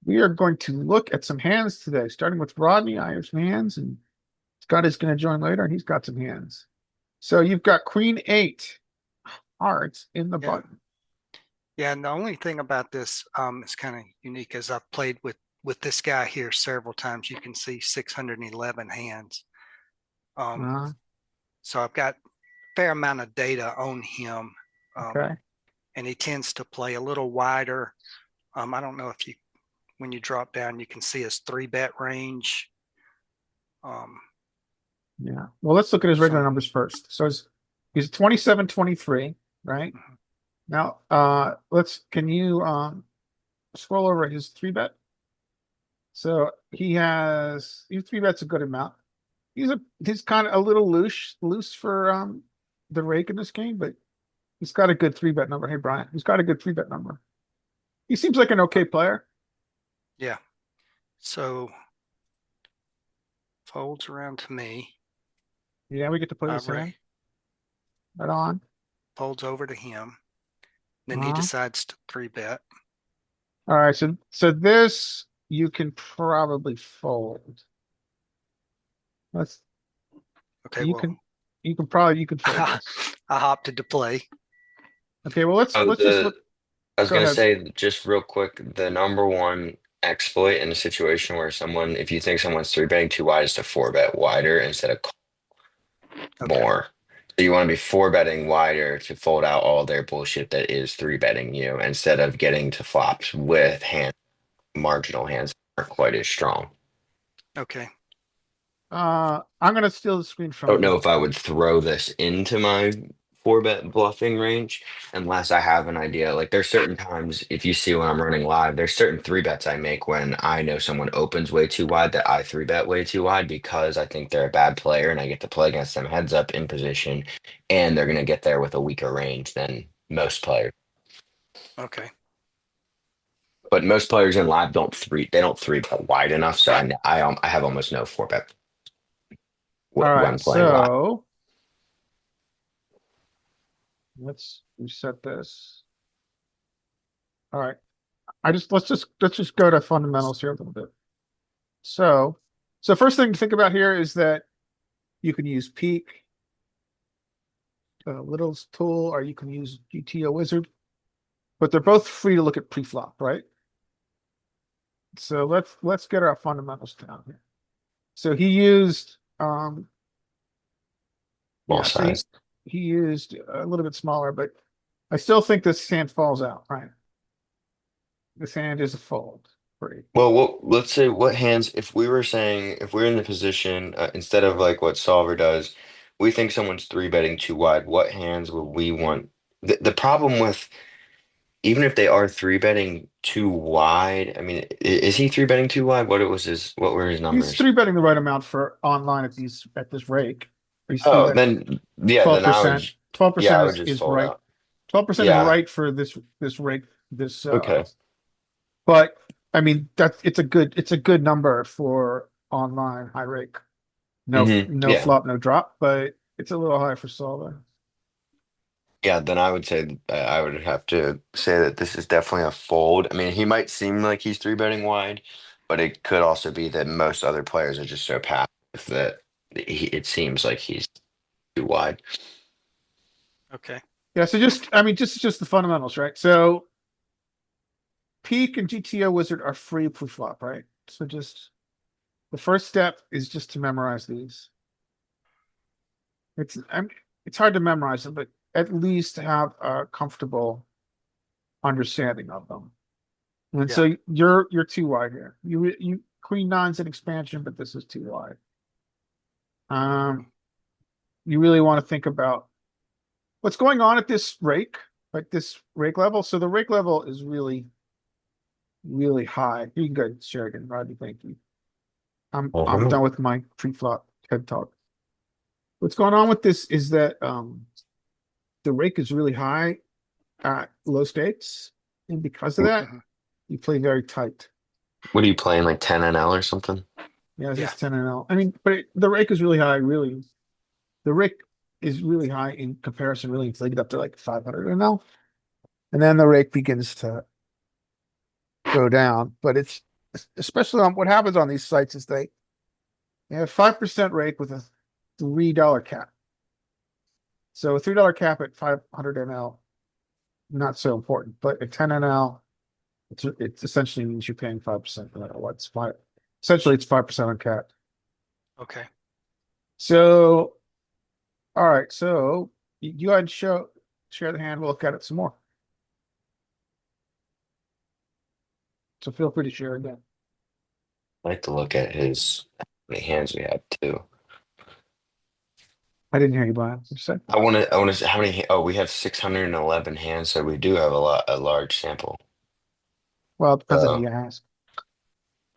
We are going to look at some hands today, starting with Rodney. I have some hands, and Scott is going to join later, and he's got some hands. So you've got Queen 8 hearts in the Yeah. button. Yeah. And the only thing about this is kind of unique is I've played with this guy here several times. You can see 611 hands. Um, Uh, so I've got a fair amount of data on him. okay. And he tends to play a little wider. I don't know if when you drop down, you can see his three bet range. Um, Yeah. Well, let's look at his regular from numbers first. So he's 27, 23, right? Now, can you scroll over his three bet? So his three bet's a good amount. He's kind of a little loose for the rake in this game, but he's got a good three bet number. Hey Brian, he's got a good three bet number. He seems like an okay player. yeah. So folds around to me. Yeah, we get to play I this re- hand. Right on. Folds over to him. Then he Uh-huh. decides to three bet. All right, so this you can probably fold. Let's Okay, you well, can you can fold I this. opted to play. Okay, well let's Oh, let's just look. I was Go gonna ahead. say just real quick, the number one exploit in a situation where if you think someone's three betting too wide, is to four bet wider instead of Okay, more. So you want to be four betting wider to fold out all their bullshit that is three betting you instead of getting to flops with marginal hands that aren't quite as strong. okay, I'm gonna steal the screen I from don't know you. if I would throw this into my four bet bluffing range unless I have an idea. Like there's certain times if you see when I'm running live, there's certain three bets I make when I know someone opens way too wide that I three bet way too wide because I think they're a bad player and I get to play against them heads up in position and they're gonna get there with a weaker range than most players. okay. But most players in live don't three bet wide enough, so I have almost no four bet All right, when playing live. so let's reset this. All right. Let's just go to fundamentals here a little bit. So so first thing to think about here is that you can use peak, Little's tool, or you can use GTO wizard, but they're both free to look at pre-flop, right? So let's get our fundamentals down here. So he used Small yeah, so size. he used a little bit smaller, but I still think this hand falls out, right? This hand is a fold. Free. Well, let's say what hands, if we were saying, if we're in the position, instead of like what Solver does, we think someone's three betting too wide, what hands would we want? The problem with, even if they are three betting too wide, I mean, is he three betting too wide? What were his He's numbers? three betting the right amount for online at this rake. He's three Oh, betting then, yeah, then 12%. yeah, 12% I would just is fold right. out. 12% is Yeah, right for this rake. This okay. but I mean it's a good number for online high rake. No Yeah. flop, no drop, but it's a little high for solver. Yeah, then I would say I would have to say that this is definitely a fold. I mean, he might seem like he's three betting wide, but it could also be that most other players are just so passive that it seems like he's too wide. Okay. Yeah, so just the fundamentals, right? So Peak and GTO Wizard are free pre-flop, right? So just the first step is just to memorize these. It's hard to memorize them, but at least have a comfortable understanding of them. And Yeah. so you're too wide here. You Queen nine's an expansion, but this is too wide. Um, you really want to think about what's going on at this rake, like this rake level. So the rake level is really, really high. You can go ahead and share again, Rodney. Thank you. I'm Uh-huh. done with my pre-flop TED talk. What's going on with this is that the rake is really high at low stakes, and because of that, Mhm. you play very tight. What are you playing, like 10 NL or something? Yeah, this Yeah. is 10 and L. I mean, but the rake is really high, really. The rake is really high in comparison, really, until you get up to like 500 and L. And then the rake begins to go down, but especially on what happens on these sites is they have 5% rake with a $3 cap. So a $3 cap at 500 ml, not so important, but at 10 ml, it essentially means you're paying 5% no matter what. It's five. Essentially, it's 5% on cap. Okay. So, all right. So you go ahead and share the hand. We'll look at it some more. So feel free to share again. I like to look at his how many hands we have too. I didn't hear you, Brian. What you said? I want to say how many, oh, we have 611 hands, so we do have a large sample. Well, it depends on who So, you ask.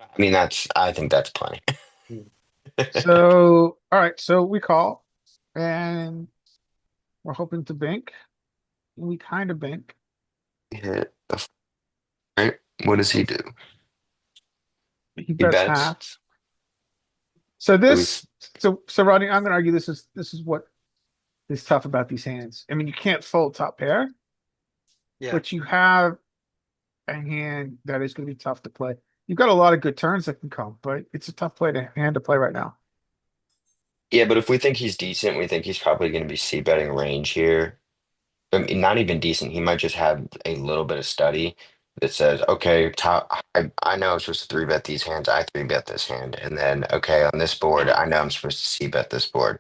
I mean, I think that's plenty. So, all right. So we call and we're hoping to bank. We kind of bank. Hit right? What does he do? He He bets bets. half. So So we, so Rodney, I'm gonna argue this is what is tough about these hands. I mean, you can't fold top pair, Yeah. but you have a hand that is gonna be tough to play. You've got a lot of good turns that can come, but it's a tough hand to play right now. yeah, but if we think he's decent, we think he's probably going to be c betting range here. I mean, not even decent. He might just have a little bit of study that says, okay, I know I'm supposed to three bet these hands. I three bet this hand. And then, okay, on this board, I know I'm supposed to c bet this board.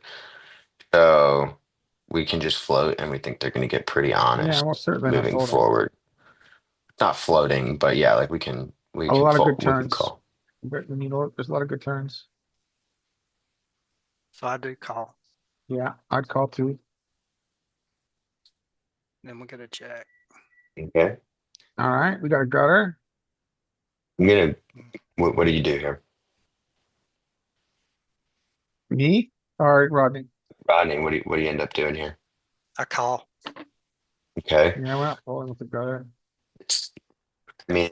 So we can just float and we think they're going to get pretty Yeah, honest well, certainly not moving folding. forward. Not floating, but yeah, like we A can lot of fold, good we can turns. call. But, you know, there's a lot of good turns. So I do call. Yeah, I'd call too. Then we get a check. Okay. All right, we got a gutter. I'm gonna, what do you do here? Me? All right, Rodney. Rodney, what do you end up doing here? I call. Okay. Yeah, we're not folding with the gutter. It's, I mean,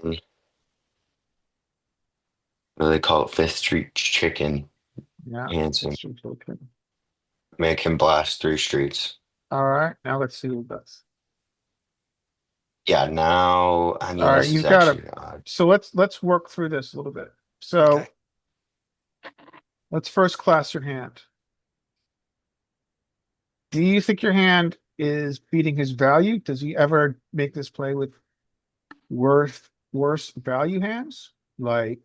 what do they call it? Fifth Street Chicken. Yeah, Handsome. that's okay. Make him blast three streets. All right, now let's see what does. Yeah, now, I All mean, right, this is you've got to. actually odd. So let's work through this a little bit. Okay. So let's first class your hand. Do you think your hand is beating his value? Does he ever make this play with worse value hands? Like,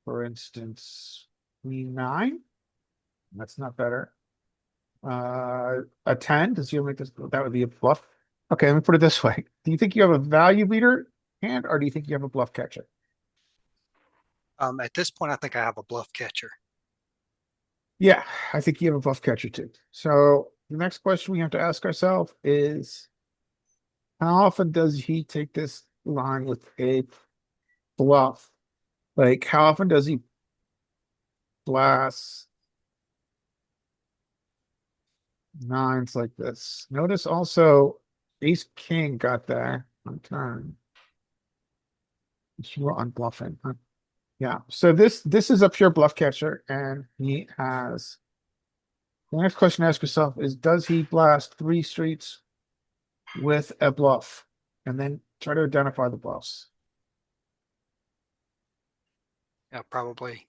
for instance, queen nine. That's not better. A 10. Does he ever make this? That would be a bluff. Okay, let me put it this way. Do you think you have a value beater hand, or do you think you have a bluff catcher? At this point, I think I have a bluff catcher. Yeah, I think you have a bluff catcher too. So the next question we have to ask ourselves is how often does he take this line with a bluff? Like, how often does he blast nines like this? Notice also ace king got there on turn. You were unbluffing, huh? Yeah. So this is a pure bluff catcher, and he has the next question to ask yourself is does he blast three streets with a bluff? And then try to identify the bluffs. Yeah, probably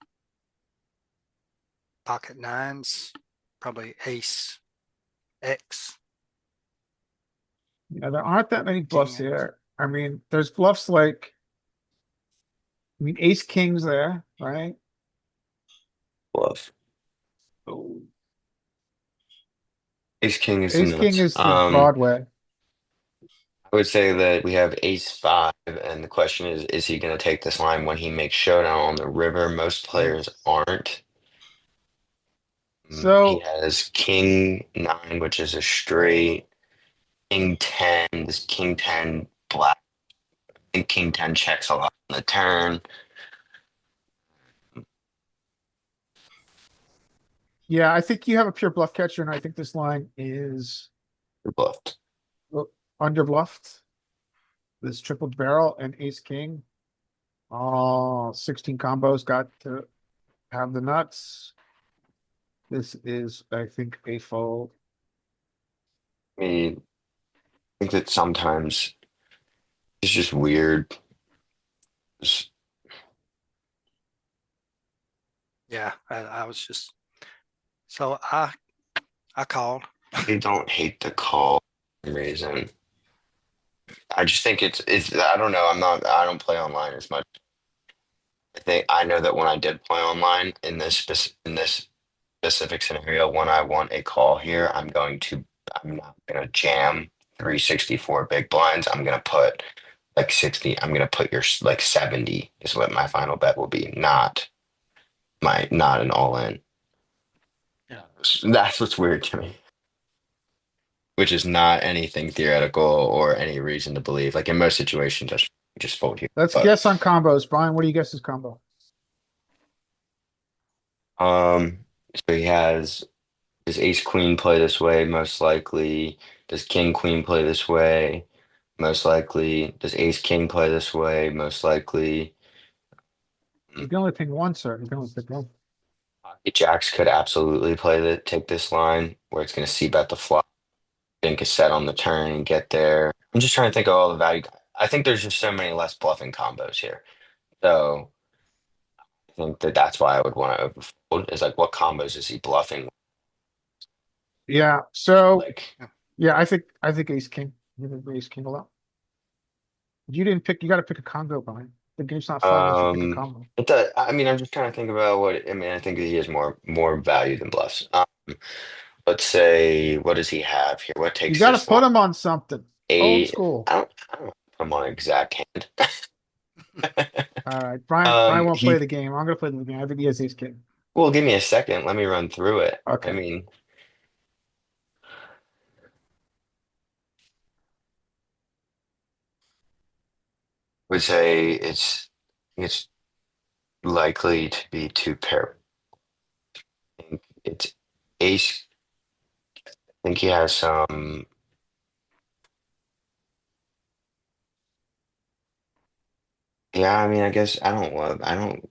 pocket nines, probably ace X. Yeah, there aren't that many bluffs King. here. I mean, there's bluffs like ace king's there, right? Bluff. Oh. Ace King is Ace king nuts. is the Broadway. I would say that we have ace five, and the question is he going to take this line when he makes showdown on the river? Most players aren't. He So has king nine, which is a straight, king 10, this king 10 black, and king 10 checks a lot on the turn. yeah, I think you have a pure bluff catcher, and I think this line is You're bluffed. under bluffed. This tripled barrel and ace king. All 16 combos got to have the nuts. This is, I think, a fold. I mean, I think that sometimes it's just weird. Yeah, I was just so I called. I don't hate the call for some reason. I just think it's I don't know. I don't play online as much. I think I know that when I did play online in this specific scenario, when I want a call here, I'm not gonna jam 364 big blinds. I'm gonna put like 60. I'm gonna put your like 70 is what my final bet will be, not an all in. Yeah. That's what's weird to me. Which is not anything theoretical or any reason to believe. Like in most situations, I should just fold here. Let's But guess on combos. Brian, what do you guess is combo? um, so he has does Ace Queen play this way? Most likely. Does King Queen play this way? Most likely. Does Ace King play this way? Most likely. You can only pick one, sir. You can only pick one. Pocket Jacks could absolutely take this line where it's going to see bet the flop, think a set on the turn and get there. I'm just trying to think of all the value. I think there's just so many less bluffing combos here. So I think that that's why I would want to overfold is like what combos is he bluffing? Yeah. So Like yeah, I think ace king. You think ace king a lot. You didn't pick. You got to pick a combo, Brian. The game's not fun unless you pick a combo. it does, I mean I'm just trying to think about what I mean I think that he has more value than bluffs. Let's say what does he have here? What You takes got to this line? put him on something. Old A school. I don't put him on exact hand. All right, Brian won't play He the game. I'm gonna play the game. I think he has ace king. well give me a second. Let me run through it. I Okay. mean would say it's likely to be two pair. I think it's ace. I think he has some. Yeah, I mean, I guess I don't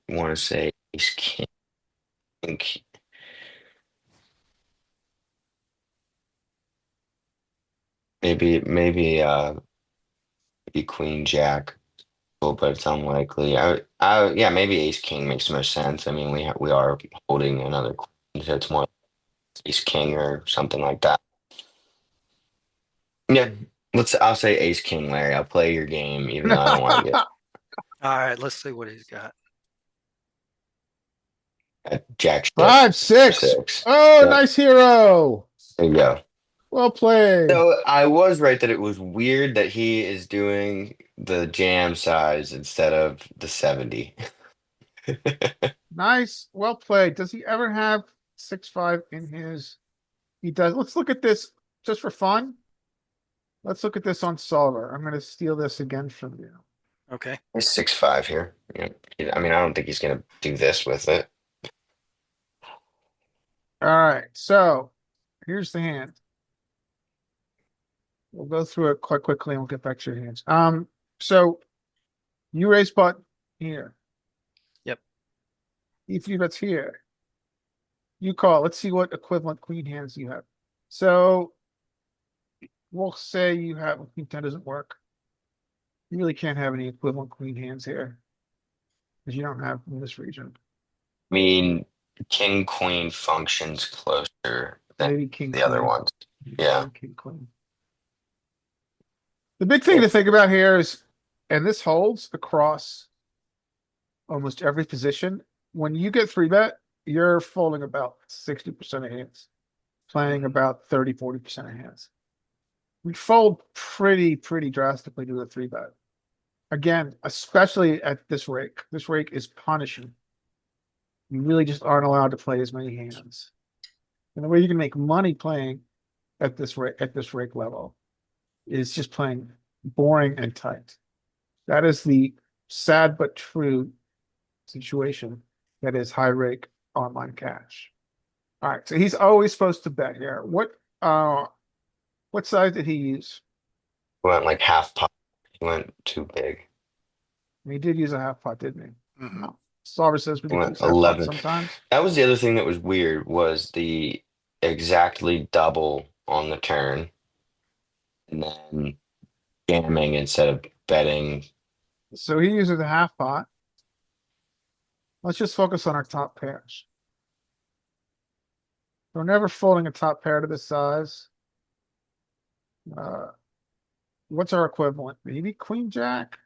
want to say ace king. I think maybe queen jack, but it's unlikely. Yeah, maybe ace king makes the most sense. I mean, we are holding another queen, so it's more ace king or something like that. Yeah, I'll say ace king, Larry. I'll play your game, even though I don't want to get All right, let's see what he's got. jack shit 5-6. 6. Oh, Yeah, nice hero. there you go. Well played. So I was right that it was weird that he is doing the jam size instead of the 70. Nice. Well played. Does he ever have 6-5 in his? He does. Let's look at this just for fun. Let's look at this on solver. I'm gonna steal this again from you. Okay. He's 6'5" here. Yeah. I mean, I don't think he's gonna do this with it. All right. So here's the hand. We'll go through it quite quickly and we'll get back to your hands. So you raise button here. Yep. E3 bets here. You call. Let's see what equivalent queen hands you have. So we'll say you have queen 10 doesn't work. You really can't have any equivalent queen hands here because you don't have in this region. I mean, king queen functions closer than Maybe king the other queen. ones. Yeah. King queen. The big thing to think about here is, and this holds across almost every position. When you get 3-bet, you're folding about 60% of hands, playing about 30-40% of hands. We fold pretty drastically to the 3-bet. Again, especially at this rake. This rake is punishing. You really just aren't allowed to play as many hands. And the way you can make money playing at this rake level is just playing boring and tight. That is the sad but true situation that is high rake online cash. All right, so he's always supposed to bet here. What size did he use? Went like half pot. He went too big. He did use a half pot, didn't he? Hmm. Solver says we He get to went use half pot 11. sometimes. That was the other thing that was weird was the exactly double on the turn and then jamming instead of betting. So he uses a half pot. Let's just focus on our top pairs. We're never folding a top pair to this size. Uh, what's our equivalent? Maybe Queen Jack?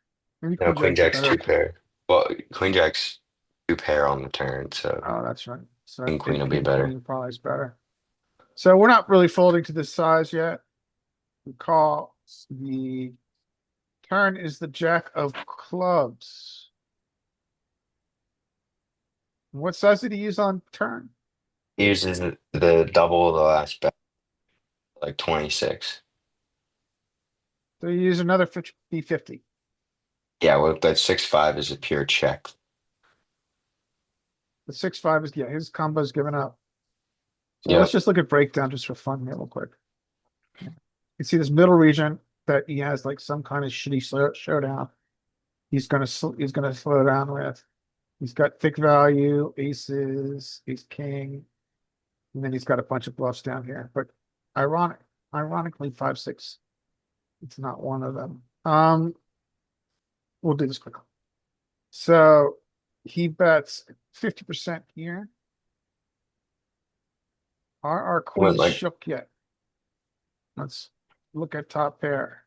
Maybe No, Queen Queen Jack's a Jack's two better. pair. Well, Queen Jack's two pair on the turn, so Oh, that's right. So I King Queen think will be King better. Queen probably is better. So we're not really folding to this size yet. We call the turn is the Jack of clubs. What size did he use on turn? He uses the double of the last bet, like 26. So you use another 50-50. Yeah, well, that 6-5 is a pure check. The 6-5 is, yeah, his combo's given up. So let's Yep. just look at breakdown just for fun here real quick. You see this middle region that he has like some kind of shitty showdown. He's gonna slow down with. He's got thick value, aces, ace king, and then he's got a bunch of bluffs down here. But ironic, ironically, 5-6. It's not one of them. We'll do this quickly. So he bets 50% here. Are our Went queens like shook yet? Let's look at top pair.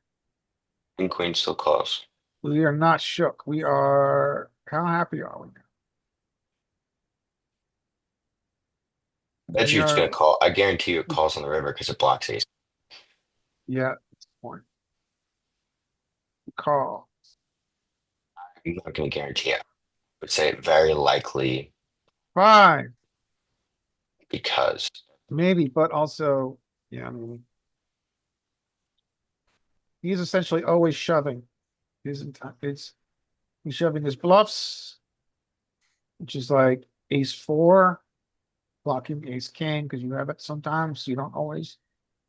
King Queen still calls. We are not shook. We are, how happy are we now? Bet We you it's gonna are, call. I guarantee you it calls on the river because it blocks ace. yeah, that's the point. Call. I'm not gonna guarantee it. I would say very likely Fine, because maybe, but also, yeah, I mean, he's essentially always shoving. His entire, he's shoving his bluffs, which is like ace four, blocking ace king, because you have it sometimes. You don't always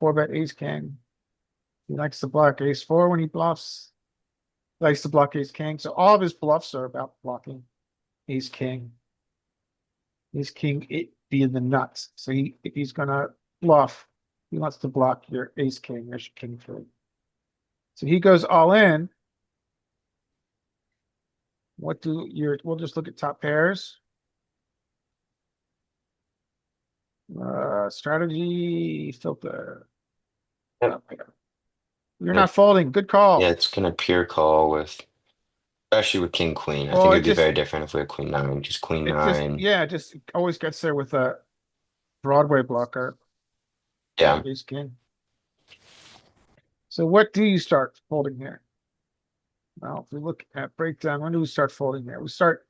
four bet ace king. He likes to block ace four when he bluffs. Likes to block ace king. So all of his bluffs are about blocking ace king. Ace king it being the nuts. So if he's gonna bluff, he wants to block your ace king or your king three. So he goes all in. What do your we'll just look at top pairs. Strategy filter. yep, Top pair. You're like, not folding. Good yeah, call. it's gonna pure call with especially with King Queen. I Well, think it'd be very different if we had Queen Nine, just Queen Nine. yeah, it just always gets there with a Broadway blocker or Yeah, ace king. So what do you start folding here? Well, if we look at breakdown, when do we start folding here? We start,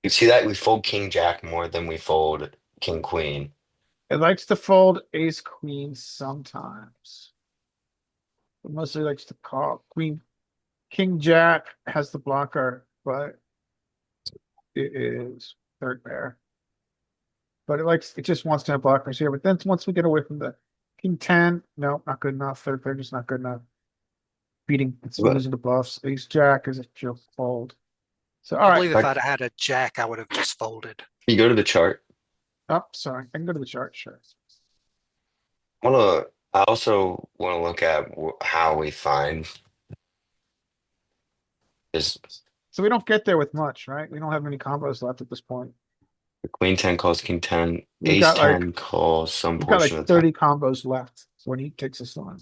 you see that we fold King Jack more than we fold King Queen. it likes to fold ace queen sometimes. It mostly likes to call queen. King Jack has the blocker, but it is third pair. But it just wants to have blockers here. But then once we get away from the King 10, no, not good enough. Third pair just not good enough. It's But losing the bluffs. Ace Jack is a pure fold. So all I right. believe if like I'd had a jack, I would have just folded. you go to the chart. Oh, sorry. I can go to the chart, sure. I also want to look at how we find is So we don't get there with much, right? We don't have many combos left at this point. Queen 10 calls King 10, We've Ace got like 10 calls some we've got portion like of the time. 30 combos left when he takes us on.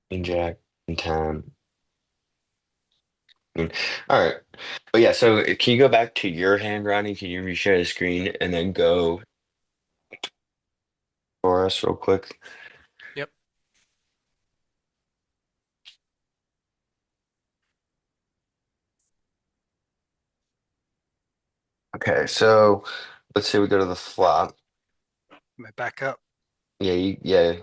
King Jack, King 10. All right. But yeah, so can you go back to your hand, Rodney? Can you reshare the screen and then go for us real quick? Yep. Okay, so let's say we go to the flop. Let me back up. Yeah, yeah.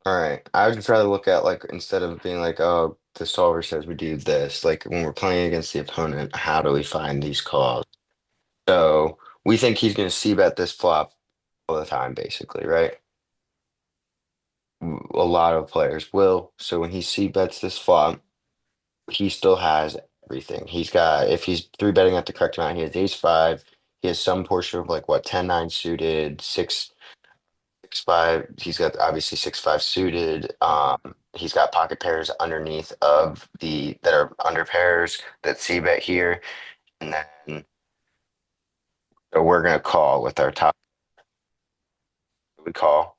All right. I would just rather look at like instead of being like, oh, the solver says we do this, like when we're playing against the opponent, how do we find these calls? So we think he's going to c bet this flop all the time, basically, right? A lot of players will. So when he c bets this flop, he still has everything. He's got, if he's three betting at the correct amount, he has ace five. He has some portion of like what, 10-9 suited, 6-5. He's got obviously 6-5 suited. He's got pocket pairs underneath of the that are under pairs that c bet here. And then So we're gonna call with our top. We call.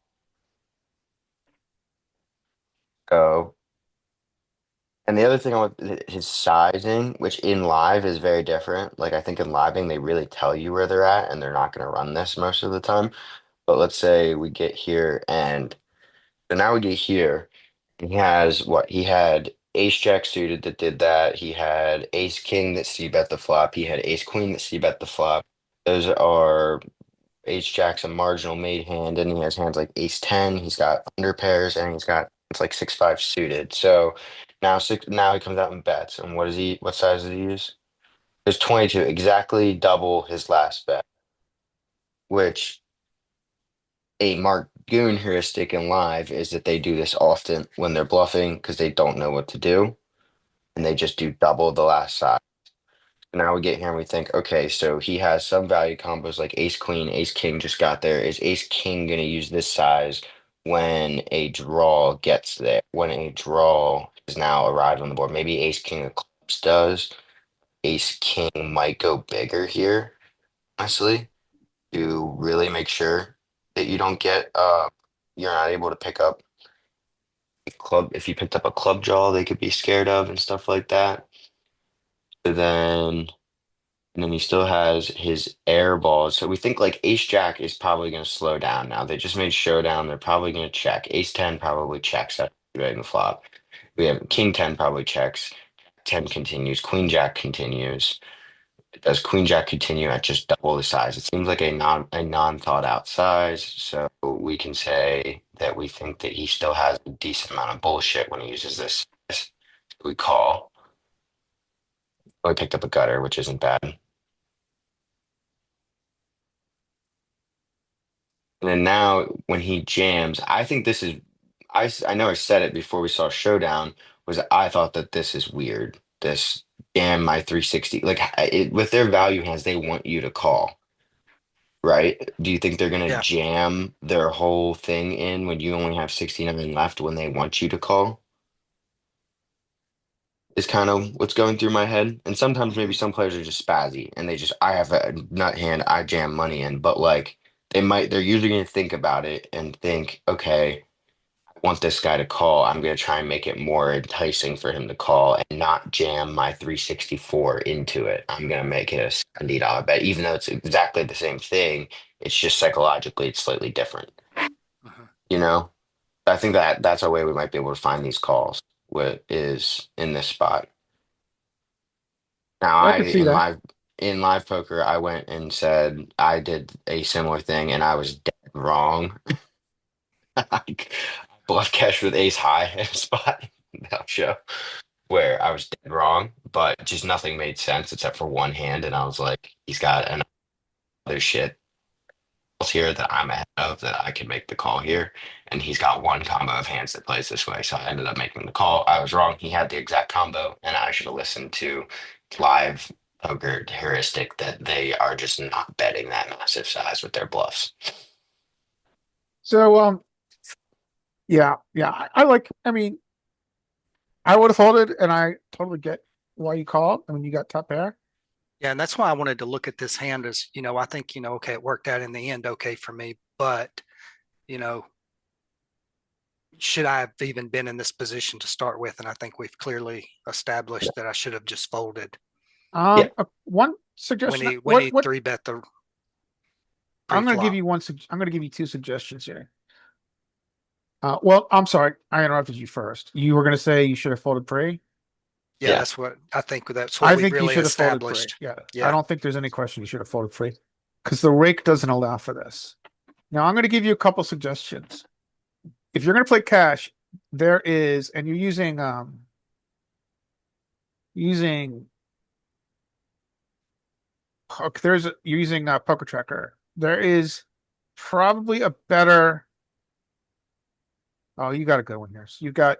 So, and the other thing I want his sizing, which in live is very different. Like I think in living they really tell you where they're at, and they're not gonna run this most of the time. But let's say we get here, and so now we get here. He has what? He had ace jack suited that did that. He had ace king that c bet the flop. He had ace queen that c bet the flop. Those are ace jack's a marginal made hand, and he has hands like ace 10. He's got under pairs, and he's got it's like 6-5 suited. So now he comes out and bets. And what size does he use? There's 22, exactly double his last bet, which a Margoon heuristic in live is that they do this often when they're bluffing because they don't know what to do, and they just do double the last size. Now we get here and we think, okay, so he has some value combos like ace queen, ace king just got there. Is ace king going to use this size when a draw gets there? When a draw is now arrived on the board? Maybe ace king of clubs does. Ace king might go bigger here, honestly, to really make sure that you don't get you're not able to pick up a club. If you picked up a club draw, they could be scared of and stuff like that. So then. And then he still has his air balls. So we think like Ace Jack is probably going to slow down now. They just made showdown. They're probably going to check. Ace 10 probably checks that right in the flop. We have King 10 probably checks. 10 continues. Queen Jack continues. Does Queen Jack continue at just double the size? It seems like a non thought out size. So we can say that we think that he still has a decent amount of bullshit when he uses this size. We call. We picked up a gutter, which isn't bad. And then now when he jams, I think this is I know I said it before we saw Showdown, was that I thought that this is weird. This jam my 360 like with their value hands, they want you to call, right? Do you think they're gonna Yeah. jam their whole thing in when you only have 69 left when they want you to call? Is kind of what's going through my head. And sometimes maybe Mhm. some players are just spazzy and they just I have a nut hand, I jam money in, but like they're usually gonna think about it and think, okay, want this guy to call, I'm going to try and make it more enticing for him to call and not jam my 364 into it. I'm going to make it a $70 bet, even though it's exactly the same thing. It's just psychologically, it's slightly different. Mhm. You know, I think that that's a way we might be able to find these calls. What is in this spot now? I I can see that. in live poker, I went and said I did a similar thing, and I was dead wrong. I bluff cash with ace high in a spot. That'll show. Where I was dead wrong, but just nothing made sense except for one hand. And I was like, he's got another shit here that I'm ahead of that I can make the call here. And he's got one combo of hands that plays this way. So I ended up making the call. I was wrong. He had the exact combo, and I should have listened to live poker heuristic that they are just not betting that massive size with their bluffs. So, yeah, I like, I mean, I would have folded, and I totally get why you called. I mean, you got top pair. Yeah, and that's why I wanted to look at this hand as, I think, okay, it worked out in the end okay for me, but, you know, should I have even been in this position to start with? And I think we've clearly established that I should have just folded Yeah. One when suggestion. he when he What three bet the I'm going to give pre-flop. you I'm going to give you two suggestions here. Well, I'm sorry, I interrupted you first. You were going to say you should have folded pre. Yeah, Yeah. that's what I think that's what I we've think you really should have folded pre. established. Yeah, I Yeah. don't think there's any question you should have folded pre because the rake doesn't allow for this. Now, I'm going to give you a couple suggestions. If you're going to play cash, there is, and you're using you're using Poker Tracker. There is probably a better. Oh, you got a good one here. So you got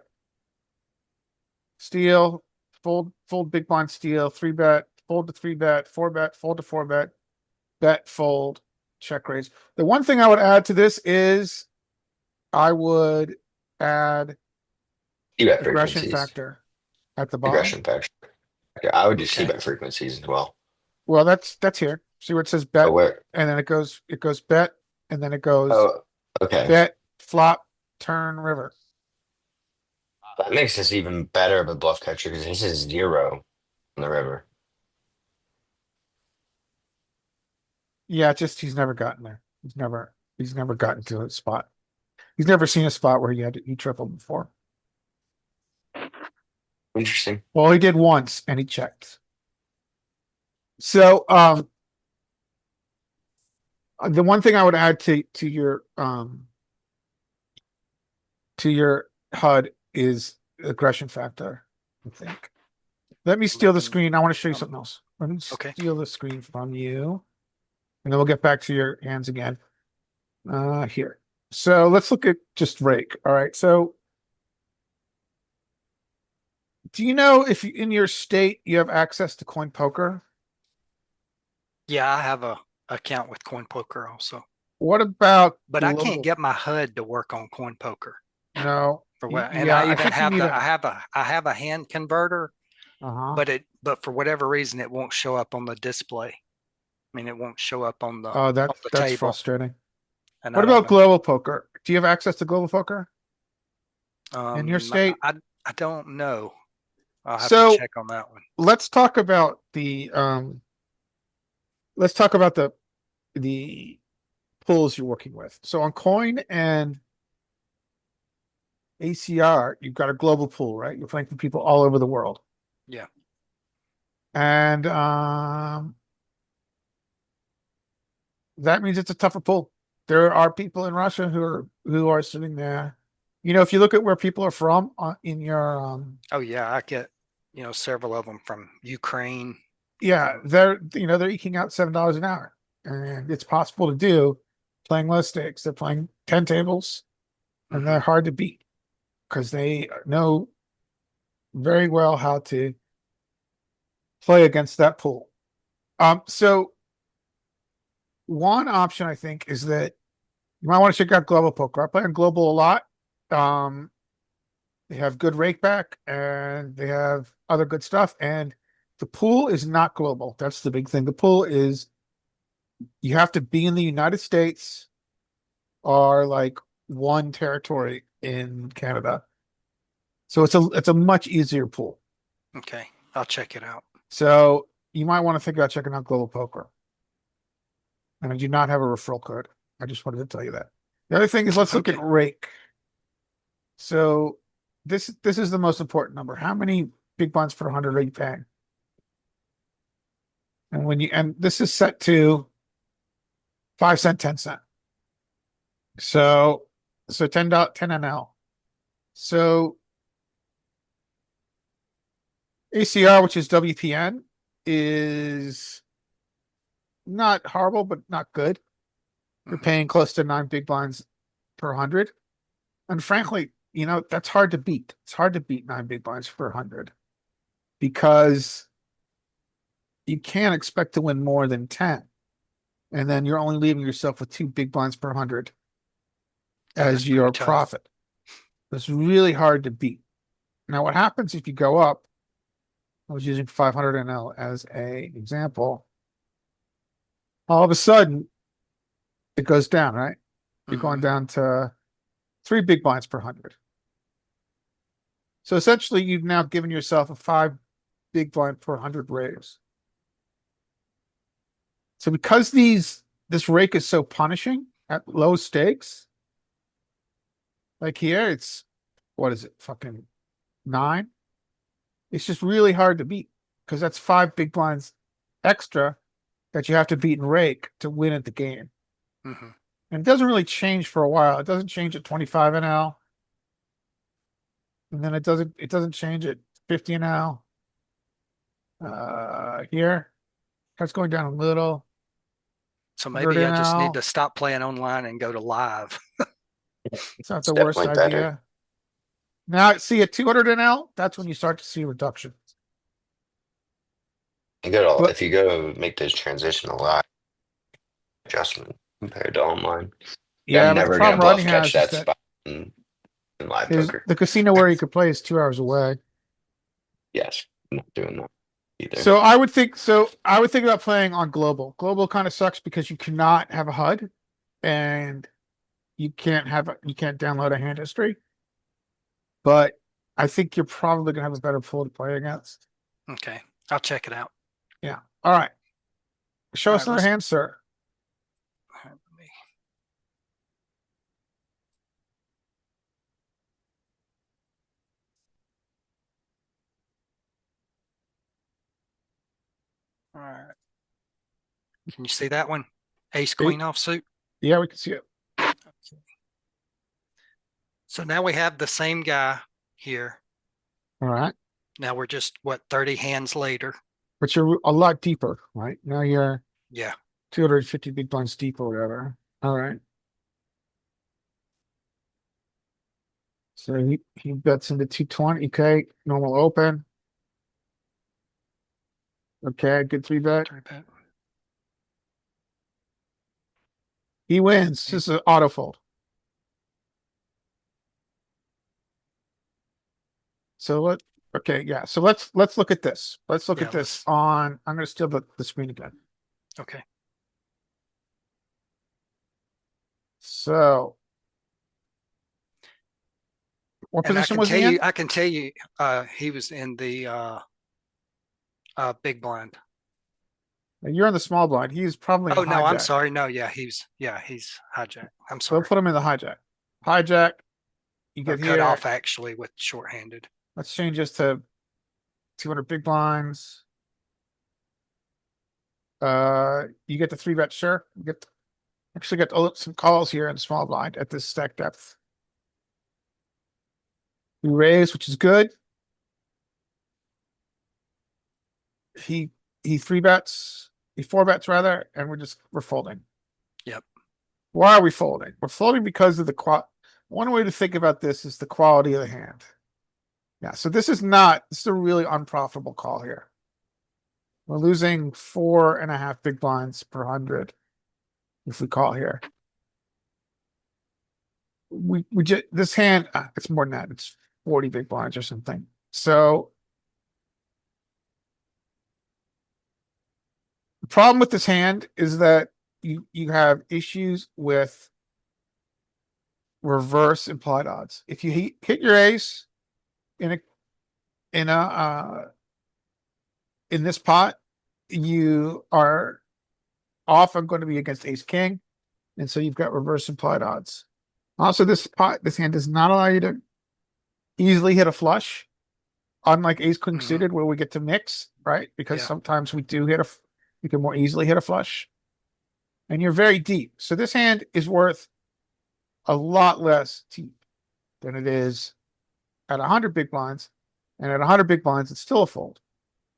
steal, fold big blind steal, three bet, fold to three bet, four bet, fold to four bet, bet, fold, check raise. The one thing I would add to this is I would add C-bet aggression frequencies, factor at the bottom. aggression factor. Yeah, I would do Okay. C-bet frequencies as well. Well, that's here. See where it says Oh, bet, where? and then it goes bet, and then it goes Oh, okay. bet, flop, turn, river. That makes this even better of a bluff catcher because this is 0 on the river. Yeah, just he's never gotten there. He's never gotten to a spot. He's never seen a spot where he tripled before. Interesting. Well, he did once and he checked. So the one thing I would add to your HUD is aggression factor, I think. Let me steal the screen. I want to show you something else. Let me Okay. steal the screen from you. And then we'll get back to your hands again. Here. So let's look at just rake. All right. So do you know if in your state you have access to coin poker? Yeah, I have a account with Coin Poker also, What about but I can't global? get my HUD to work on Coin Poker No. for what. And Yeah, I I even think you have need I have a hand converter, uh-huh. but for whatever reason it won't show up on the display. I mean, it won't show up on Oh, the that's table, frustrating. and What I don't about know. global poker? Do you have access to global poker in your state? I don't know. I'll have to So check on that one. let's talk about let's talk about the pools you're working with. So on coin and ACR, you've got a global pool, right? You're playing for people all over the world. Yeah. And that means it's a tougher pool. There are people in Russia who are sitting there. You know, if you look at where people are from in your Oh yeah, I get several of them from Ukraine. yeah, they're eking out $7 an hour. And it's possible to do playing low stakes. They're playing 10 tables and they're Mhm. hard to beat because they know very well how to play against that pool. So one option I think is that you might want to check out Global Poker. I play on Global a lot. Um, they have good rake back and they have other good stuff. And the pool is not global. That's the big thing. The pool is you have to be in the United States or like one territory in Canada. So it's a much easier pool. Okay, I'll check it out. So you might want to think about checking out Global Poker. And I do not have a referral code. I just wanted to tell you that. The other thing is let's look at Okay. rake. So this is the most important number. How many big blinds per 100 are you paying? And this is set to 5 cent, 10 cent. So 10 NL. So ACR, which is WPN, is not horrible, but not good. You're Mhm. paying close to 9 big blinds per 100. And frankly, that's hard to beat. It's hard to beat 9 big blinds per 100 because you can't expect to win more than 10. And then you're only leaving yourself with 2 big blinds per 100 Yeah, that's as pretty your tough. profit. That's really hard to beat. Now, what happens if you go up? I was using 500 NL as a example. All of a sudden, it goes down, right? You're going Mhm. down to 3 big blinds per 100. So essentially, you've now given yourself a 5 big blind per 100 raise. So because this rake is so punishing at low stakes, like here, it's what is it? Fucking 9. It's just really hard to beat because that's 5 big blinds extra that you have to beat in rake to win at the game. Mhm. And it doesn't really change for a while. It doesn't change at 25 NL. And then it doesn't change at 50 NL. Here, that's going down a little. So 100 maybe I just need NL. to stop playing online and go to live. It's not It's the worst definitely better. idea. Now, see at 200 NL, that's when you start to see reduction. But If you go make those transition a lot adjustment compared to online. yeah, I'm but the never gonna problem Rodney bluff catch has is that that spot in live his poker. the casino where he could play is 2 hours away. Yes, I'm not doing that. either. So I would think about playing on global. Global kind of sucks because you cannot have a HUD and you can't download a hand history. But I think you're probably gonna have a better pool to play against. Okay, I'll check it out. Yeah. All right. Show All us right, another hand, sir. all right, let me. All right. Can you see that one? Ace Eh, queen offsuit. Yeah, we can see it. So now we have the same guy here. All right. Now we're just what 30 hands later. But you're a lot deeper, right? Now you're Yeah. 250 big blinds deep or whatever. All right. So he bets into 220. Okay. Normal open. Okay. Good three bet. Three bet. He wins. This is an auto fold. So okay, yeah. So let's look at this. Let's look Yeah, at this on. I'm gonna steal the screen again. Okay. So what And position was he in? I can tell you, he was in the big blind. You're in the small blind. He's probably in Oh no, I'm hijack. sorry. No, he's hijack. I'm So we'll sorry. put him in the hijack. Hijack. You Or get cut here. off actually with shorthanded. Let's change this to 200 big blinds. You get the three bet, sure. You get actually get some calls here in small blind at this stack depth. We raise, which is good. He he three bets, he four bets rather, and we're folding. Yep. Why are we folding? We're folding because of the one way to think about this is the quality of the hand. Yeah, so this is a really unprofitable call here. We're losing 4.5 big blinds per 100 if we call here. We just this hand it's more than that. It's 40 big blinds or something. So the problem with this hand is that you have issues with reverse implied odds. If you hit your ace in a in a in this pot, you are often going to be against ace king, and so you've got reverse implied odds. Also, this hand does not allow you to easily hit a flush, unlike ace queen Mhm. suited, where we get to mix, right? Because Yeah. sometimes we can more easily hit a flush, and you're very deep. So this hand is worth a lot less deep than it is at 100 big blinds, and at 100 big blinds, it's still a fold.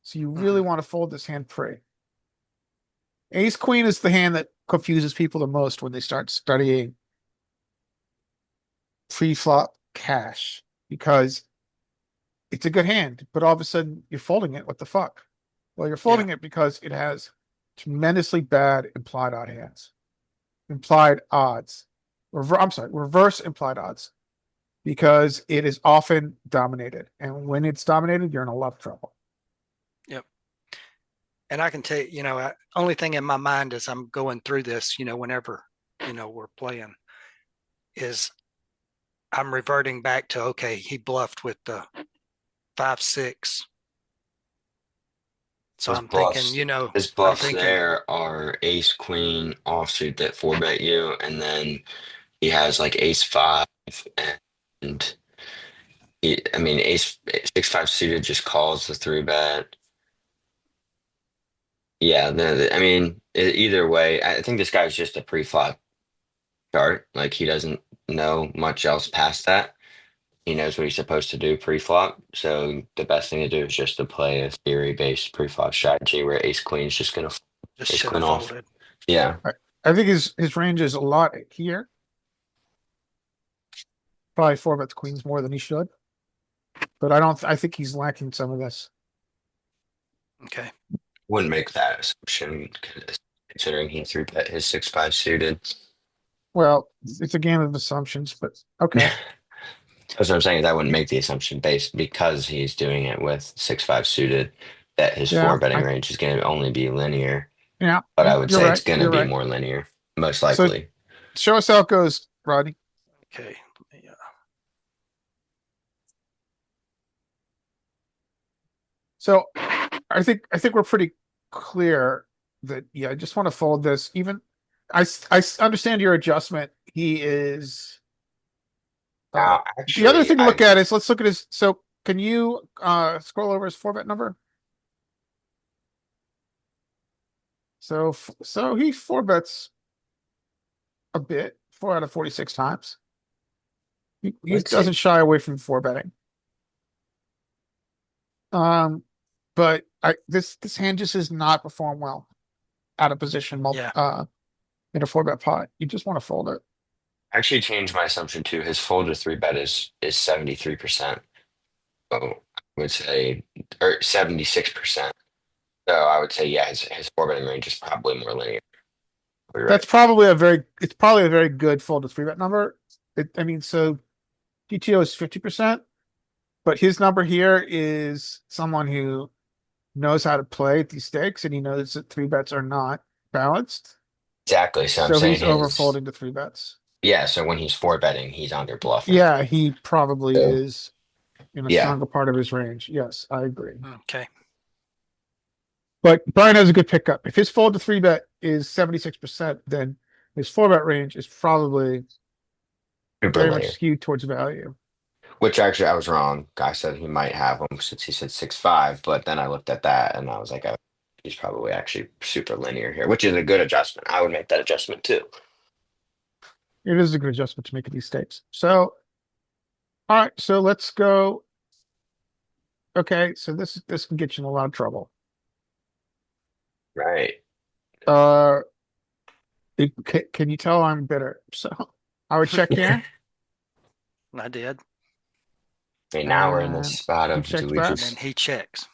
So you really Mhm. want to fold this hand pre. Ace queen is the hand that confuses people the most when they start studying pre-flop cash because it's a good hand, but all of a sudden you're folding it. What the fuck? Well, you're Yeah. folding it because it has tremendously bad implied odd hands, implied odds. I'm sorry, reverse implied odds because it is often dominated. And when it's dominated, you're in a lot of trouble. Yep. And I can tell you, only thing in my mind as I'm going through this, whenever, we're playing is I'm reverting back to, okay, he bluffed with the 5-6. So His I'm thinking, bluffs, his I'm bluffs thinking, there are ace queen offsuit that four bet you, and then he has like ace five and I mean ace 6-5 suited just calls the three bet. Yeah, I mean either way, I think this guy's just a pre-flop chart. Like he doesn't know much else past that. He knows what he's supposed to do pre-flop. So the best thing to do is just to play a theory-based pre-flop strategy where ace queen is just gonna just ace should queen have off. folded. Yeah. I think his range is a lot here. Probably four bets queens more than he should. But I think he's lacking some of this. Okay. Wouldn't make that assumption considering he three bet his 6-5 suited. Well, it's a game of assumptions, but okay. That's what I'm saying is I wouldn't make the assumption based because he's doing it with 6-5 suited. that his Yeah, four betting range is going to only be linear, yeah, but I would you're say right. it's going to You're be right. more linear, most So likely. show us how it goes, Rodney. Okay. Let me, So I think we're pretty clear that yeah, I just want to fold this. Even understand your adjustment. He is Now, the other actually, thing to look at is let's look at his so can you scroll over his four bet number? So he four bets a bit, 4 out of 46 times. He let's doesn't see. shy away from four betting. Um, but this hand just does not perform well out of position yeah. in a four bet pot. You just want to fold it. Actually changed my assumption too. His fold to three bet is 73%. So I would say, or 76%. So I would say, yeah, his four betting range is probably more linear. You're right. It's probably a very good fold to three bet number. I mean, so GTO is 50%, but his number here is someone who knows how to play at these stakes and he knows that three bets are not balanced. Exactly. So I'm So saying he's over his, folding to three bets. yeah. So when he's four betting, he's under bluffing. Yeah, he probably So is in a yeah, stronger part of his range. Yes, I agree. Okay. But Brian has a good pickup. If his fold to three bet is 76%, then his four bet range is probably super very much linear. skewed towards value. Which actually I was wrong. I said he might have him since he said 6'5", but then I looked at that and I was like, oh, he's probably actually super linear here, which is a good adjustment. I would make that adjustment too. It is a good adjustment to make at these stakes. So, all right, so let's go. Okay, so this can get you in a lot of trouble. Right. Uh, can you tell I'm bitter? So I would check here, I did. Okay, now we're in this and spot he of do checked we back. And then just he checks.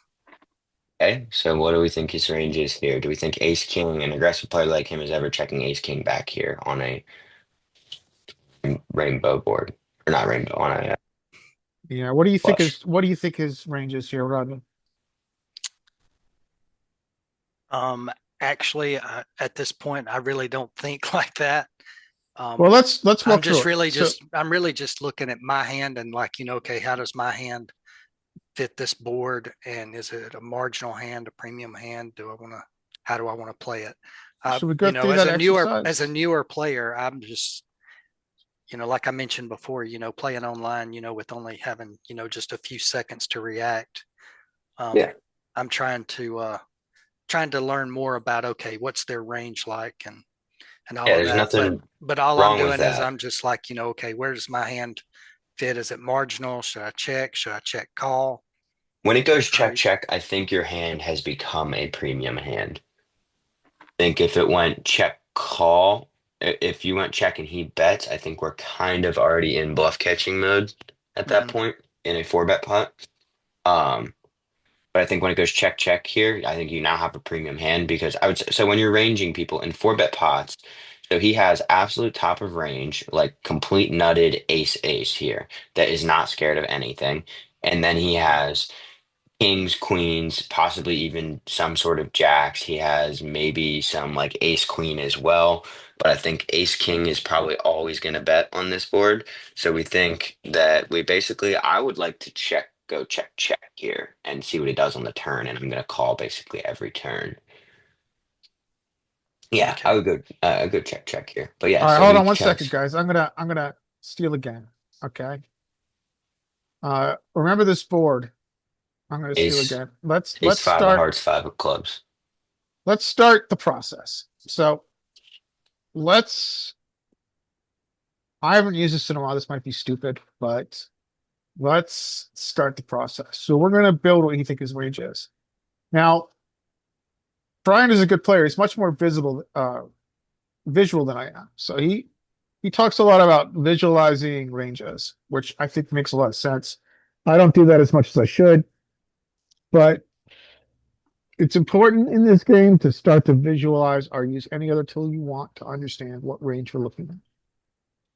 okay? So what do we think his range is here? Do we think Ace King, an aggressive player like him, is ever checking Ace King back here on a rainbow board or not rainbow on a Yeah, flush? what do you think his range is here, Rodney? Um, actually, at this point, I really don't think like that. Well, Um, let's walk through it. So I'm really just looking at my hand and like, okay, how does my hand fit this board? And is it a marginal hand, a premium hand? How do I want to play it? should we go through As that as a exercise? newer player, I'm just, like I mentioned before, playing online, with only having, just a few seconds to react. Um, Yeah. I'm trying to learn more about, okay, what's their range like and all Yeah, of there's that. But nothing all I'm wrong with doing is that. I'm just like, okay, where does my hand fit? Is it marginal? Should I check? Should I check call? When it goes check Raise? check, I think your hand has become a premium hand. I think if it went check call, if you went check and he bets, I think we're kind of already in bluff catching mode at that Mhm. point in a four bet pot. Um, but I think when it goes check check here, I think you now have a premium hand because I would say, so when you're ranging people in four bet pots, so he has absolute top of range, like complete nutted ace ace here that is not scared of anything. And then he has kings, queens, possibly even some sort of jacks. He has maybe some like ace queen as well. But I think ace king is probably always going to bet on this board. So we think that we basically, I would like to go check, check here and see what he does on the turn. And I'm going to call basically every turn. Yeah, I Okay. would go check, check here. But yeah, All right, so hold he on one second, checks guys. I'm gonna steal again. Okay. Remember this board. I'm gonna steal ace, again. ace five of hearts, five of clubs. Let's start the process. So let's I haven't used this in a while. This might be stupid, but let's start the process. So we're gonna build what you think his range is. Now, Brian is a good player. He's much more visual than I am. So he talks a lot about visualizing ranges, which I think makes a lot of sense. I don't do that as much as I should, but it's important in this game to start to visualize or use any other tool you want to understand what range we're looking at.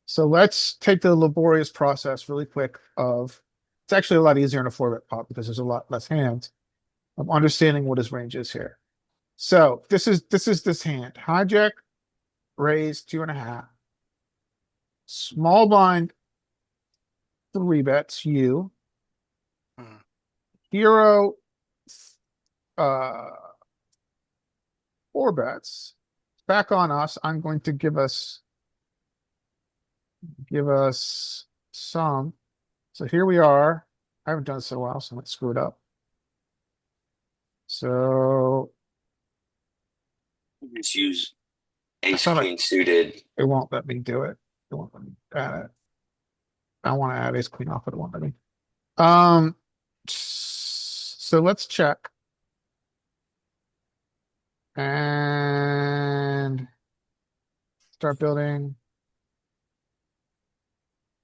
So let's take the laborious process really quick of it's actually a lot easier in a four bet pot because there's a lot less hands. I'm understanding what his range is here. So this hand. Hijack, raise 2.5. Small blind, 3 bets, you. Hmm. Hero, uh, 4 bets. Back on us. I'm going to give us some. So here we are. I haven't done it so well, so I might screw it up. So Just use I ace thought queen suited. it won't let me do it. It won't let me add it. I want to add ace queen off, but it won't let me. Um, so let's check. And start building.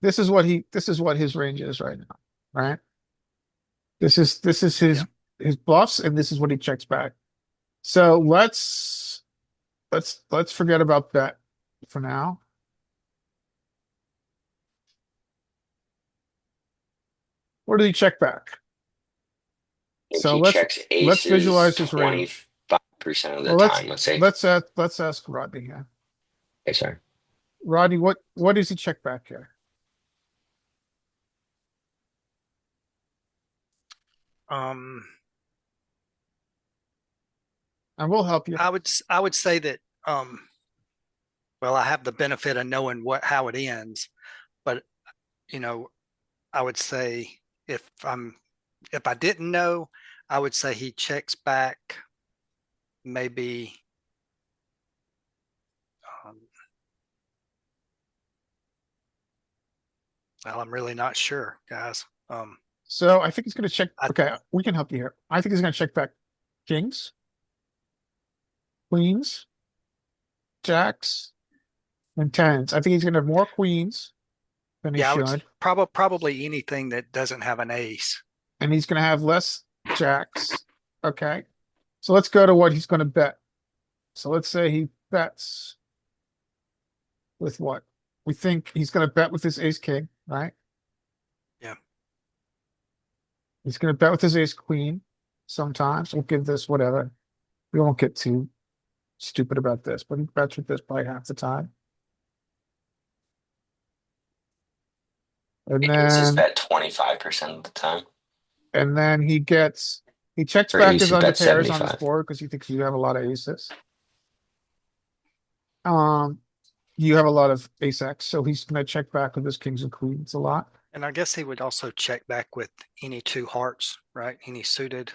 This is what his range is right now, right? This is Yeah. his bluffs, and this is what he checks back. So let's forget about that for now. What did he check back? I think So he let's checks let's aces visualize his range. 25% of the Well, time. Let's say, let's ask Rodney here. okay, sorry. Rodney, what does he check back here? Um, And we'll help you. I would say that well, I have the benefit of knowing how it ends, but you know, I would say if I didn't know, I would say he checks back maybe um, well, I'm really not sure, guys. So I think he's gonna check. I Okay, we can help you here. I think he's gonna check back kings, queens, jacks, and tens. I think he's gonna have more queens than he yeah, I would should, probably anything that doesn't have an ace. and he's gonna have less jacks. Okay, so let's go to what he's gonna bet. So let's say he bets with what? We think he's gonna bet with his ace king, right? Yeah. He's gonna bet with his ace queen. Sometimes we'll give this whatever. We won't get too stupid about this, but he bets with this probably half the time. And Aces then bet 25% of the time. he checks Or back his aces under bet pairs on his 75. board because he thinks you have a lot of aces. Um, you have a lot of ace X, so he's gonna check back with his kings and queens a lot. And I guess he would also check back with any 2 hearts, right? Any suited,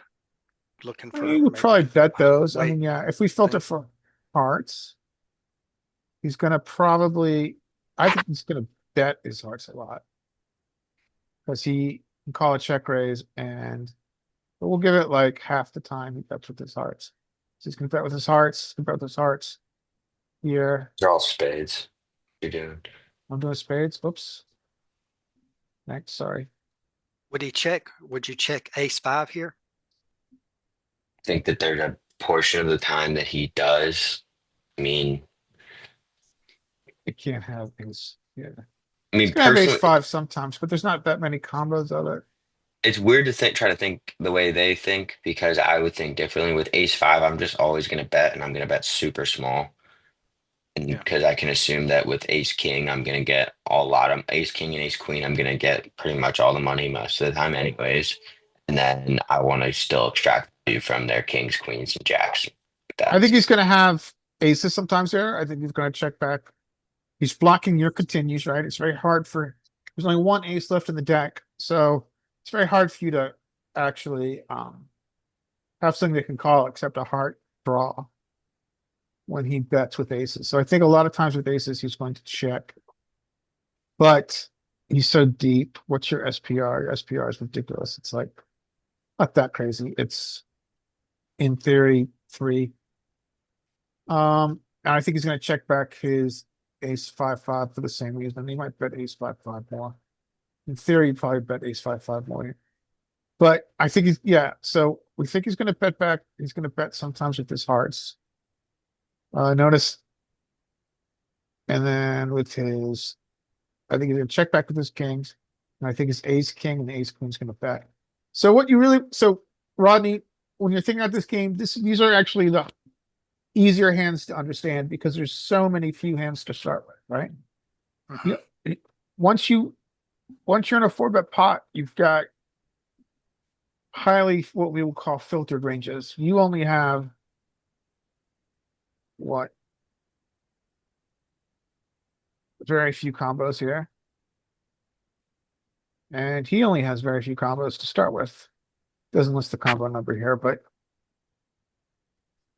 looking for You would maybe probably bet those. I weight mean, yeah, if we filter thing. for hearts, he's gonna probably, I think he's gonna bet his hearts a lot because he can call a check raise, but we'll give it like half the time he bets with his hearts. So he's gonna bet with his hearts, he's gonna bet with his hearts here. They're all spades. You're doing. I'm doing spades. Whoops. Next, sorry. Would he check? Would you check ace 5 here? I think that there's a portion of the time that he does. I mean, It can't have ace. Yeah. I It's mean, gonna have ace personally, five sometimes, but there's not that many combos of it. it's weird to try to think the way they think because I would think differently. With ace five, I'm just always going to bet, and I'm going to bet super small. And Yeah. because I can assume that with ace king, I'm going to get a lot of ace king and ace queen. I'm going to get pretty much all the money most of the time, anyways. And then I want to still extract value from their kings, queens, and jacks. I think That's he's gonna have aces sometimes there. I think he's gonna check back. He's blocking your continues, right? It's very hard for, there's only one ace left in the deck, so it's very hard for you to actually have something that can call except a heart draw when he bets with aces. So I think a lot of times with aces, he's going to check, but he's so deep. What's your SPR? Your SPR is ridiculous. It's like not that crazy. It's in theory 3. And I think he's going to check back his ace 5-5 for the same reason. He might bet ace 5-5 more. In theory, he'd probably bet ace 5-5 more. But I think he's, yeah. So we think he's going to bet back. He's going to bet sometimes with his hearts. Notice, and then with his, I think he's going to check back with his kings. And I think his ace king and ace queen's going to bet. So what you really, so Rodney, when you're thinking about this game, these are actually the easier hands to understand because there's so many few hands to start with, right? Mhm. You once you once you're in a four bet pot, you've got highly what we will call filtered ranges. You only have what very few combos here, and he only has very few combos to start with. Doesn't list the combo number here, but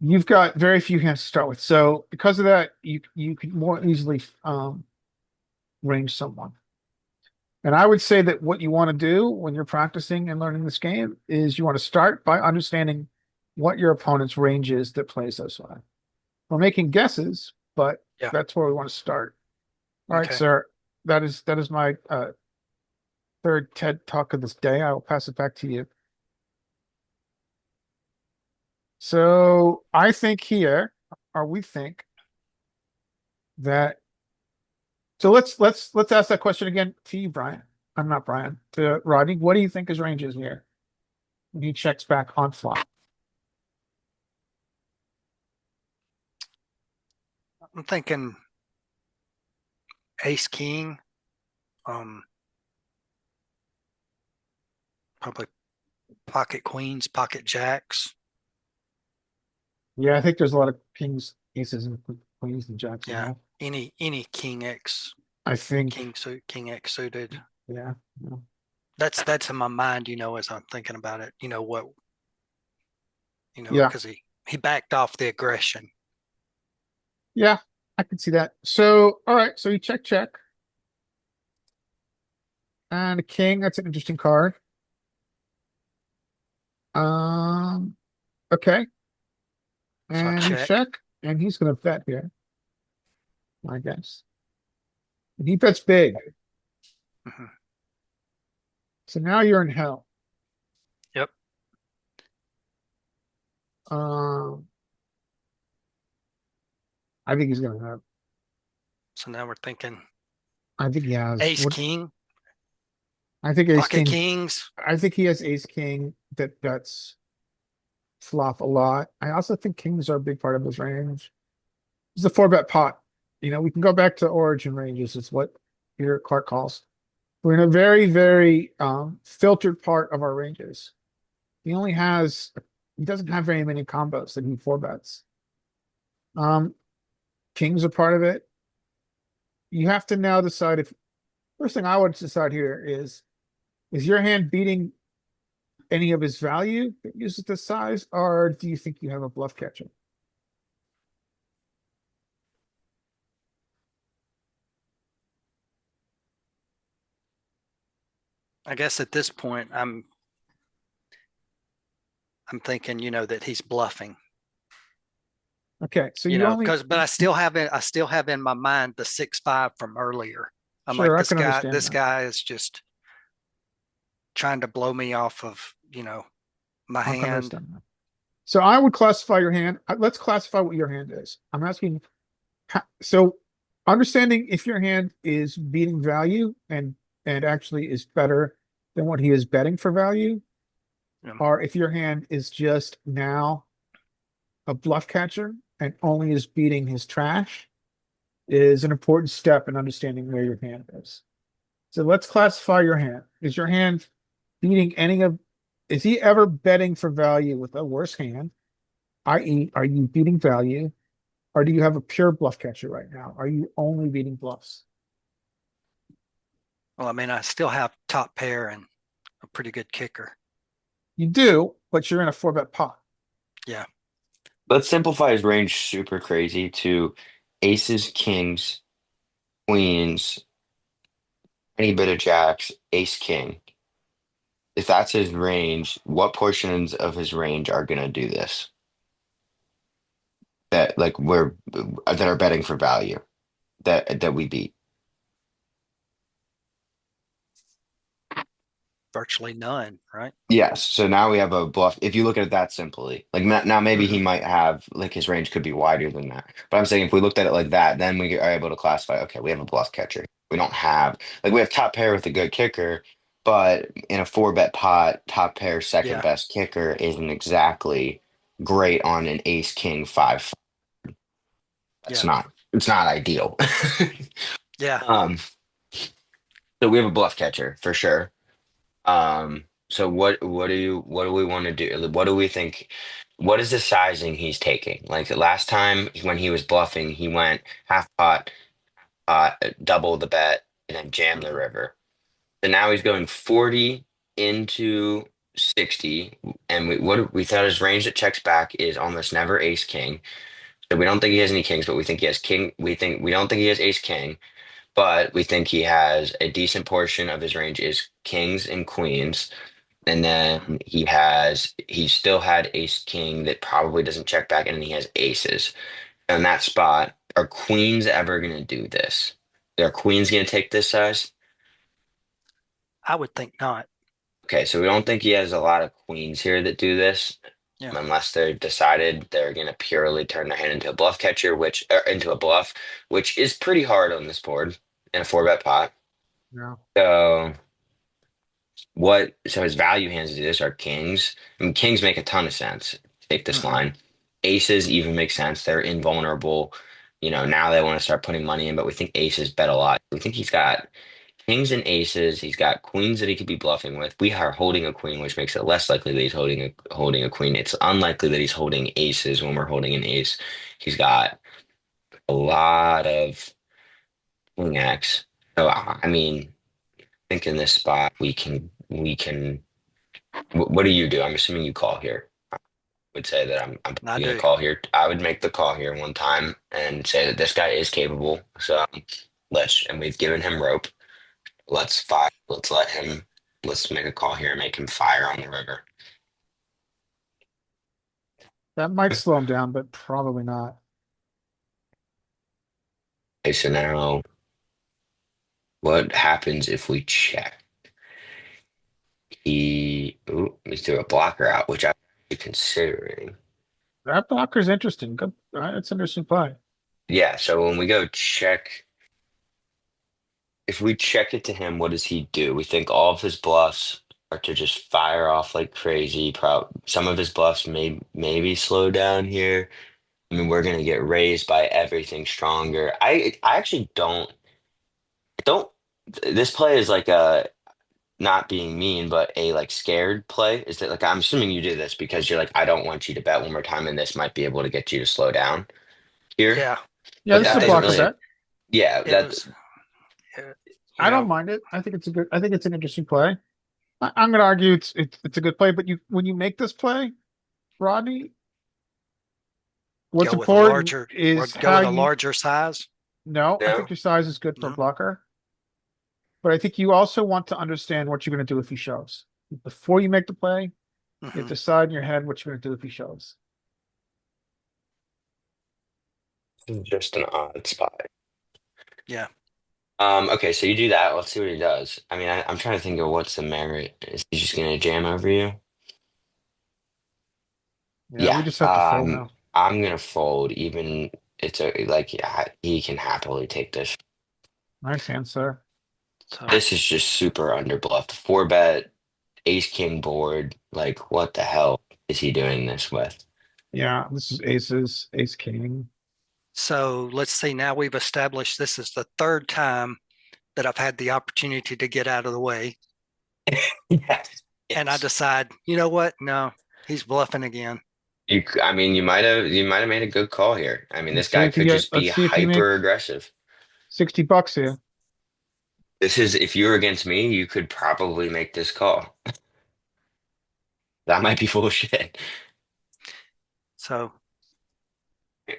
you've got very few hands to start with. So because of that, you can more easily range someone. And I would say that what you want to do when you're practicing and learning this game is you want to start by understanding what your opponent's range is that plays this way. We're making guesses, but Yeah. that's where we want to start. All right, Okay. sir. That is my third TED talk of this day. I will pass it back to you. So I think here, or we think that. So let's ask that question again to you, Brian. I'm not Brian. To Rodney. What do you think his range is here? When he checks back on flop. I'm thinking ace king, um, probably pocket queens, pocket jacks. Yeah, I think there's a lot of kings, aces, and queens and jacks in Yeah. there. Any king X, I think, king X suited. yeah, yeah, That's in my mind, as I'm thinking about it. What, yeah, because he backed off the aggression. yeah, I can see that. So, all right, so you check, and a king. That's an interesting card. Um, okay, So I and you check. check, and he's gonna bet here, I guess. And he bets big. Mhm. So now you're in hell. Yep. Um, I think he's gonna have. So now we're thinking I think he has. ace What king, I think ace pocket king. kings. I think he has ace king that bets flop a lot. I also think kings are a big part of his range. It's a four bet pot. We can go back to origin ranges. It's what Peter Clark calls. We're in a very, very filtered part of our ranges. He only has he doesn't have very many combos that he four bets. Um, Kings are part of it. You have to now decide if first thing I would decide here is your hand beating any of his value that uses this size, or do you think you have a bluff catcher? I guess at this point I'm thinking, that he's bluffing. Okay, so you only Because but I still have in my mind the 6-5 from earlier. I'm like, sure I this can guy, understand this that. guy is just trying to blow me off of, my I can hand. understand that. So I would classify your hand. Let's classify what your hand is. I'm asking, so understanding if your hand is beating value and actually is better than what he is betting for value, Um, or if your hand is just now a bluff catcher and only is beating his trash, is an important step in understanding where your hand is. So let's classify your hand. Is your hand beating any of, is he ever betting for value with a worse hand? I.e., are you beating value? Or do you have a pure bluff catcher right now? Are you only beating bluffs? well, I mean, I still have top pair and a pretty good kicker. You do, but you're in a four bet pot. Yeah. Let's simplify his range super crazy to aces, kings, queens, any bit of jacks, ace, king. If that's his range, what portions of his range are gonna do this? That like we're that are betting for value that we beat. Virtually none, right? Yes. So now we have a bluff. If you look at it that simply, like now maybe he Hmm. might have like his range could be wider than that. But I'm saying if we looked at it like that, then we are able to classify. Okay, we have a bluff catcher. We don't have like we have top pair with a good kicker, but in a four bet pot, top pair second Yeah, best kicker isn't exactly great on an ace king five. That's yeah, not it's not ideal. yeah. Um, so we have a bluff catcher for sure. So what do we want to do? What do we think? What is the sizing he's taking? Like last time when he was bluffing, he went half pot, double the bet, and then jam the Hmm. river. So now he's going 40 into 60, and we thought his range that checks back is almost never ace king. So we don't think he has any kings, but we think he has king. We don't think he has ace king, but we think he has a decent portion of his range is kings and queens. And then he still had ace king that probably doesn't check back, and then he has aces. In that spot, are queens ever going to do this? Are queens going to take this size? I would think not. Okay, so we don't think he has a lot of queens here that do this, Yeah. unless they're decided they're going to purely turn their hand into a bluff catcher, into a bluff, which is pretty hard on this board in a four bet pot. Yeah. So so his value hands to do this are kings. I mean, kings make a ton of sense. Take this Hmm. line. Aces even make sense. They're invulnerable. Now they want to start putting money in, but we think aces bet a lot. We think he's got kings and aces. He's got queens that he could be bluffing with. We are holding a queen, which makes it less likely that he's holding a queen. It's unlikely that he's holding aces when we're holding an ace. He's got a lot of king X. So I mean, I think in this spot we can. What do you do? I'm assuming you call here. I would say that I'm I probably going to do. call here. I would make the call here one time and say that this guy is capable. So and we've given him rope. Let's fire. Let's make a call here and make him fire on the river. That might slow him down, but probably not. Okay, so now what happens if we check? He threw a blocker out, which I'm considering. That blocker's interesting. Good. All right, that's an interesting play. Yeah, so when we go check, if we check it to him, what does he do? We think all of his bluffs are to just fire off like crazy. Some of his bluffs maybe slow down here. I mean, we're gonna get raised by everything stronger. I actually don't. This play is like a not being mean, but a like scared play. Is that like I'm assuming you do this because you're like I don't want you to bet one more time, and this might be able to get you to slow down here. Yeah. Yeah, But this is Yeah. a that It doesn't blocker was. really. bet. Yeah, It that was. uh, You I don't know. mind it. I think it's an interesting play. I'm going to argue it's a good play, but when you make this play, Rodney, what's Go with a important larger. Or is go how with a you. larger size. No, I think no. your size is good for a No. blocker, but I think you also want to understand what you're going to do if he shoves. Before you make the play, you have Hmm. to decide in your head what you're going to do if he shoves. This is just an odd spot. Yeah. Okay, so you do that. Let's see what he does. I mean, I'm trying to think of what's the merit. Is he just gonna jam over you? Yeah, we Yeah. just have to fold now. I'm gonna fold. Even it's like yeah, he can happily take this. Nice answer. So. This is just super underbluffed. Four bet, ace king board. Like, what the hell is he doing this with? Yeah, this is aces, ace king. So let's see. Now we've established this is the third time that I've had the opportunity to get out of the way, Yes. and I Yes. decide, you know what? No, he's bluffing again. I mean, you might have made a good call here. I mean, this guy could just be Let's see if you hyper make aggressive. 60 bucks here. If you were against me, you could probably make this call. That might be full of shit. So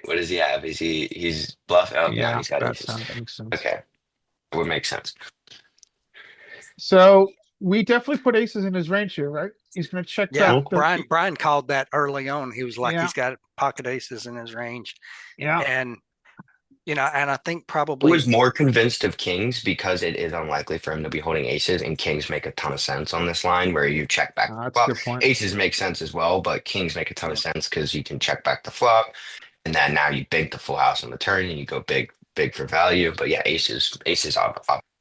What does he have? He's bluff? Oh no, Yeah, he's got that aces. sounds that makes sense. Okay, would make sense. So we definitely put aces in his range here, right? He's going to check yeah, back Mhm. Brian called that early on. He was like, yeah, he's got pocket aces in his range, yeah. and and I think I was probably more convinced of kings because it is unlikely for him to be holding aces, and kings make a ton of sense on this line where you check back the That's a flop. good point. Aces make sense as well, but kings make a ton of yeah, sense because you can check back the flop, and then now you big the full house on the turn and you go big, big for value. But yeah, aces,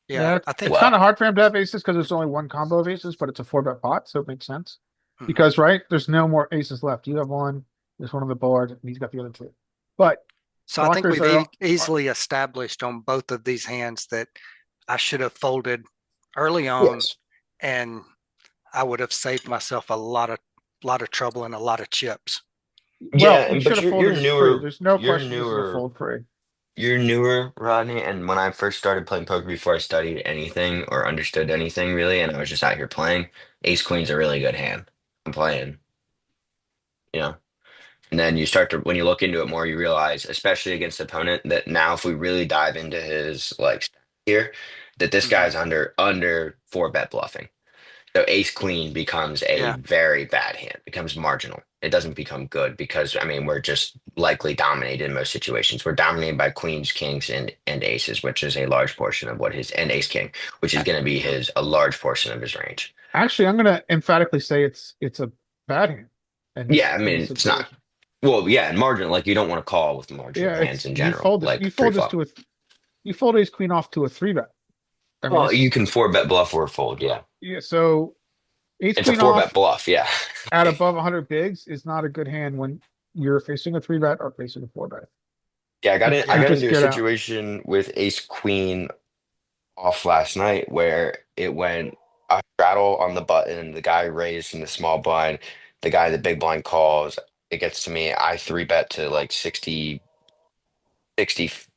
Yeah, Yeah, I think. it's Well, kind of hard for him to have aces because there's only one combo of aces, but it's a 4-bet pot, so it makes sense. Mhm. Because, right, there's no more aces left. You have one, there's one on the board, and he's got the other two. But So I think blockers we've are easily established on both of these hands that I should have folded early on, yes. and I would have saved myself a lot of trouble and a lot of chips. well, Yeah, you and should but have you're folded his pre. newer, There's no you're question this is a newer, fold pre. you're newer, Rodney. And when I first started playing poker before I studied anything or understood anything really, and I was just out here playing, Ace Queen's a really good hand. I'm playing, you know. And then you start to, when you look into it more, you realize, especially against the opponent, that now if we really dive into his like here, that this Mhm. guy's under 4-bet bluffing. So ace queen becomes a Yeah, very bad hand, becomes marginal. It doesn't become good because I mean we're just likely dominated in most situations. We're dominated by queens, kings, and aces, which is a large portion of what his and ace king, which is A- going to be his a large portion of his range. Actually, I'm gonna emphatically say it's a bad hand Yeah, I in mean this it's not. situation. Well, yeah, and marginal, like you don't want to call with marginal Yeah, hands it's in general, you like fold this pre-flop. to a you fold ace queen off to a 3-bet. I mean, Well, you this can 4-bet bluff or fold, yeah. yeah. So ace It's a queen 4-bet off bluff, yeah. at above 100 bigs is not a good hand when you're facing a 3-bet or facing a 4-bet. Yeah, I You got just into a get out. situation with ace queen off last night where it went a straddle on the button, the guy raised in the small blind, the guy the big blind calls, it gets to me, I 3-bet to like 60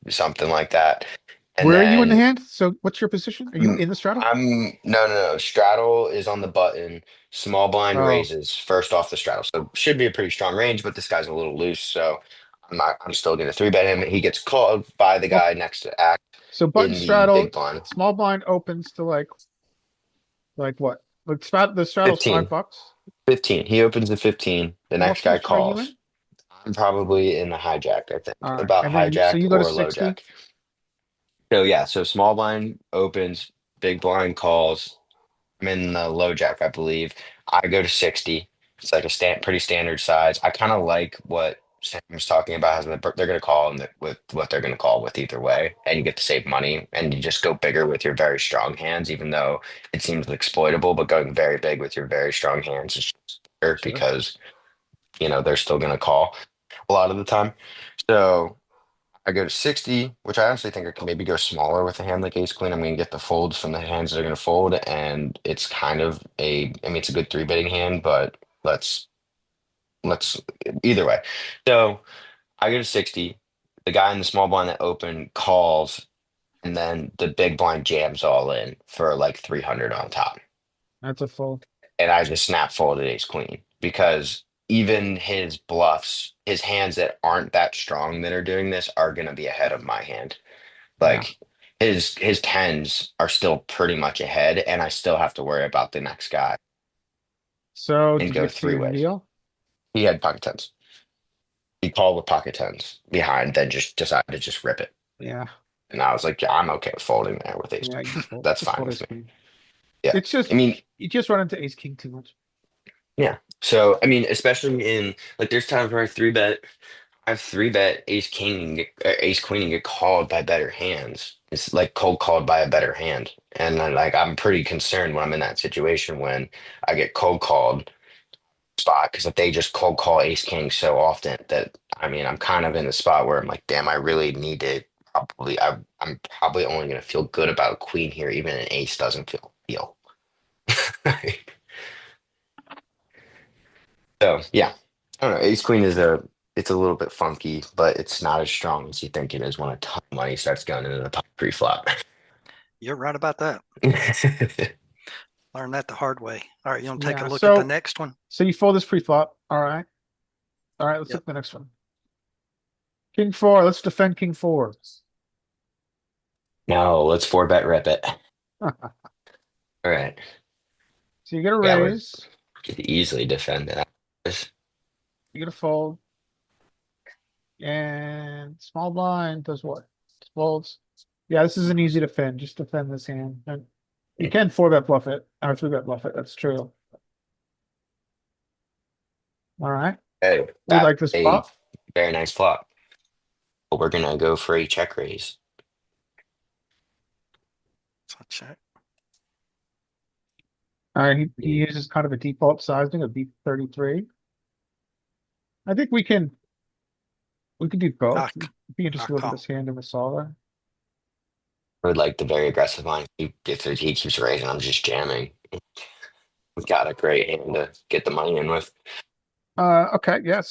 something like that. And Where are you in the then hand? So what's your position? Are you in the straddle? no. Straddle is on the button. Small blind Oh, raises first off the straddle. So should be a pretty strong range, but this guy's a little loose. So I'm still gonna 3-bet him. He gets called by the well, guy next to act so button in the big straddle, blind. small blind opens to like what? Like the straddle's 15. $5. 15. He opens the 15. The What next guy position are you calls. in? I'm probably in the hijack, I think. All right, About and then so hijack you go to or low 60. jack. So yeah, so small blind opens, big blind calls. I'm in the low jack, I believe. I go to 60. It's like a pretty standard size. I kind of like what Sam was talking about. Has they're going to call and with what they're going to call with either way, and you get to save money, and you just go bigger with your very strong hands, even though it seems exploitable. But going very big with your very strong hands is just better Sure. because they're still going to call a lot of the time. So I go to 60, which I honestly think I can maybe go smaller with a hand like ace queen. I'm going to get the folds from the hands that are going to fold, and it's kind of I mean, it's a good 3-betting hand, but let's let's either way. So I go to 60. The guy in the small blind that open calls, and then the big blind jams all in for like 300 on top. That's a fold. And I just snap folded ace queen because even his bluffs, his hands that aren't that strong that are doing this are going to be ahead of my hand. Yeah. Like his tens are still pretty much ahead, and I still have to worry about the next guy So and did you go get to three your ways. meal? He had pocket tens. He called with pocket tens behind, then just decided to just rip it. Yeah. And I was like, yeah, I'm okay with folding there with ace. Yeah, you just fold. That's Just fine fold with ace me. queen. Yeah. It's just I mean, you just run into ace king too much. yeah. So I mean, especially in like there's times where I 3-bet ace king and ace queen and get called by better hands. It's like cold called by a better hand. And I'm pretty concerned when I'm in that situation when I get cold called spot because if they just cold call ace king so often that I mean I'm kind of in the spot where I'm like, damn, I really need to I'm probably only gonna feel good about queen here, even an ace doesn't feel. So yeah, I don't know. Ace queen is it's a little bit funky, but it's not as strong as you think it is when a ton of money starts going into the pot pre-flop. you're right about that. Learned that the hard way. All right, you want to take a Yeah. look at the So next one? you fold this pre-flop. All right. All right, let's look Yep. at the next one. King four. Let's defend king four. No, let's 4-bet rip it. All right. So you get a Yeah, we raise, could easily defend that. you get a fold, and small blind does what? Folds. Yeah, this is an easy defend. Just defend this hand. And you can 4-bet bluff it, or 3-bet bluff it. That's true. All right. Hey, We that's like this a flop. very nice flop. But we're gonna go for a check raise. So check. He uses kind of a default sizing of B33. I think we can do both. I, c- Be I interested to look at call. this hand in the solver. I would like the very aggressive line. If he keeps raising, I'm just jamming. We got a great hand to get the money in with. Okay, yeah.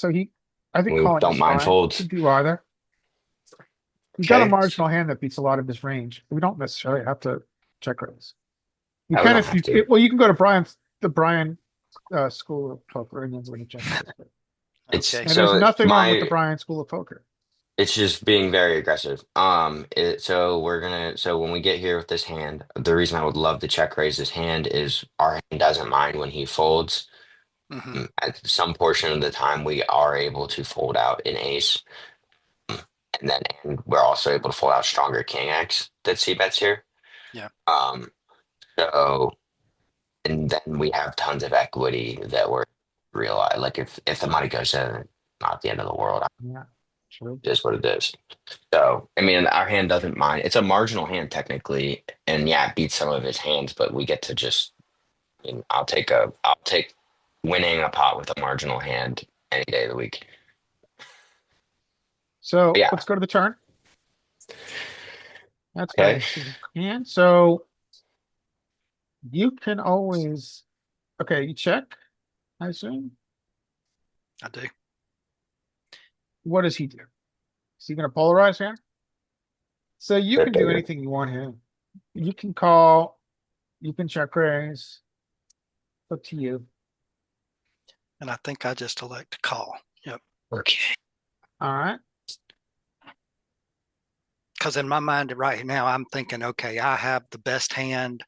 I think We calling don't is mind fine. Could folds. do either. We've got a Okay. marginal hand that beats a lot of his range. We don't necessarily have to check raise. You I we can don't if have to. well, you can go to the Brian School of Poker and then we're gonna check raise. It's Okay. And there's so nothing wrong with the my Brian School of Poker. it's just being very aggressive. So when we get here with this hand, the reason I would love to check raise this hand is our hand doesn't mind when he folds. Hmm. At some portion of the time, we are able to fold out an ace, and we're also able to fold out stronger king X that C bets here. Yeah. Um, so and then we have tons of equity that we're realize like if the money goes in, not the end of the world. Yeah, true. It is what it is. So I mean, our hand doesn't mind. It's a marginal hand technically, and yeah, it beats some of his hands, but we get to just. I mean, I'll take winning a pot with a marginal hand any day of the week. But So yeah. let's go to the turn. That's very Okay. interesting hand. So you can always you check, I assume. I do. What does he do? Is he gonna polarize here? So you Bit can do bigger. anything you want here. You can call, you can check raise. Up to you. And I think I just elect to call. Yep. Okay. All right. Because in my mind right now, I'm thinking, okay, I have the best hand.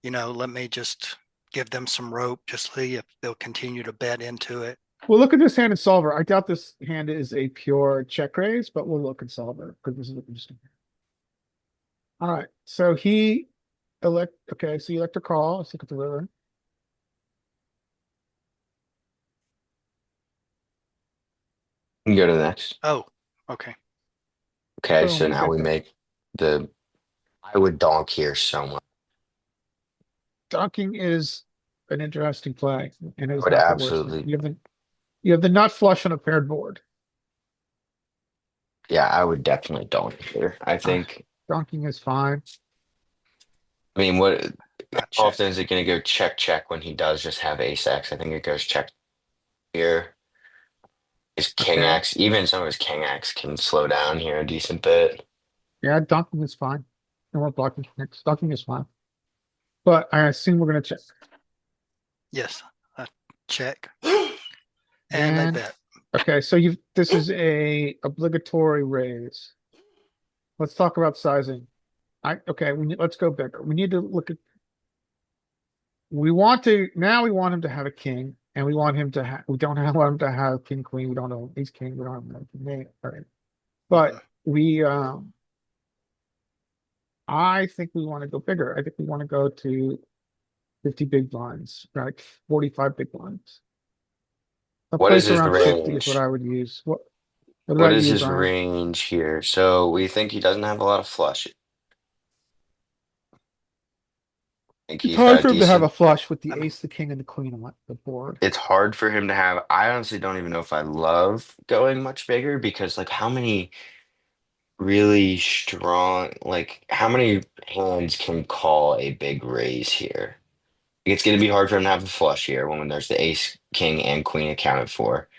Let me just give them some rope, just see if they'll continue to bet into it. Well, look at this hand in solver. I doubt this hand is a pure check raise, but we'll look at solver because this is interesting. All right. So so you elect to call. Let's look at the river. We can go to the next. Oh, okay. Okay, Boom, so we now bet we there. make the. I would donk here so much. Donking is an interesting play, and it I is would not the worst thing. absolutely. You have the nut flush on a paired board. Yeah, I would definitely donk here. I Uh, think. donking is fine. I mean, what? Not How check. often is it going to go check check when he does just have ace X? I think it goes check here. His king Okay. X, even some of his king X can slow down here a decent bit. Yeah, donking is fine. And we're blocking next. Donking is fine. But I assume we're gonna check. Yes, I check. And they And bet. okay, so this is a obligatory raise. Let's talk about sizing. Let's go bigger. We need to look at we want him to have a king, and we don't want him to have king queen. We don't know ace king, we don't have no king. All right. But we I think we want to go bigger. I think we want to go to 50 big blinds, right? 45 big blinds. A What is place his around 50 is what range? I would use. What What about is you, his Brian? range here? So we think he doesn't have a lot of flush. I think It's he's hard got a for him to have a decent. flush with I the mean, ace, the king, and the queen on the board. It's hard for him to have. I honestly don't even know if I love going much bigger because, like, how many really strong, like, how many hands can call a big raise here? It's going to be hard for him to have a flush here when there's the ace, king, and queen accounted for.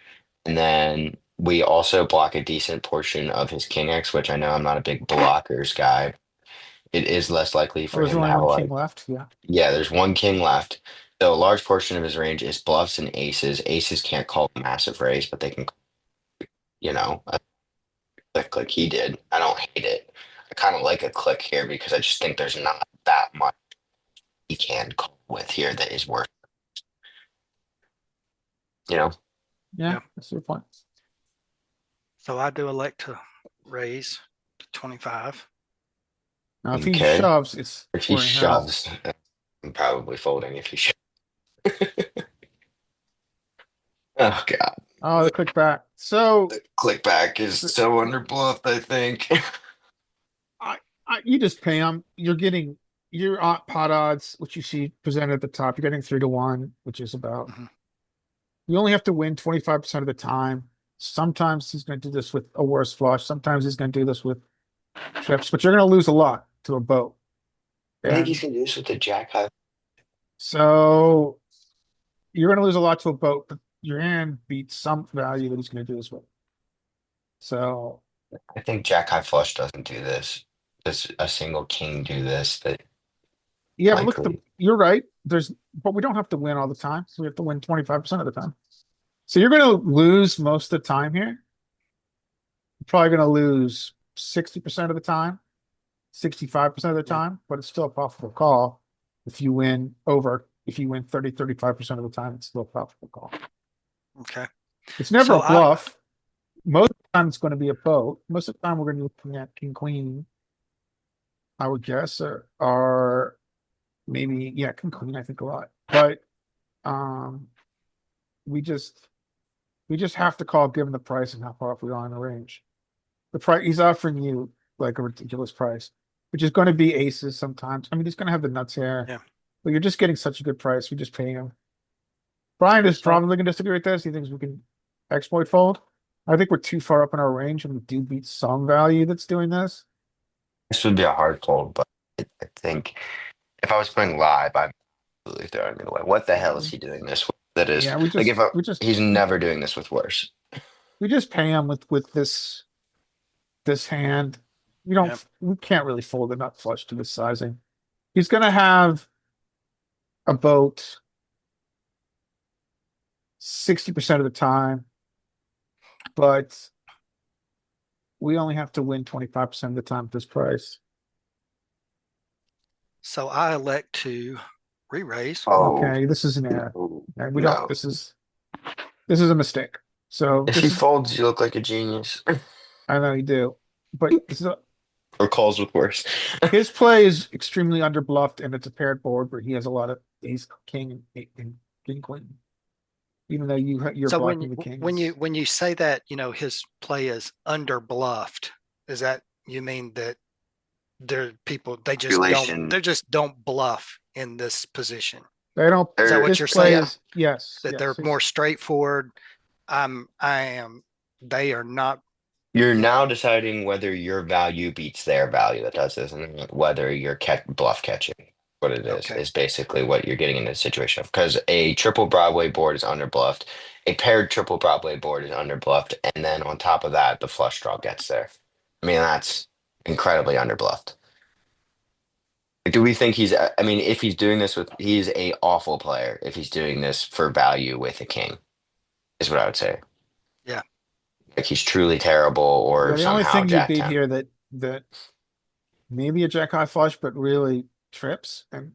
And then we also block a decent portion of his king X, which I know I'm not a big blockers guy. It is less likely Oh, for there's him to only have a one lot king of. left. Yeah. Yeah, there's one king left. So a large portion of his range is bluffs and aces. Aces can't call a massive raise, but they can, a click like he did. I don't hate it. I kind of like a click here because I just think there's not that much he can call with here that is worth, you know. Yeah, yeah. that's your point. So I do elect to raise to 25. Now, if he Okay. shoves, it's If he 4.5. shoves, I'm probably folding if he shoves. Oh God. Oh, the click back. So Click back is so under bluffed, I think. I you just pay him. You're getting your pot odds, which you see presented at the top, you're getting 3-1, which is about, Mhm. you only have to win 25% of the time. Sometimes he's going to do this with a worse flush. Sometimes he's going to do this with trips, but you're going to lose a lot to a boat. I think he's And gonna do this with the jack high. so you're going to lose a lot to a boat, but your hand beats some value that he's going to do this with. So I think jack high flush doesn't do this. Does a single king do this? That yeah, but look at likely. you're right. But we don't have to win all the time. We have to win 25% of the time. So you're going to lose most of the time here. You're probably going to lose 60% of the time, 65% of the Yeah. time, but it's still a profitable call. If you win 30, 35% of the time, it's still a profitable call. Okay. It's never a So bluff. Most of the time it's going to be a boat. Most of the time we're going to be looking at king, queen, I would guess, or maybe, yeah, king, queen, I think a lot. But um we just we just have to call given the price and how far off we are in the range. The price he's offering you like a ridiculous price, which is going to be aces sometimes. I mean, he's going to have the nuts here, yeah. but you're just getting such a good price. We just pay him. Brian is So probably going to disagree with this. He thinks we can exploit fold. I think we're too far up in our range, and we do beat some value that's doing this. This would be a hard fold, but I think if I was playing live, I'd absolutely throw him away. What the hell is he doing this with? That is Yeah, we like just we just he's never doing this with worse. we just pay him with this hand. yeah. We can't really fold a nut flush to this sizing. He's going to have a boat 60% of the time, but we only have to win 25% of the time at this price. So I elect to re-raise. Oh Okay, this is an error. no, And we don't, no. this is a mistake. So If he folds, you look like a genius. I know you do, but Or calls with worse. his play is extremely underbluffed and it's a paired board where he has a lot of ace, king, and king, queen, even though you're So blocking the kings. when you say that, his play is under bluffed, is that you mean that there people Population. they just don't bluff in this position? They don't, Is that There, what his you're play saying? yeah. is, yes, That they're yes. more straightforward. I am. They are not. You're You now know. deciding whether your value beats their value. That does, isn't it? Whether you're bluff catching. What it Okay. is basically what you're getting in this situation of because a triple Broadway board is under bluffed, a paired triple Broadway board is under bluffed, and then on top of that, the flush draw gets there. I mean, that's incredibly under bluffed. Do we think he's? I mean, if he's doing this with, he's a awful player. If he's doing this for value with a king, is what I would say. Yeah. Like he's truly terrible, Yeah, or the only somehow thing you Jack beat 10. here that maybe a jack high flush, but really trips, and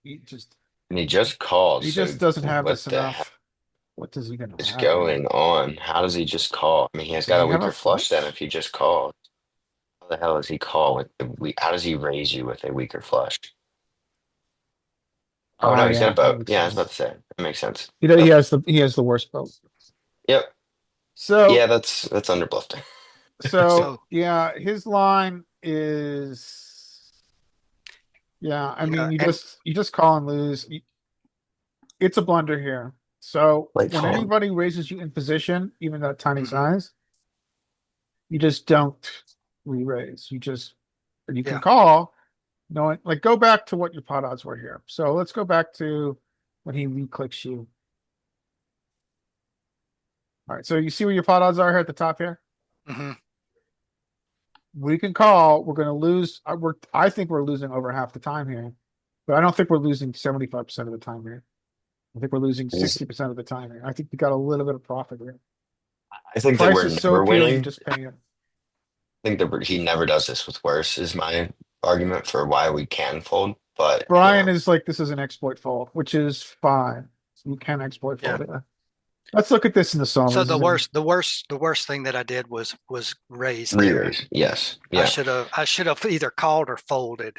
he just And he just called. he So just doesn't have what this the heck enough. What does he gonna is have here? going on? How does he just call? I mean, he has Does got he a have a weaker flush than if flush? he just called. How the hell does he call with the how does he raise you with a weaker flush? Oh Oh no, he's got yeah, a that boat. makes Yeah, I was about sense. to say. That makes sense. He Yep. has the worst boat. Yep. Yeah, So that's underbluffed. so So yeah, his line is yeah. I mean, yeah, and you just call and lose. It's a blunder here. So Late when fold. anybody raises you in position, even that tiny mhm, size, you just don't re-raise. You can yeah. call. No, like go back to what your pot odds were here. So let's go back to when he re-clicks you. All right. So you see where your pot odds are here at the top here. hmm We can call. We're going to lose. I think we're losing over half the time here, but I don't think we're losing 75% of the time here. I think we're losing He's- 60% of the time here. I think we got a little bit of profit here. I The think that price we're is so never appealing. You winning. just pay it. I think that he never does this with worse is my argument for why we can fold. But Brian is like, this is an exploit fold, which is fine. You can exploit Yeah. fold it. Let's look at this in the solver. So This is an the worst thing that I did was raise there. re-raise. Yes. Yeah. I should have either called or folded.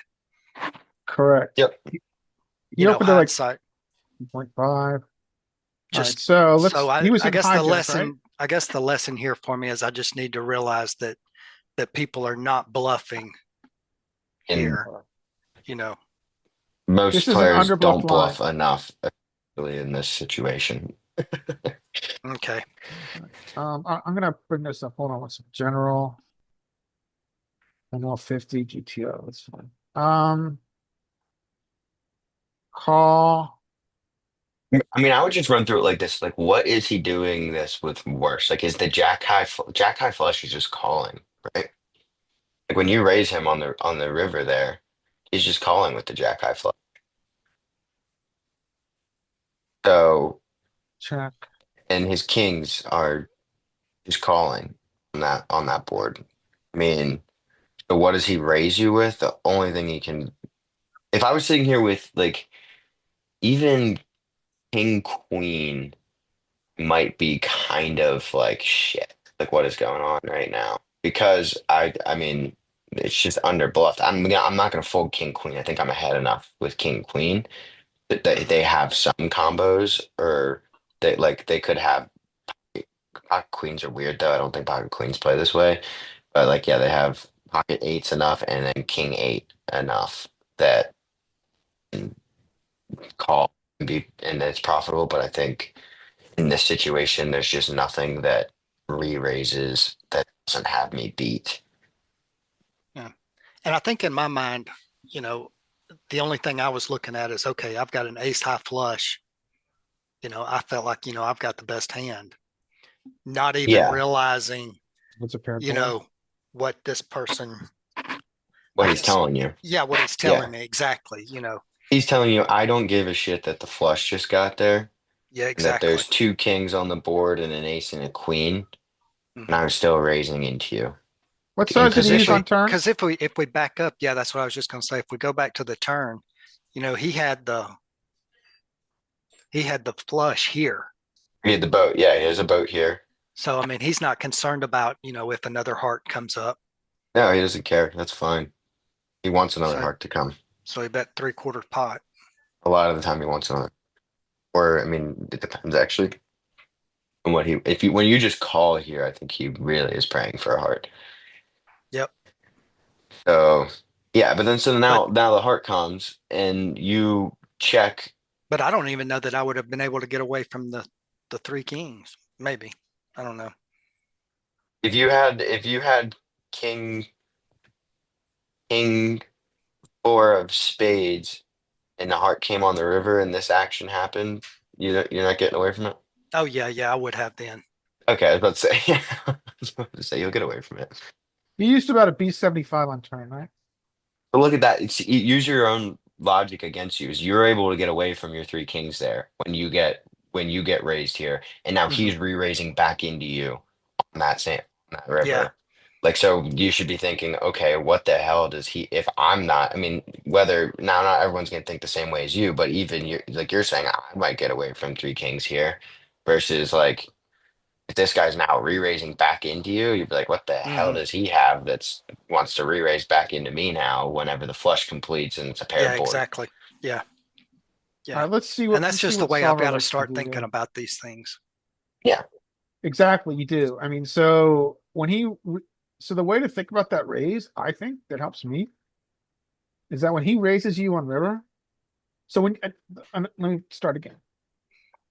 correct. Yep. He opened it like Hindsight. 0.5. All right, Just so so he was I in guess the hijack, right? lesson I guess the lesson here for me is I just need to realize that people are not bluffing And here. You know. This Most is an players underbluff don't line. bluff enough, especially in this situation. Okay. I'm gonna bring this up. Hold on, what's general? ML50 GTO. That's fine. Call. I mean, I would just run through it like this. Like, what is he doing this with worse? Like, is the Jack high flush is just calling, right? Like when you raise him on the river there, he's just calling with the Jack high flush. So, Check. and his kings are just calling on that board. I mean, so what does he raise you with? The only thing he can, if I was sitting here with like even king queen might be kind of like shit. Like what is going on right now? Because I mean it's just under bluffed. I'm not gonna fold king queen. I think I'm ahead enough with king queen that Mhm. they have some combos or they could have pocket queens are weird though. I don't think pocket queens play this way. But like yeah, they have pocket eights enough and then king eight enough that can call and be and it's profitable. But I think in this situation, there's just nothing that re-raises that doesn't have me beat. Yeah. And I think in my mind, you know, the only thing I was looking at is okay, I've got an ace high flush. I felt like, I've got the best hand, not even Yeah, realizing, What's a paired you board? know, what this person, what I he's guess, telling you. yeah, what he's telling Yeah, me exactly, he's telling you, I don't give a shit that the flush just got there, yeah, and that exactly. there's two kings on the board and an ace and a queen, and Hmm. I'm still raising into you What in size did he Because if use we, on position. turn? because if we back up, yeah, that's what I was just going to say. If we go back to the turn, he had the flush here. He had the boat. Yeah, he has a boat here. So I mean, he's not concerned about, if another heart comes up. No, he doesn't care. That's fine. He wants another So heart to come. so he bet 3/4 pot. A lot of the time, he wants another. Or, I mean, it depends actually on what he. If you when you just call here, I think he really is praying for a heart. Yep. So yeah, but then so But now the heart comes and you check but I don't even know that I would have been able to get away from the three kings. Maybe. I don't know. if you had king four of spades and the heart came on the river and this action happened, you're not getting away from it. Oh yeah, yeah, I would have then. Okay, I was about to say yeah, I was about to say you'll get away from it. He used about a B75 on turn, right? But look at that. Use your own logic against you. Is you're able to get away from your three kings there when you get raised here, and now Hmm. he's re-raising back into you on on that Yeah, river. Like so, you should be thinking, okay, what the hell does he? If I'm not, I mean, whether now not everyone's gonna think the same way as you, but even you, like you're saying, I might get away from three kings here, versus like if this guy's now re-raising back into you, you'd be like, what the hell hmm, does he have that's wants to re-raise back into me now whenever the flush completes and it's a yeah, paired board? exactly. Yeah, All yeah. right, And that's let's see just the what way I've solver got to likes to start do thinking here. about these things. Yeah. Exactly, you do. I mean, so so the way to think about that raise, I think that helps me is that when he raises you on river. So let me start again.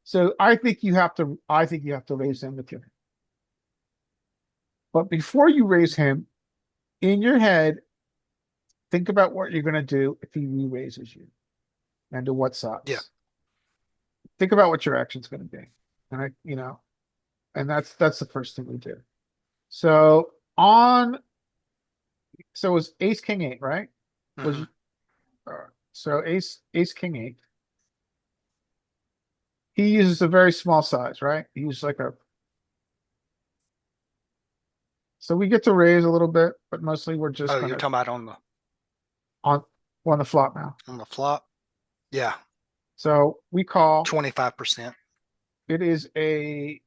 So I think you have to raise him with your. But before you raise him, in your head, think about what you're going to do if he re-raises you and to what Yeah. size. Think about what your action's going to be, and and that's the first thing we do. So on, so it was Ace King eight, right? Was Hmm. so Ace King eight. He uses a very small size, right? He uses like a. So we get to raise a little bit, but mostly we're just Oh, you're gonna talking about on the on on the flop now. on the flop? Yeah, So we call. 25%. It is a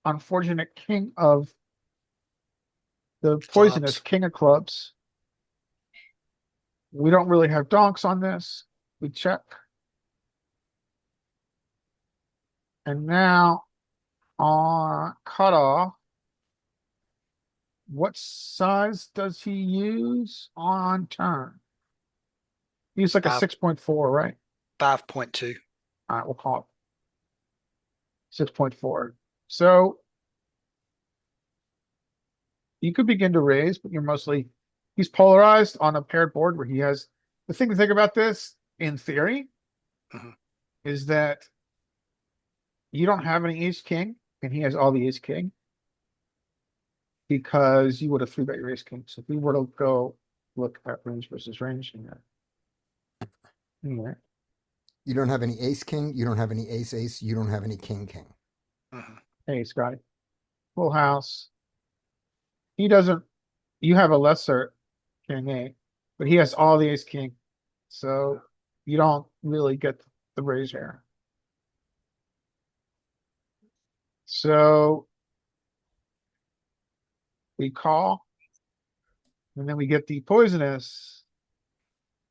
unfortunate king of the poisonous Clubs. king of clubs. We don't really have donks on this. We check. And now on cutoff, what size does he use on turn? He's like a Five. 6.4, right? 5.2. All right, we'll call it 6.4. So you could begin to raise, but he's polarized on a paired board where he has the thing to think about this in theory Mhm. is that you don't have any ace king and he has all the ace king because you would have 3-bet your ace king. So if we were to go look at range versus range here. Anyway, You don't have any ace king. You don't have any ace ace. You don't have any king king. Mhm. hey Scotty, full house. He doesn't, you have a lesser king eight, but he has all the ace king. So you don't really get the raise here. So we call, and then we get the poisonous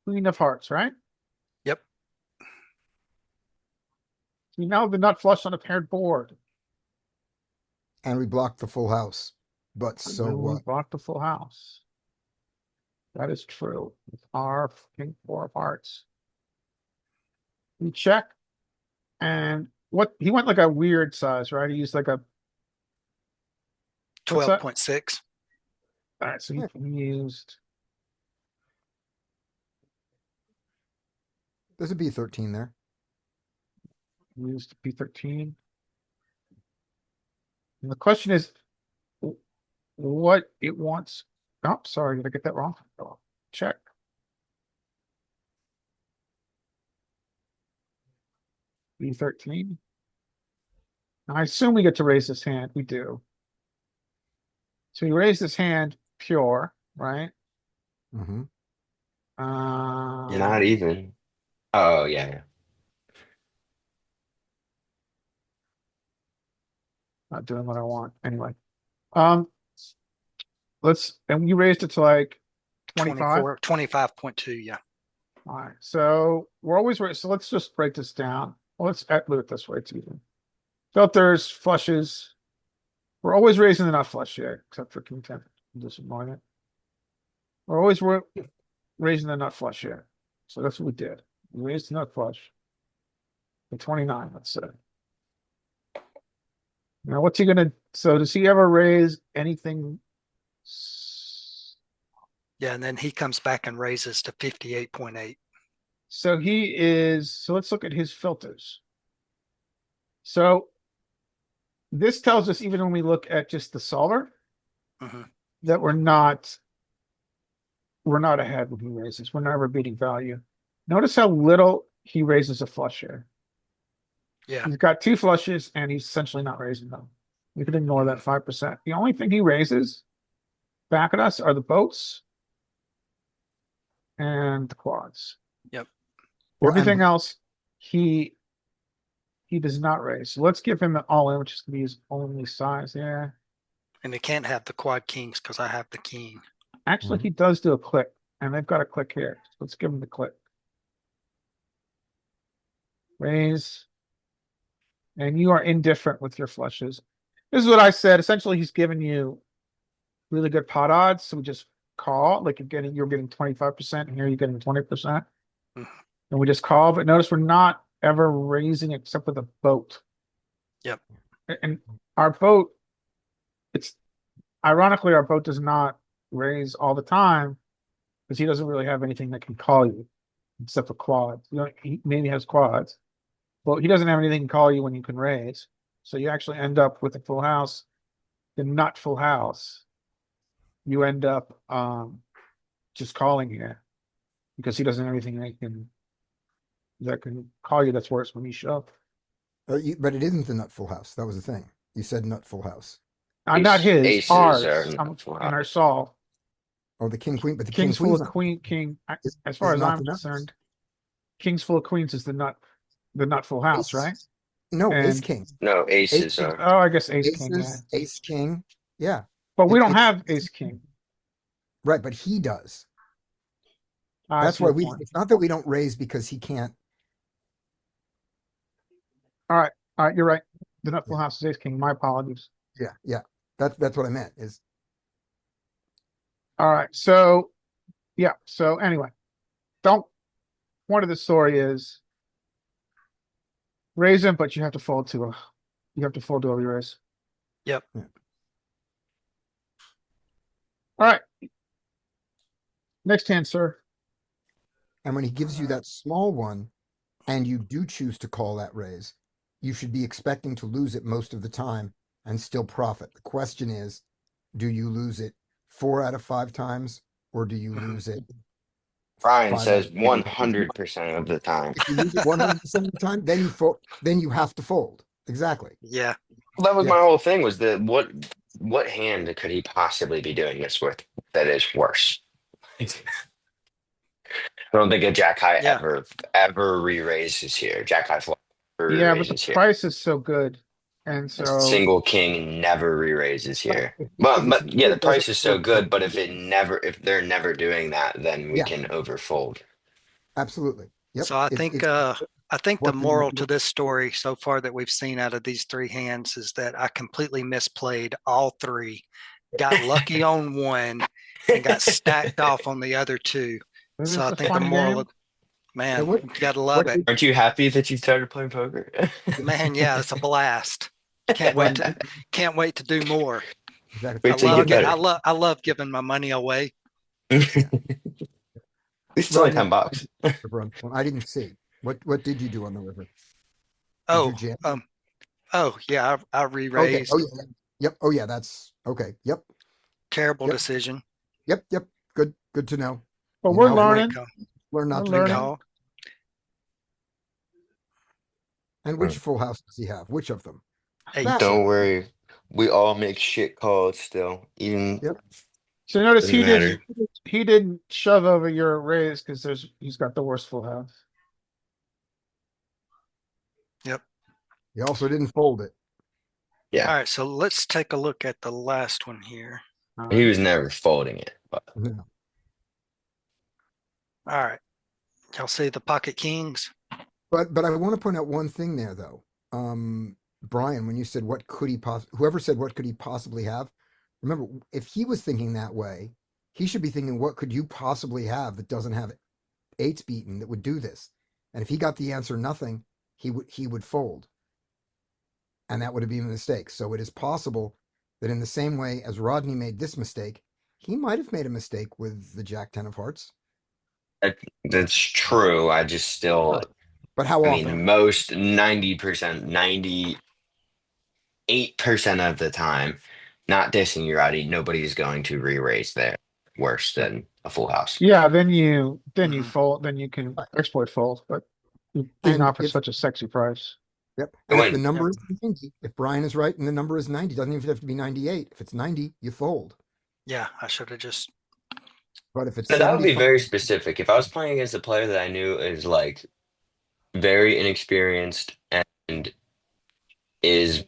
queen of hearts, right? Yep. We now have the nut flush on a paired board. And we block the full house. But And so then we what? block the full house. That is true. With our king 4 of hearts. We check, and what he went like a weird size, right? He used like a what's that? 12.6. All right, so Yeah. he used There's a B13 there. P13. And the question is what it wants. Oh, sorry, did I get that wrong? Oh, check. B13. I assume we get to raise this hand. We do. So we raise this hand pure, right? Mm-hmm. Not even. Oh, yeah, yeah. Not doing what I want. Anyway. Um, and you raised it to like 25. 25.2. Yeah. All right. So we're always right. So let's just break this down. Well, let's do it this way. It's even. Filters, flushes. We're always raising the nut flush here, except for king 10. Just ignore it. We're always raising the nut flush here. So that's what we did. We raised the nut flush to 29, let's say. Now, what's he gonna? So does he ever raise anything? Yeah. And then he comes back and raises to 58.8. So he is. So let's look at his filters. So this tells us, even when we look at just the solver, Mhm. that we're not ahead when he raises. We're never beating value. Notice how little he raises a flush here. Yeah. He's got 2 flushes and he's essentially not raising them. We could ignore that 5%. The only thing he raises back at us are the boats and the quads. Yep. Well, Everything else, he does not raise. So let's give him an all-in, which is gonna be his only size here. And they can't have the quad kings because I have the king. Actually, he does do a click, and they've got a click here. So let's give him the click. Raise. And you are indifferent with your flushes. This is what I said. Essentially, he's giving you really good pot odds. So we just call, like you're getting 25%, and here you're getting 20%. Mhm. And we just call, but notice we're not ever raising except with a boat. Yep. And our boat, it's ironically, our boat does not raise all the time because he doesn't really have anything that can call you except for quads. You know, he maybe has quads, but he doesn't have anything to call you when you can raise. So you actually end up with a full house, the not full house. You end up just calling here because he doesn't have anything that can call you that's worse when you shove. But it isn't the nut full house. That was the thing. You said nut full house. Not his, Aces are ours. not full In our house. solve. Oh, the king queen, but the king King's full queen's of not. king. As Is far it as not I'm the nuts? concerned, king's full of queens is the nut full house, Ace, right? no, ace And king. No, aces Ace, are. oh, I guess ace king, yeah. ace king. Yeah. But we don't It's have ace king. right, but he does. I That's see why your point. it's not that we don't raise because he can't. All right, you're right. The nut full Yeah, house is ace king. My apologies. yeah. That's what I meant is All right, so yeah. So anyway, don't point of the story is raise him, but you have to fold to a re-raise. Yep. All right. Next hand, sir. And when he gives you that small one, and you do choose to call that raise, you should be expecting to lose it most of the time and still profit. The question is, do you lose it 4 out of 5 times, or do you lose it Brian 5 out says of 100% of the time. If you lose it 100% of the time, then you fold. Then you have to fold. Exactly. Yeah. That was Yeah. my whole thing was that what hand could he possibly be doing this with that is worse? I don't think a Jack High Yeah. ever re-raises here. Jack High flop ever Yeah, but the re-raises here. price is so good. And A so single king never re-raises here. If it's But yeah, the it doesn't price is so work, good, but if they're never doing that, then we yeah, can overfold. absolutely. Yep. So I It's think it's the what moral the to this story so far that we've seen out of these three hands is that I completely misplayed all three, got lucky on one, and got stacked off on the other two. this So is I a think the fun moral game. of man, and what you gotta love what it. did, Aren't you happy that you started playing poker? Man, yeah, it's a blast. Can't wait Fun. to do more. exactly. I Wait till you love get it. better. I love giving my money away. It's only Rodney, $10. I didn't see. What did you do on the river? Did you Oh, jam? yeah, I Okay. Oh re-raised. yeah. Yep. Oh yeah. That's okay. Yep. Terrible Yep. decision. Yep. Good. Good to know. But You we're now Great learning. call. learn We're not to do Great that. learning. call. And which full house does he have? Which of them? That Eight. one. Don't worry. We all make shit calls still. Even Yep. So notice doesn't matter. he didn't shove over your raise because he's got the worst full house. Yep. He also didn't fold it. Yeah. All right, so let's take a look at the last one here. He was never folding it, but No. All right. Y'all see the pocket kings? But I want to point out one thing there though. Brian, when you said what could he whoever said what could he possibly have? Remember, if he was thinking that way, he should be thinking what could you possibly have that doesn't have eights beaten that would do this? And if he got the answer nothing, he would fold. And that would have been a mistake. So it is possible that in the same way as Rodney made this mistake, he might have made a mistake with the Jack 10 of hearts. that's true. I just still, But how I often? mean, most 90%, 98% of the time, not dissing you, Roddy, nobody's going to re-raise there worse than a full house. Yeah, then you Mhm. fold, then you can Right. exploit fold, but you're being And offered such a sexy price. Yep. And And if the when number is 90, if Brian is right and the number is 90, doesn't even have to be 98. If it's 90, you fold. Yeah, I should have just But if it's now, that would be 75, very specific. If I was playing against a player that I knew is like very inexperienced and is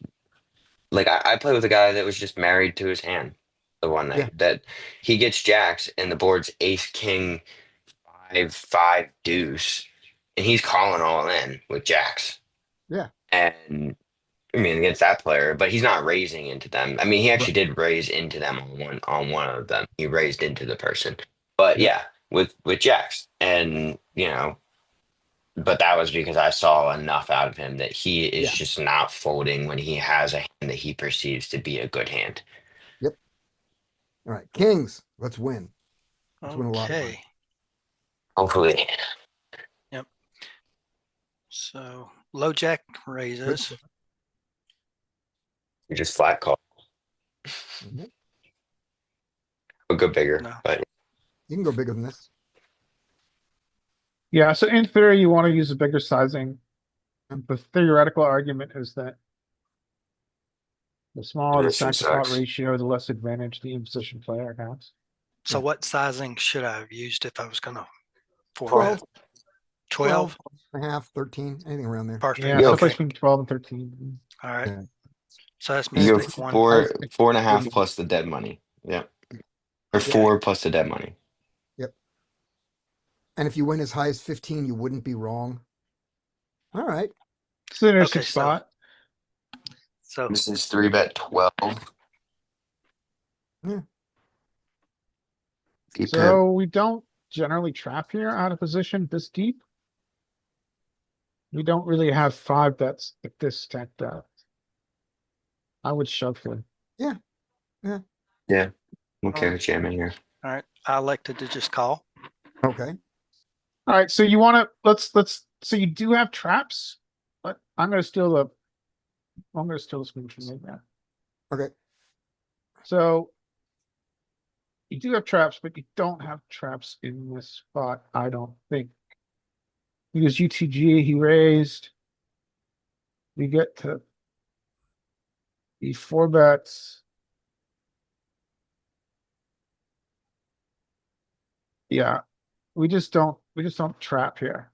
like I play with a guy that was just married to his hand the one yeah, night that he gets jacks and the board's ace king 5 5 deuce and he's calling all in with jacks yeah, and I mean against that player but he's not raising into them. I mean he right. actually did raise into them on one of them. He raised into the person. But Yep, yeah, with jacks and you know but that was because I saw enough out of him that he is yeah, just not folding when he has a hand that he perceives to be a good hand. yep. All right, Kings, let's win. Let's win a lot of money. okay. Hopefully. Yep. So low jack raises. You just flat call. Mhm. Or go bigger. No. But You can go bigger than this. Yeah, so in theory, you want to use a bigger sizing. The theoretical argument is that the smaller the this stack to pot sucks. ratio, the less advantage the in-position player has. So Yeah. what sizing should I have used if I was gonna four 12, bet? 12? 12 and a half, 13, anything around there. Perfect. Yeah, You go, someplace Okay. between 12 and 13. All right. Yeah. So that's you go mistake one. four and a half plus the dead money. Yeah. Or Okay. 4 plus the dead money. Yep. And if you went as high as 15, you wouldn't be wrong. All right. It's an interesting Okay, so spot. so This is 3-bet 12. Yeah. Deep pimp. So we don't generally trap here out of position this deep. We don't really have 5 bets if this stacked up. I would shove here. Yeah. Yeah. Yeah. Okay, Um, with jamming here. All right, I elected to just call. Okay. All right, so you want to so you do have traps, but I'm going to steal the screen from you now. Okay. So you do have traps, but you don't have traps in this spot, I don't think. He was UTG, he raised. We get to the 4 bets. Yeah, we just don't trap here.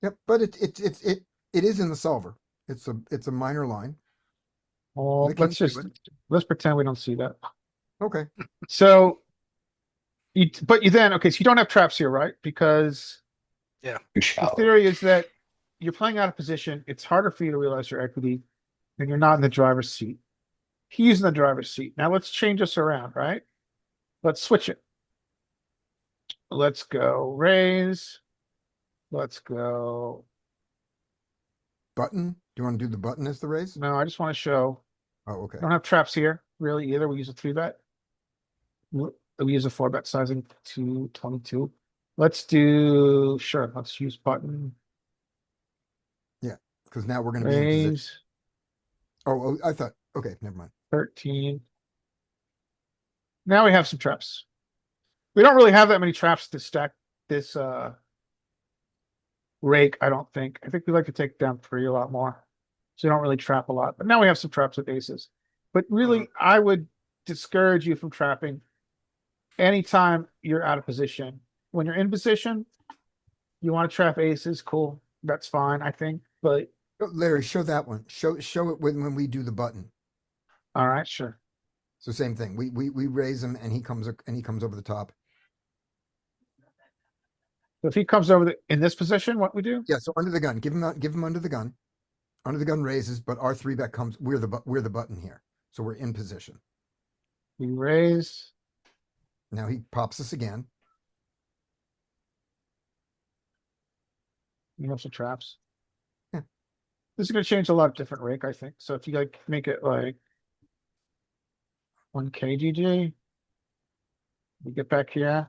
Yep. But it is in the solver. It's a minor line. Oh, Licking through it. let's pretend we don't see that. Okay. So but you then okay, so you don't have traps here, right? Because Yeah. the Shallow. theory is that you're playing out of position. It's harder for you to realize your equity, and you're not in the driver's seat. He's in the driver's seat. Now let's change this around, right? Let's switch it. Let's go raise. Let's go. Button. Do you want to do the button as the raise? No, I just want to show. Oh, okay. I don't have traps here really either. We use a 3-bet. We use a 4-bet sizing to 22. Let's use button. Yeah. Because now we're going to be in position. Raise Oh, I thought. Okay. Never mind. 13. Now we have some traps. We don't really have that many traps to stack this rake, I don't think. I think we like to take down 3 a lot more. So you don't really trap a lot. But now we have some traps with aces. But really, I would discourage you from trapping anytime you're out of position. When you're in position, you want to trap aces, cool. That's fine, I think. But Larry, show that one. Show it when we do the button. all right, sure. So same thing. We raise him and he comes over the top. So if he comes over in this position, what we do? Yeah. So under the gun, give him under the gun. Under the gun raises, but our 3-bet comes. We're the button here, so we're in position. We raise. Now he pops us again. You have some traps. Yeah. This is going to change a lot of different rake, I think. So if you like make it like 1 KGG, we get back here.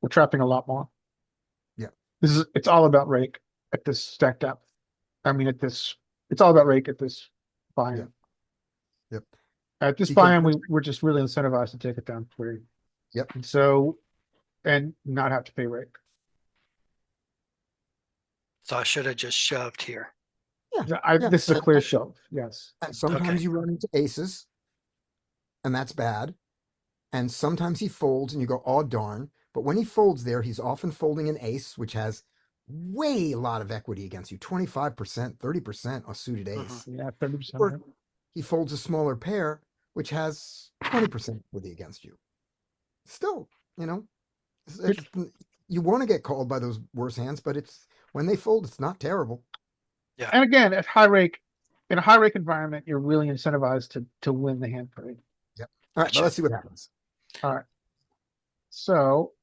We're trapping a lot more. Yeah. It's all about rake at this stack depth. I mean, it's all about rake at this buy-in. Yeah. Yep. At this Because- buy-in, we're just really incentivized to take it down 3. Yep. And so, and not have to pay rake. So I should have just shoved here. Yeah. This is a clear shove. Yes. And sometimes Okay. you run into aces, and that's bad. And sometimes he folds, and you go, "Oh darn!" But when he folds there, he's often folding an ace, which has way a lot of equity against you 25%, 30% a suited ace. Yeah, 30%. Or he folds a smaller pair, which has 20% equity against you. Still, you want to get called by those worse hands, but it's when they fold, it's not terrible. Yeah. And again, in a high rake environment, you're really incentivized to win the hand parade. Yep. All right, but let's see what happens. All right. So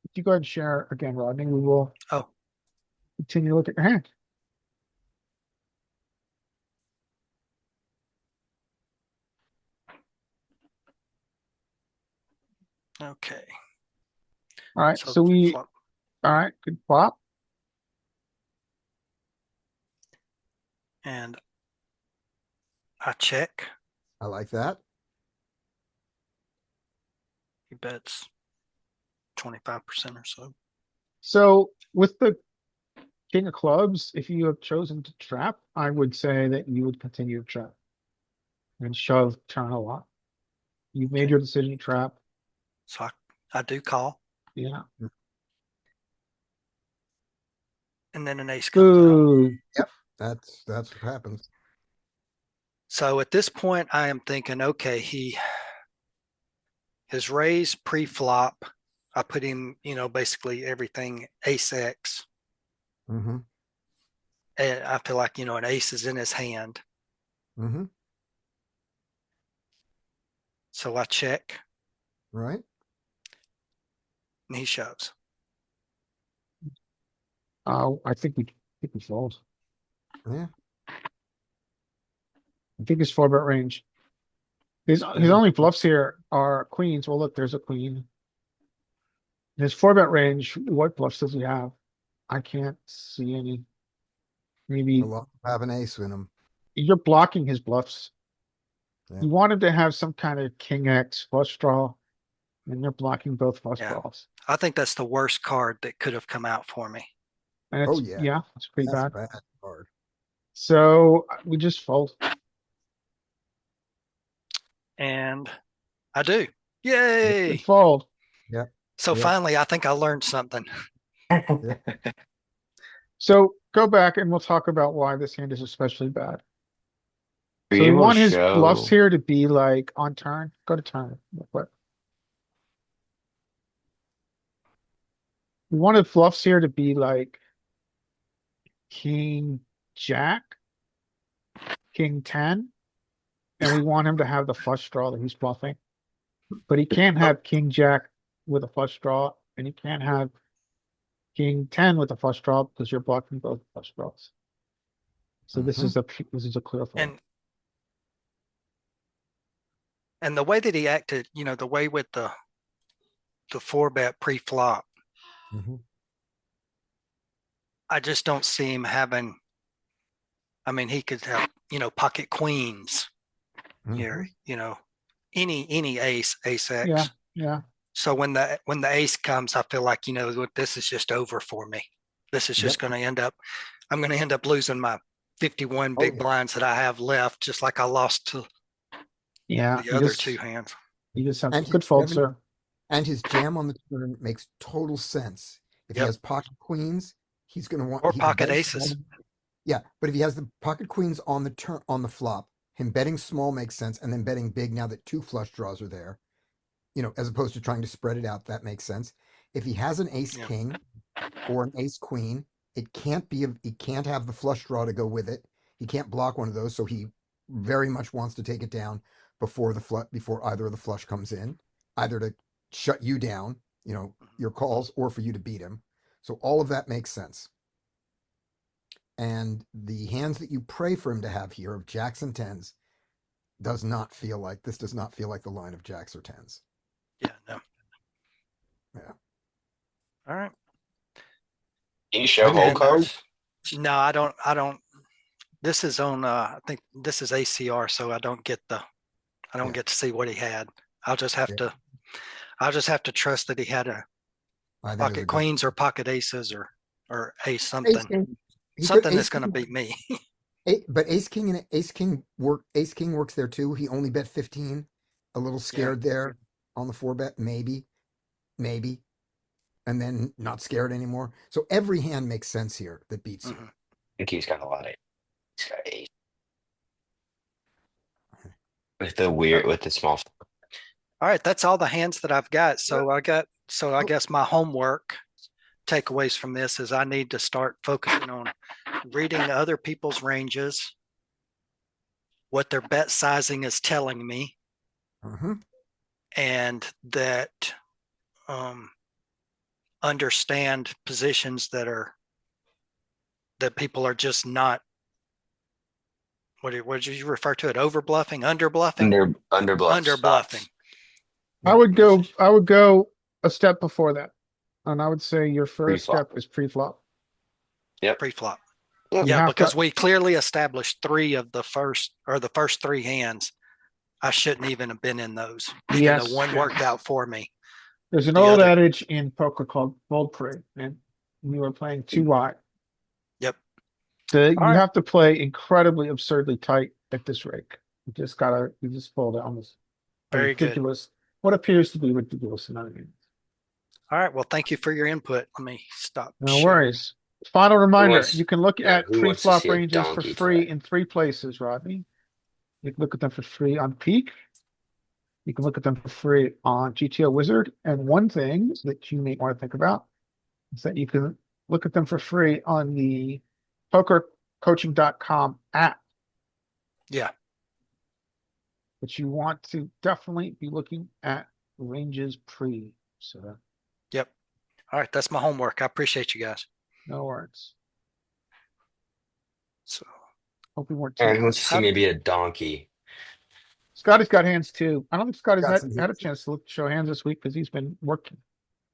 if you go ahead and share again, Rodney, we will continue to look at your hand. Okay. All right. So we flop. all right, good flop. And I check. I like that. He bets 25% or so. So with the king of clubs, if you have chosen to trap, I would say that you would continue to trap and shove turn a lot. You've made your decision to trap. So I do call. Yeah. And then an ace comes out. Ooh. Yep. That's what happens. So at this point, I am thinking, okay, his raise pre-flop. I put him, basically everything ace X. Mm-hmm. And I feel like, an ace is in his hand. Mm-hmm. So I check Right. and he shoves. I think think he folds. Yeah. I think his 4-bet range. His only bluffs here are queens. Well, look, there's a queen. His 4-bet range, what bluffs does he have? I can't see any. Maybe A lot have an ace in them. you're blocking his bluffs. Yeah. You want him to have some kind of king X flush draw, and you're blocking both flush Yeah. draws. I think that's the worst card that could have come out for me. And Oh, it's, yeah. it's pretty That's bad. a bad card. So we just fold. And I do. Good Yay. fold. Yeah. So Yep. finally, I think I learned something. So go back and we'll talk about why this hand is especially bad. Are So you we able want to his bluffs show? here to be like on turn. Go to turn. Real quick. We want his bluffs here to be like king jack, king 10, and we want him to have the flush draw that he's bluffing. But he can't have king jack with a flush draw, and he can't have king 10 with a flush draw because you're blocking both flush draws. So this is a clear fold. And the way that he acted, the way with the 4-bet pre-flop, Mhm. I just don't see him having. I mean, he could have, pocket queens here, any ace X. Yeah. So when the ace comes, I feel like, this is just over for me. This is just Yep. going to end up. I'm going to end up losing my 51 big blinds that I have left, just like I lost to the other two hands. You just have And good fold, sir. And his jam on the turn makes total sense. If he Yep. has pocket queens, he's going to want Or he can pocket bet aces. small. Yeah, but if he has the pocket queens on the turn on the flop, him betting small makes sense, and then betting big now that two flush draws are there, as opposed to trying to spread it out, that makes sense. If he has an ace Yeah. king or an ace queen, it can't have the flush draw to go with it. He can't block one of those, so he very much wants to take it down before either of the flush comes in, either to shut you down, your calls, or for you to beat him. So all of that makes sense. And the hands that you pray for him to have here of jacks and tens does not feel like the line of jacks or tens. Yeah, no. Yeah. All right. Can you show And whole then- cards? No, I don't. This is on. I think this is ACR, so I don't get get to see what he had. I'll just have to trust that he had a I think it was pocket a good- queens or pocket aces or ace something. Ace king. Something that's going to beat me. But ace king works there too. He only bet 15, a little scared there on the 4-bet, maybe, and then not scared anymore. So every hand makes sense here that beats you. I think he's got a lot of. He's got eight. With the small. All right, that's all the hands that I've got. So I guess my homework takeaways from this is I need to start focusing on reading other people's ranges, what their bet sizing is telling me, and that understand positions that people are just not. What did you refer to it? Over bluffing, under bluffing, Under bluffing. I would go a step before that. And I would say your first Pre-flop. step is pre-flop. Yep. Pre-flop. Yep. Yeah, because we clearly established three of the first three hands. I shouldn't even have been in those. Even though one worked out for me. There's an old adage in poker called fold pre, and you are playing too wide. Yep. So you have to play incredibly absurdly tight at this rake. You just fold down this Very ridiculous, what appears to be ridiculous amount of games. All right. Well, thank you for your input. Let me stop. No worries. Final reminder, you can look at who wants to pre-flop see a ranges for donkey free play? in 3 places, Rodney. You can look at them for free on Peak. You can look at them for free on GTO Wizard. And one thing that you may want to think about is that you can look at them for free on the pokercoaching.com app. Yeah. But you want to definitely be looking at ranges pre. So, yep. All right. That's my homework. I appreciate you guys. no worries. So Hope we weren't All right, too who wants to see bad. maybe a donkey? Scotty's got hands too. I don't think Scotty's Got had, some had a hands. chance to show hands this week because he's been working.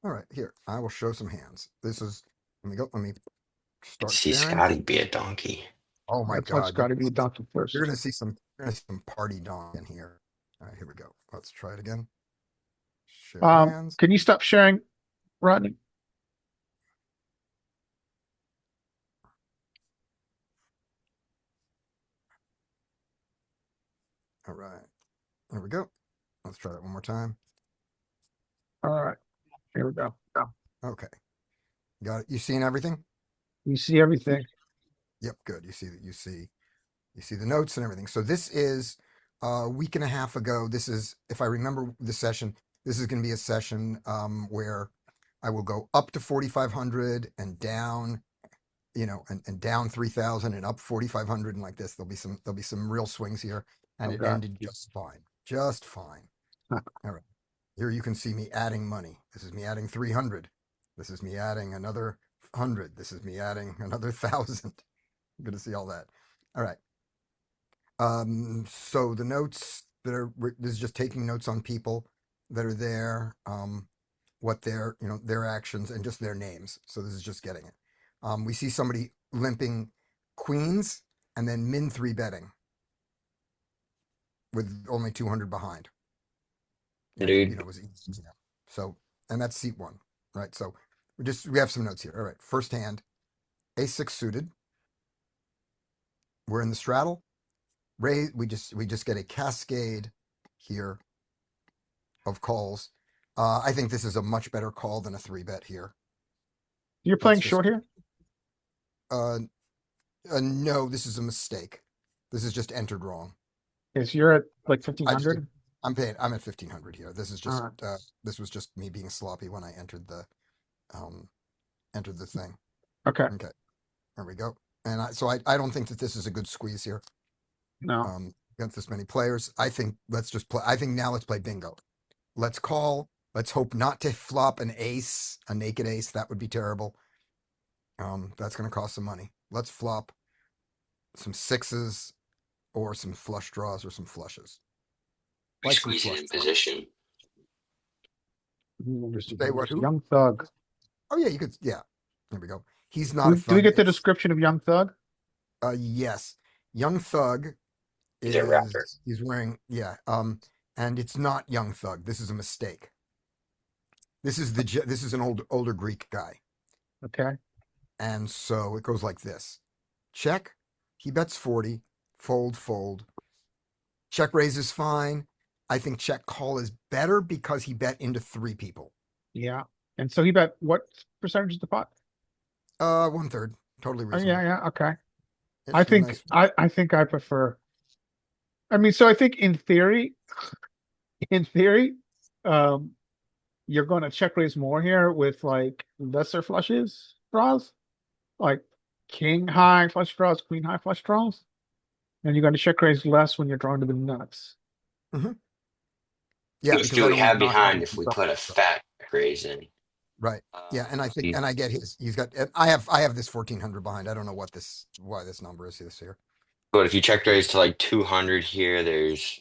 All right, here I will show some hands. This is. Let me go. Let me Let's start see sharing. Scotty be a donkey. Oh my Let's let God, you're Scotty gonna be a see some. donkey You're first. gonna see some. You're gonna see some party dong in here. All right, here we go. Let's try it again. Share hands. Can you stop sharing, Rodney? All right, there we go. Let's try that one more time. All right, here we go. Okay, got it. You seeing everything? You see everything. Yep, good. You see that. You see the notes and everything. So this is a week and a half ago. This is, if I remember the session, this is going to be a session where I will go up to 4,500 and down, and down 3,000 and up 4,500 and like this. There'll be some real swings here, and it Okay. ended just fine, just fine. Huh. All right, here you can see me adding money. This is me adding 300. This is me adding another 100. This is me adding another 1,000. I'm going to see all that. All right. So the notes that are this is just taking notes on people that are there, what their actions and just their names. So this is just getting it. We see somebody limping queens and then min three betting with only 200 behind. And it, Dude, was easy. So, and that's seat one, right? So we have some notes here. All right. First hand, A6 suited. We're in the straddle. Raise, we just get a cascade here of calls. I think this is a much better call than a three bet here. You're Let's playing just short here? uh, no, this is a mistake. This is just entered wrong. Yes, you're at like I just 1,500. I'm at 1,500 here. This is just All right. this was just me being sloppy when I um entered the thing. Okay. Okay, there we go. And I don't think that this is a good squeeze here. No. Against this many players. I think let's just play. I think now let's play bingo. Let's call. Let's hope not to flop an ace, a naked ace. That would be terrible. That's going to cost some money. Let's flop some sixes or some flush draws or some flushes. we Like some squeeze it flush in draws. position. Say what? Who? Young Thug. Oh yeah, you could. Yeah, there we go. He's not a Do we thug. get the description of Young Thug? Yes, young thug He's a rapper. he's wearing and it's not young thug. This is a mistake. This is an older Greek guy. Okay. And so it goes like this. Check. He bets 40. Fold, fold. Check raise is fine. I think check call is better because he bet into three people. Yeah. And so he bet what percentage of the pot? 1/3. Totally Oh, reasonable. yeah. Okay. It I should be think nice. I think I prefer. I mean, so I think in theory, um, you're going to check raise more here with like lesser flushes draws, like king high flush draws, queen high flush draws, and you're going to check raise less when you're drawing to the nuts. Yeah, How much because do I we don't want have to knock behind out if we the put a fat raise in? right. Yeah, and I think Um, and I get he's got I have this 1,400 behind. I don't know why this number is this here. but if you check raise to like 200 here, there's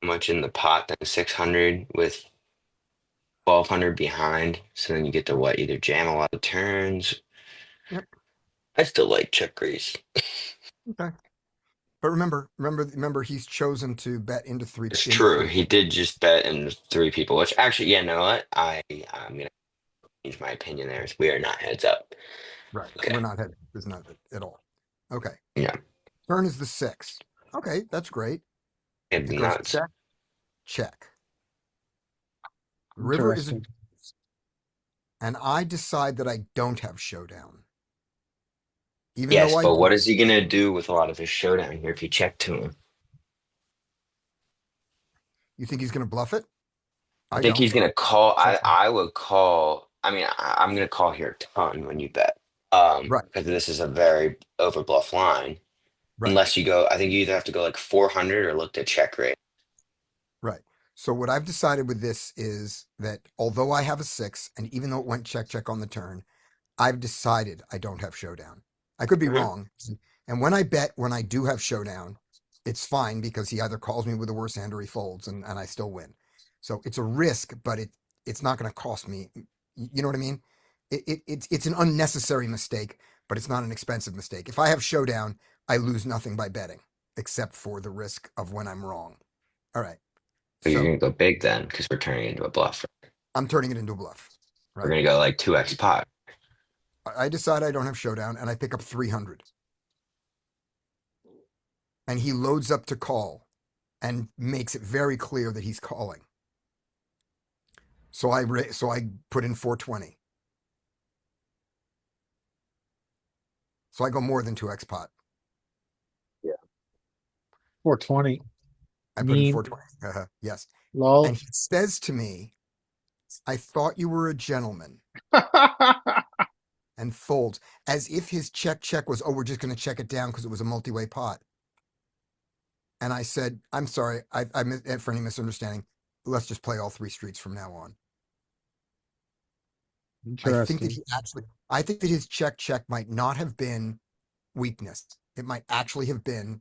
much in the pot than 600 with 1,200 behind. So then you get to what? Either jam a lot of turns. Yep. I still like check raise. Okay. But remember, he's chosen to bet into three It's into true. three. He did just bet in three people, which actually, yeah, know what? I'm gonna change my opinion there. We are not heads up. Right. Okay. We're not heading. It's not at all. Okay. Yeah. Turn is the 6. Okay, that's great. It's It goes nuts. check, check. River is a Interesting. and I decide that I don't have showdown. Even Yes, though I but do. what is he gonna do with a lot of his showdown here if you check to him? You think he's gonna bluff it? I I think don't. he's gonna call. Check. I would call. I mean, I'm gonna call here a ton when you bet. Right, Because this is a very overbluff line. right, Unless you go, I think you either have to go like 400 or look to check rate. right. So what I've decided with this is that although I have a 6, and even though it went check check on the turn, I've decided I don't have showdown. I could be Mhm. wrong, And when I bet, when I do have showdown, it's fine because he either calls me with a worse hand or he folds, and I still win. So it's a risk, but it's not going to cost me. You know what I mean? It's an unnecessary mistake, but it's not an expensive mistake. If I have showdown, I lose nothing by betting, except for the risk of when I'm wrong. All right. So you're So gonna go big then, because we're turning it into a bluff. I'm turning it into a bluff, We're right? gonna go like 2x pot. I decide I don't have showdown and I pick up 300. And he loads up to call and makes it very clear that he's calling. So I put in 420. So I go more than 2x pot. 420. I put in Mean. 420. Yes. And Lol. he says to me, I thought you were a gentleman, and folds as if his check was, oh, we're just going to check it down because it was a multi-way pot. And I said, I'm sorry, for any misunderstanding, let's just play all 3 streets from now on. Interesting. I think that his check might not have been weakness. It might actually have been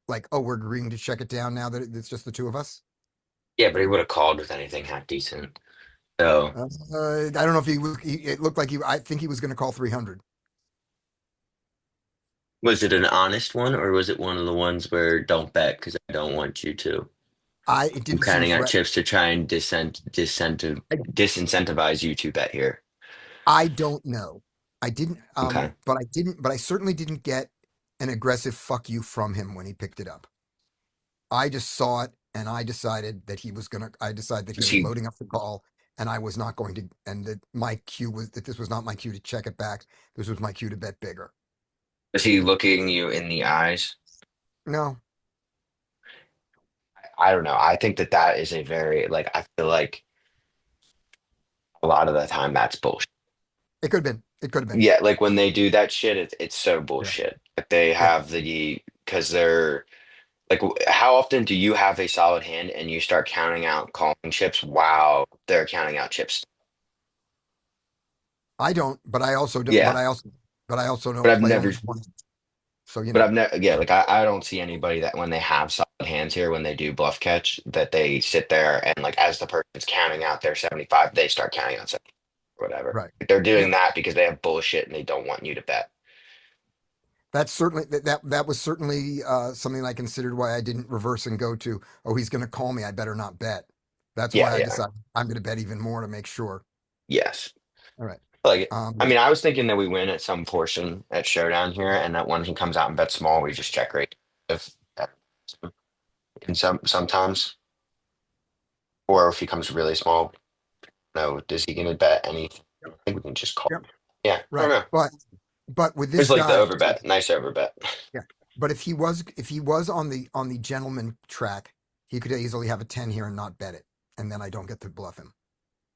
like, oh, we're agreeing to check it down now that it's just the two of us. Yeah, but he would have called with anything half decent. So I don't know if it looked like I think he was going to call 300. was it an honest one, or was it one of the ones where don't bet because I don't want you to? It I'm didn't seem counting out threatening. chips to try and disincentivize you to bet here. I don't know. I didn't, Okay. but I certainly didn't get an aggressive fuck you from him when he picked it up. I just saw it and I decided that he Was was he loading up the call and I was not going to, and that my cue was that this was not my cue to check it back. This was my cue to bet bigger. was he looking you in the eyes? No, I don't know. I think that that is a very like I feel like a lot of the time that's bullshit. it could have been. It could have been. Yeah, like when they do that shit, it's so Yeah. bullshit. Like they Yeah. have because they're like, how often do you have a solid hand and you start counting out calling chips while they're counting out chips? I don't, but I also don't, Yeah, but I also but don't I've play never, only one. So, yeah, like I don't see anybody that when they have solid hands here, when they do bluff catch, that they sit there and like as the person's counting out their 75, they start counting out 70 or whatever. right. Like, they're Yeah. doing that because they have bullshit and they don't want you to bet. That's certainly that was certainly something I considered why I didn't reverse and go to, oh, he's going to call me. I better not bet. That's Yeah, why I yeah, decided I'm going to bet even more to make sure. yes. All right. Like, I Um, mean, I was thinking that we win at some portion at Showdown here, and that when he comes out and bets small, we just check rate. If in sometimes, or if he comes really small, no, does he gonna bet anything? I think we can just call. yep. Yeah, I don't Right. know. But with It's this like the guy, overbet, nice overbet. yeah. But if he was on the gentleman track, he could easily have a 10 here and not bet it, and then I don't get to bluff him,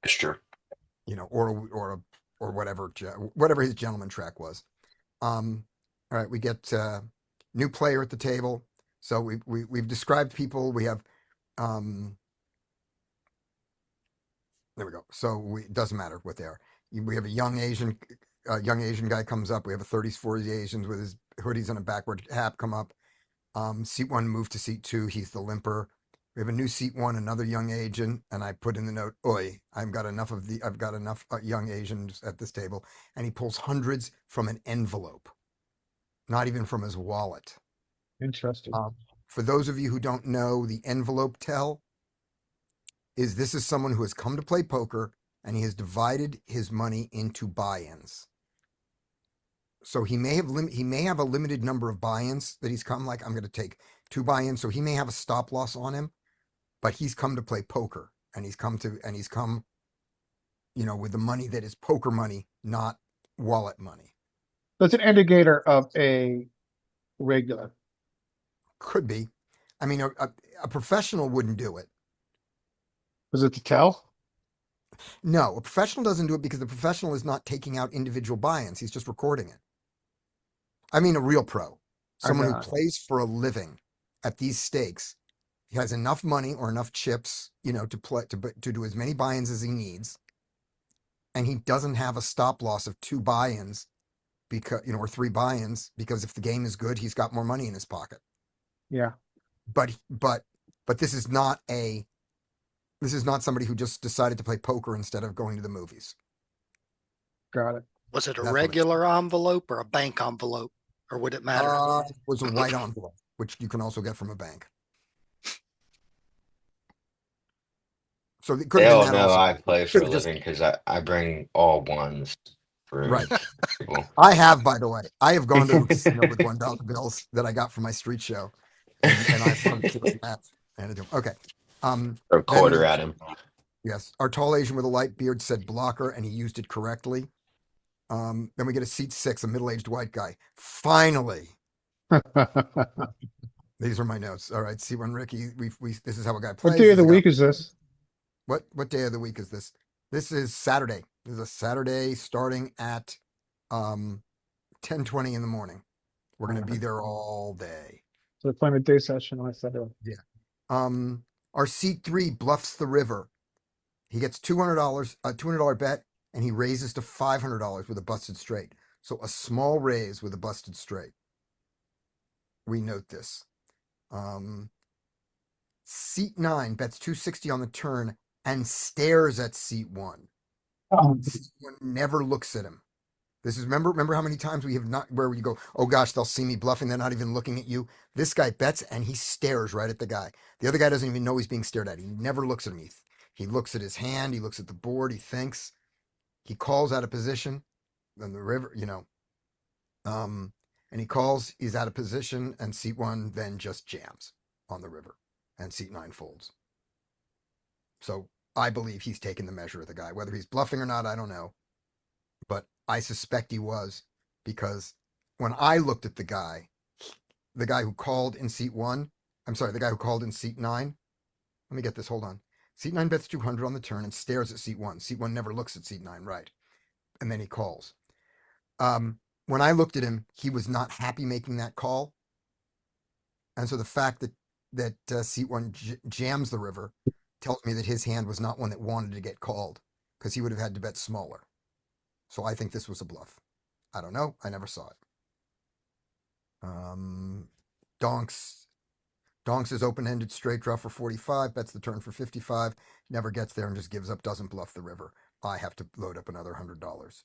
It's true. or whatever his gentleman track was. All right, we get new player at the table. So we've described people. We have there we go. So it doesn't matter what they are. We have a young Asian guy comes up. We have a 30s, 40s Asians with his hoodies and a backward hat come up. Seat one moved to seat two. He's the limper. We have a new seat one, another young Asian, and I put in the note, "Oi, I've got enough young Asians at this table." And he pulls hundreds from an envelope, not even from his wallet. Interesting. For those of you who don't know, the envelope tell is this is someone who has come to play poker and he has divided his money into buy-ins. So he may have a limited number of buy-ins that he's come like I'm going to take 2 buy-ins. So he may have a stop loss on him, but he's come to play poker and he's come with the money that is poker money, not wallet money. That's an indicator of a regular. Could be. I mean, a professional wouldn't do it. Was it to tell? No, a professional doesn't do it because the professional is not taking out individual buy-ins. He's just recording it. I mean, a real pro, I someone who got it. plays for a living at these stakes. He has enough money or enough chips, to do as many buy-ins as he needs, and he doesn't have a stop loss of 2 buy-ins because, or 3 buy-ins because if the game is good, he's got more money in his pocket. Yeah. But this is not somebody who just decided to play poker instead of going to the movies. Got it. Was it a That's what it's regular envelope or a bank envelope, or would it matter? It was a white envelope, which you can also get from a bank. So it could They have been all that know also. I play for Could a have just living because I bring all ones for right. people. I have, by the way, I have gone to a casino with $1 bills that I got from my street show, and I've run through that. Okay. Or Then we quarter at him. yes, our tall Asian with a light beard said blocker, and he used it correctly. Then we get a seat 6, a middle-aged white guy. Finally, these are my notes. All right, C1 Ricky. We this is how a guy plays. What day This of is the a guy- week is this? what day of the week is this? This is Saturday. This is a Saturday starting at 10:20 in the morning. We're gonna be there all day. So they're playing a day session on Saturday. Yeah. Our seat 3 bluffs the river. He gets $200, a $200 bet, and he raises to $500 with a busted straight. So a small raise with a busted straight. We note this. Seat 9 bets 260 on the turn and stares at seat 1. Seat 1 never looks at him. This is remember how many times we have not where you go, oh gosh, they'll see me bluffing, they're not even looking at you. This guy bets and he stares right at the guy. The other guy doesn't even know he's being stared at. He never looks at him. He looks at his hand, he looks at the board, he thinks, he calls out of position. Then the river, and he calls, he's out of position, and seat 1 then just jams on the river, and seat 9 folds. So I believe he's taken the measure of the guy. Whether he's bluffing or not, I don't know. But I suspect he was, because when I looked at the guy who called in seat 1, I'm sorry, the guy who called in seat 9, let me get this, hold on. Seat 9 bets 200 on the turn and stares at seat 1. Seat 1 never looks at seat 9, right? And then he calls. When I looked at him, he was not happy making that call. And so the fact that seat 1 jams the river tells me that his hand was not one that wanted to get called, because he would have had to bet smaller. So I think this was a bluff. I don't know. I never saw it. Donks is open-ended straight draw for 45, bets the turn for 55, never gets there and just gives up, doesn't bluff the river. I have to load up another $100.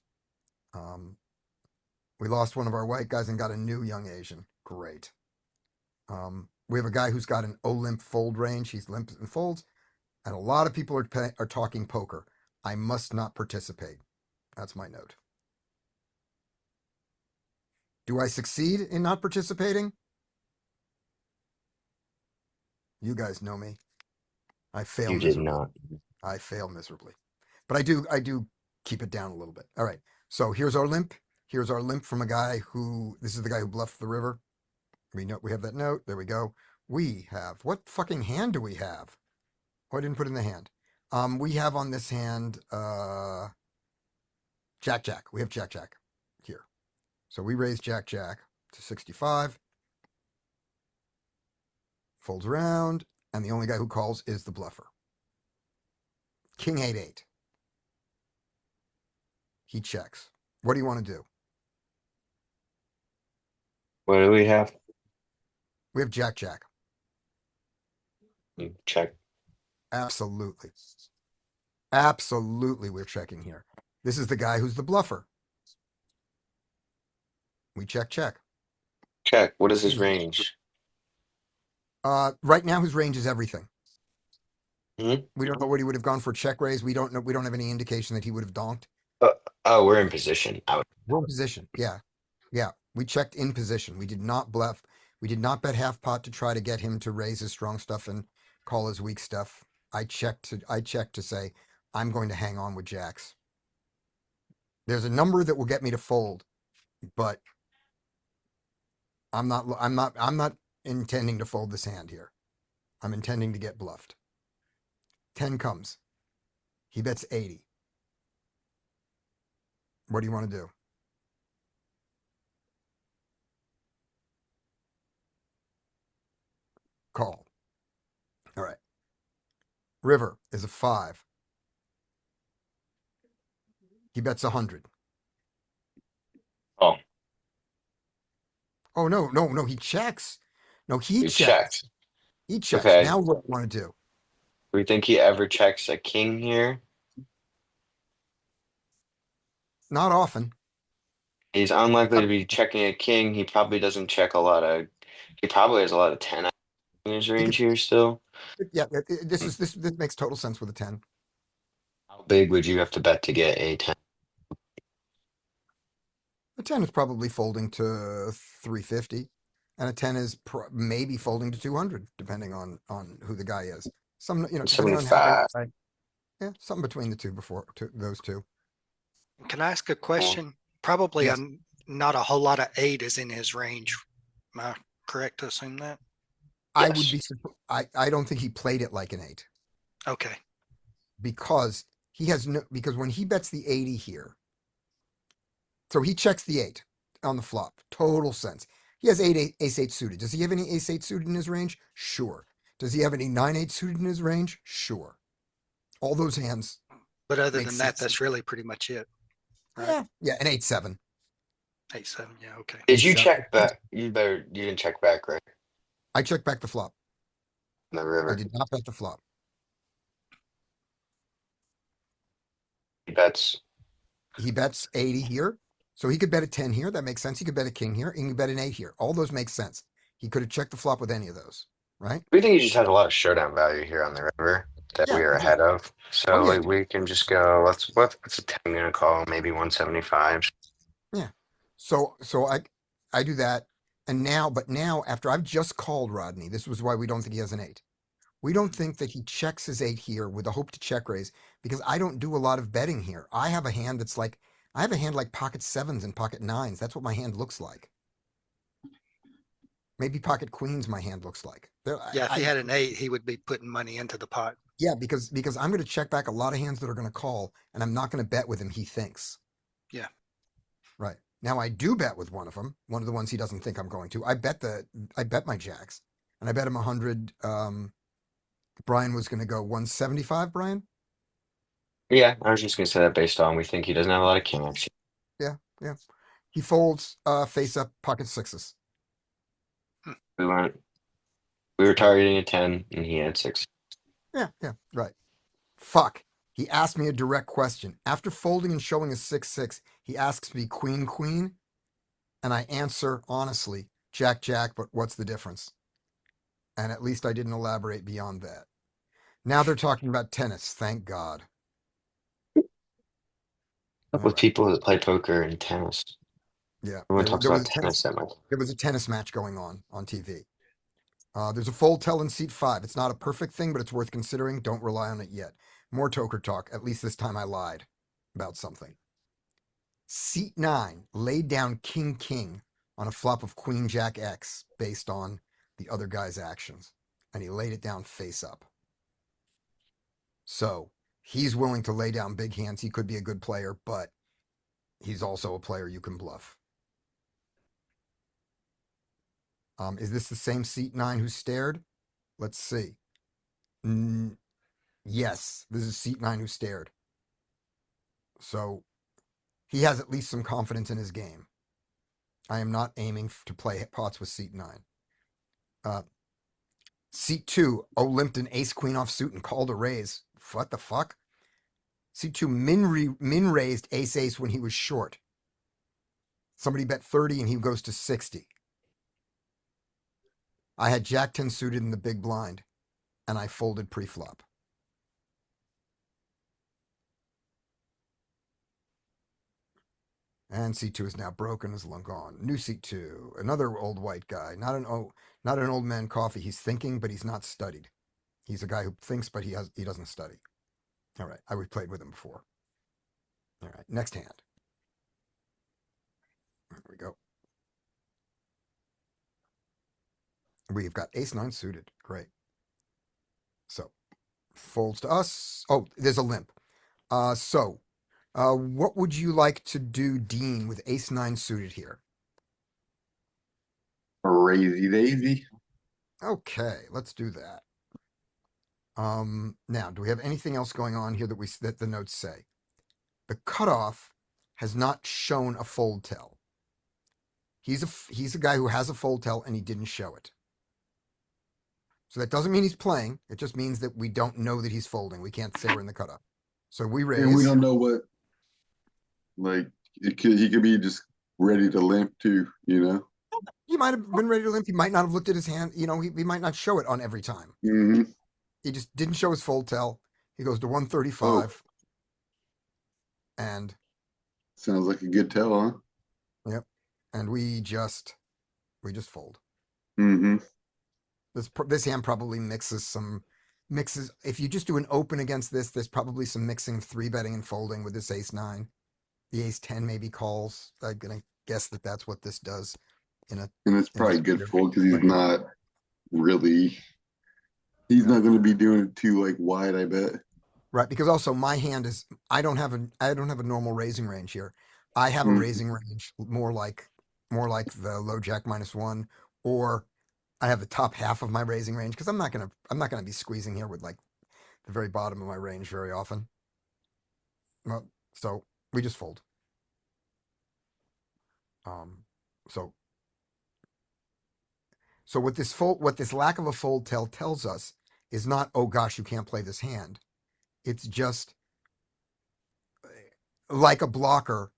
We lost one of our white guys and got a new young Asian. Great. We have a guy who's got an O-limp fold range. He's limps and folds. And a lot of people are talking poker. I must not participate. That's my note. Do I succeed in not participating? You guys know me. I fail You did miserably. not. I fail miserably. But I do keep it down a little bit. All right. So here's our limp. Here's our limp from a guy this is the guy who bluffed the river. We have that note. There we go. We have, what fucking hand do we have? Oh, I didn't put in the hand. We have on this hand, Jack Jack. We have Jack Jack here. So we raise Jack Jack to 65. Folds around, and the only guy who calls is the bluffer. King 8-8. He checks. What do you want to do? What do we have? We have Jack Jack. Check. Absolutely. Absolutely, we're checking here. This is the guy who's the bluffer. We check. Check. What is his range? Right now his range is everything. Hmm? We don't know what he would have gone for check raise. We don't know. We don't have any indication that he would have donked. Oh, we're in position. We're in position. Yeah. We checked in position. We did not bluff. We did not bet half pot to try to get him to raise his strong stuff and call his weak stuff. I checked to say I'm going to hang on with jacks. There's a number that will get me to fold, but I'm not intending to fold this hand here. I'm intending to get bluffed. 10 comes. He bets 80. What do you want to do? Call. All right. River is a 5. He bets 100. Oh, Oh, no, he checks. No, he He checks. checks. He checks. Okay. Now what do you want to do? Do we think he ever checks a king here? Not often. He's unlikely to be checking a king. He probably doesn't check a lot of. He probably has a lot of 10 in his He range could, here still. yeah, this Hmm. is this makes total sense with a 10. How big would you have to bet to get a 10? A 10 is probably folding to 350, and a 10 is maybe folding to 200, depending on who the guy is. Some, depending on how they, 75. yeah, something between the two those two. Can I ask a Well, question? Probably Yes, not a whole lot of eight is in his range. Am I correct to assume that? I would yes. be. I don't think he played it like an 8 Okay. because he has no. Because when he bets the 80 here, so he checks the 8 on the flop. Total sense. He has ace 8 suited. Does he have any ace 8 suited in his range? Sure. Does he have any 9-8 suited in his range? Sure. All those hands But other make than that, sense. that's really pretty much it, right? Yeah, an 8-7. 8-7. Yeah. Okay. Did Ace you seven. check back? You didn't check back, right? I checked back the flop. In the I river. did not bet the flop. He bets. He bets 80 here. So he could bet a 10 here. That makes sense. He could bet a king here. And he could bet an 8 here. All those make sense. He could have checked the flop with any of those, right? We think he just has a lot of showdown value here on the river that Yeah, we are ahead exactly. of. Oh, So yeah. we can just go. What's a 10 gonna call? Maybe 175. Yeah. So I do that. And now after I've just called Rodney, this was why we don't think he has an 8. We don't think that he checks his 8 here with a hope to check raise because I don't do a lot of betting here. I have a hand like pocket sevens and pocket nines. That's what my hand looks like. Maybe pocket queens my hand looks like. Yeah. If he had an eight, he would be putting money into the pot. Yeah, because I'm going to check back a lot of hands that are going to call, and I'm not going to bet with him. He thinks. Yeah. Right now, I do bet with one of them. One of the ones he doesn't think I'm going to. I bet my jacks, and I bet him 100. Brian was going to go 175. Brian. Yeah, I was just gonna say that based on we think he doesn't have a lot of kings. Yeah, yeah. He folds face up pocket sixes. We went. We were targeting a 10, and he had 6. Yeah, right. Fuck. He asked me a direct question. After folding and showing a 6-6, he asks me queen, queen, and I answer honestly, Jack, Jack, but what's the difference? And at least I didn't elaborate beyond that. Now they're talking about tennis, thank God. All With right. people that play poker and tennis. Yeah, Everyone talks there was about a tennis that much. tennis match going on TV. There's a fold tell in seat 5. It's not a perfect thing, but it's worth considering. Don't rely on it yet. More toker talk. At least this time I lied about something. Seat 9 laid down king king on a flop of queen jack X based on the other guy's actions, and he laid it down face up. So he's willing to lay down big hands. He could be a good player, but he's also a player you can bluff. Is this the same seat 9 who stared? Let's see. Yes, this is seat 9 who stared. So he has at least some confidence in his game. I am not aiming to play pots with seat 9. Seat 2, limped an ace queen offsuit and called a raise. What the fuck? Seat 2, min raised ace ace when he was short. Somebody bet 30 and he goes to 60. I had Jack 10 suited in the big blind and I folded pre-flop. And C2 is now broken, is long gone. New C2, another old white guy. Not an old man coffee. He's thinking, but he's not studied. He's a guy who thinks, but he doesn't study. All right, we played with him before. All right, next hand. There we go. We've got ace 9 suited. Great. So folds to us. Oh, there's a limp. What would you like to do, Dean, with ace 9 suited here? Crazy daisy. Okay, let's do that. Now, do we have anything else going on here that the notes say? The cutoff has not shown a fold tell. He's a guy who has a fold tell and he didn't show it. So that doesn't mean he's playing. It just means that we don't know that he's folding. We can't say we're in the cutoff. So we And we raise. don't know what, like, he could be just ready to limp too, you know? He might have been ready to limp. He might not have looked at his hand. You know, he might not show it on every time. Mm-hmm. He just didn't show his fold tell. He goes to Oh, 135. And sounds like a good tell, huh? yep. And we just fold. Mm-hmm. This hand probably mixes. If you just do an open against this, there's probably some mixing of 3-betting and folding with this ace-9. The ace-10 maybe calls. I'm gonna guess that that's what this does. And it's probably good standard fold because he's way. not really. He's Yeah. not going to be doing it too like wide, I bet. Right, because also my hand is I don't have a normal raising range here. I have a Mm. raising range more like the low jack -1, or I have the top half of my raising range because I'm not gonna be squeezing here with like the very bottom of my range very often. Well, so we just fold. So what this lack of a fold tell tells us is not, oh gosh, you can't play this hand. It's just like a blocker.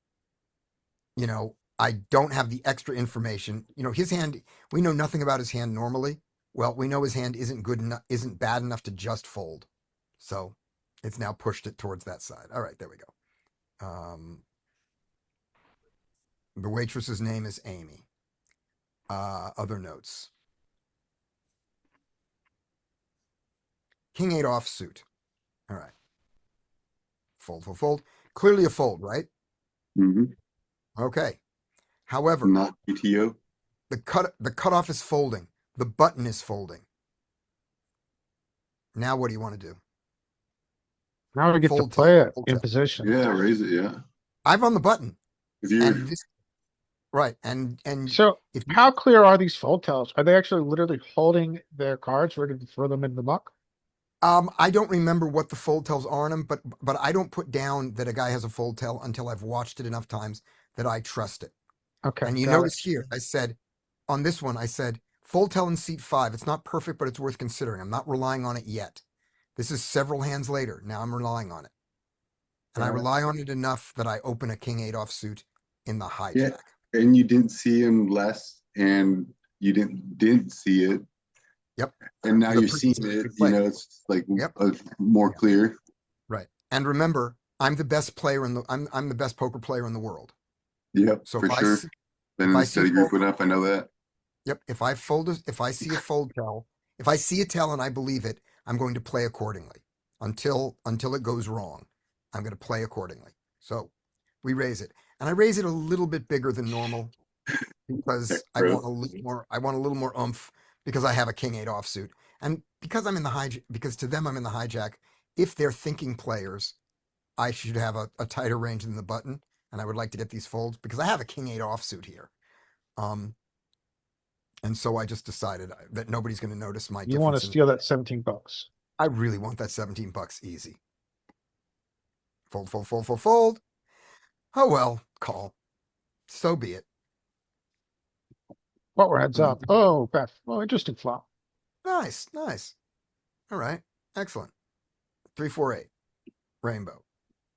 You know, I don't have the extra information. You know, his hand, we know nothing about his hand normally. Well, we know his hand isn't bad enough to just fold. So it's now pushed it towards that side. All right, there we go. The waitress's name is Amy. Other notes. King 8 offsuit. All right. Fold, fold, fold. Clearly a fold, right? Mm-hmm. Okay. However, Not PTO. the cutoff is folding. The button is folding. Now what do you want to do? Now we get to Fold play it fold in tell. position. Yeah, raise it. Yeah. I've on the button. If you're And this right. And So if you, how clear are these fold tells? Are they actually literally holding their cards ready to throw them in the muck? I don't remember what the fold tells are on them, but I don't put down that a guy has a fold tell until I've watched it enough times that I trust it. Okay, And you got it. notice here, I said on this one, I said fold tell in seat 5. It's not perfect, but it's worth considering. I'm not relying on it yet. This is several hands later. Now I'm relying on it. And I Got it. rely on it enough that I open a King 8 offsuit in the hijack. Yeah. And you didn't see him less, and you didn't see it. Yep. And now The you're previous seeing time it. we You played. know, it's like Yep. more Yeah. clear. Right. And remember, I'm the best player I'm the best poker player in the world. Yep, So for sure. Been if in I the see study group fold, enough. I know that. yep, if I see a fold tell, if I see a tell and I believe it, I'm going to play accordingly until it goes wrong. I'm going to play accordingly. So we raise it, and I raise it a little bit bigger than normal because Heck, I bro. want a little more. I want a little more oomph because I have a King 8 offsuit, and because I'm in the hijack. Because to them I'm in the hijack. If they're thinking players, I should have a tighter range than the button, and I would like to get these folds because I have a King 8 offsuit here. And so I just decided that nobody's going to notice my You want to difference in. steal that $17. I really want that $17 easy. Fold, fold, fold, fold, fold. Oh well, call. So be it. What we're heads up. Oh, Beth. Oh, interesting flop. Nice, nice. All right, excellent. 3-4-8. Rainbow.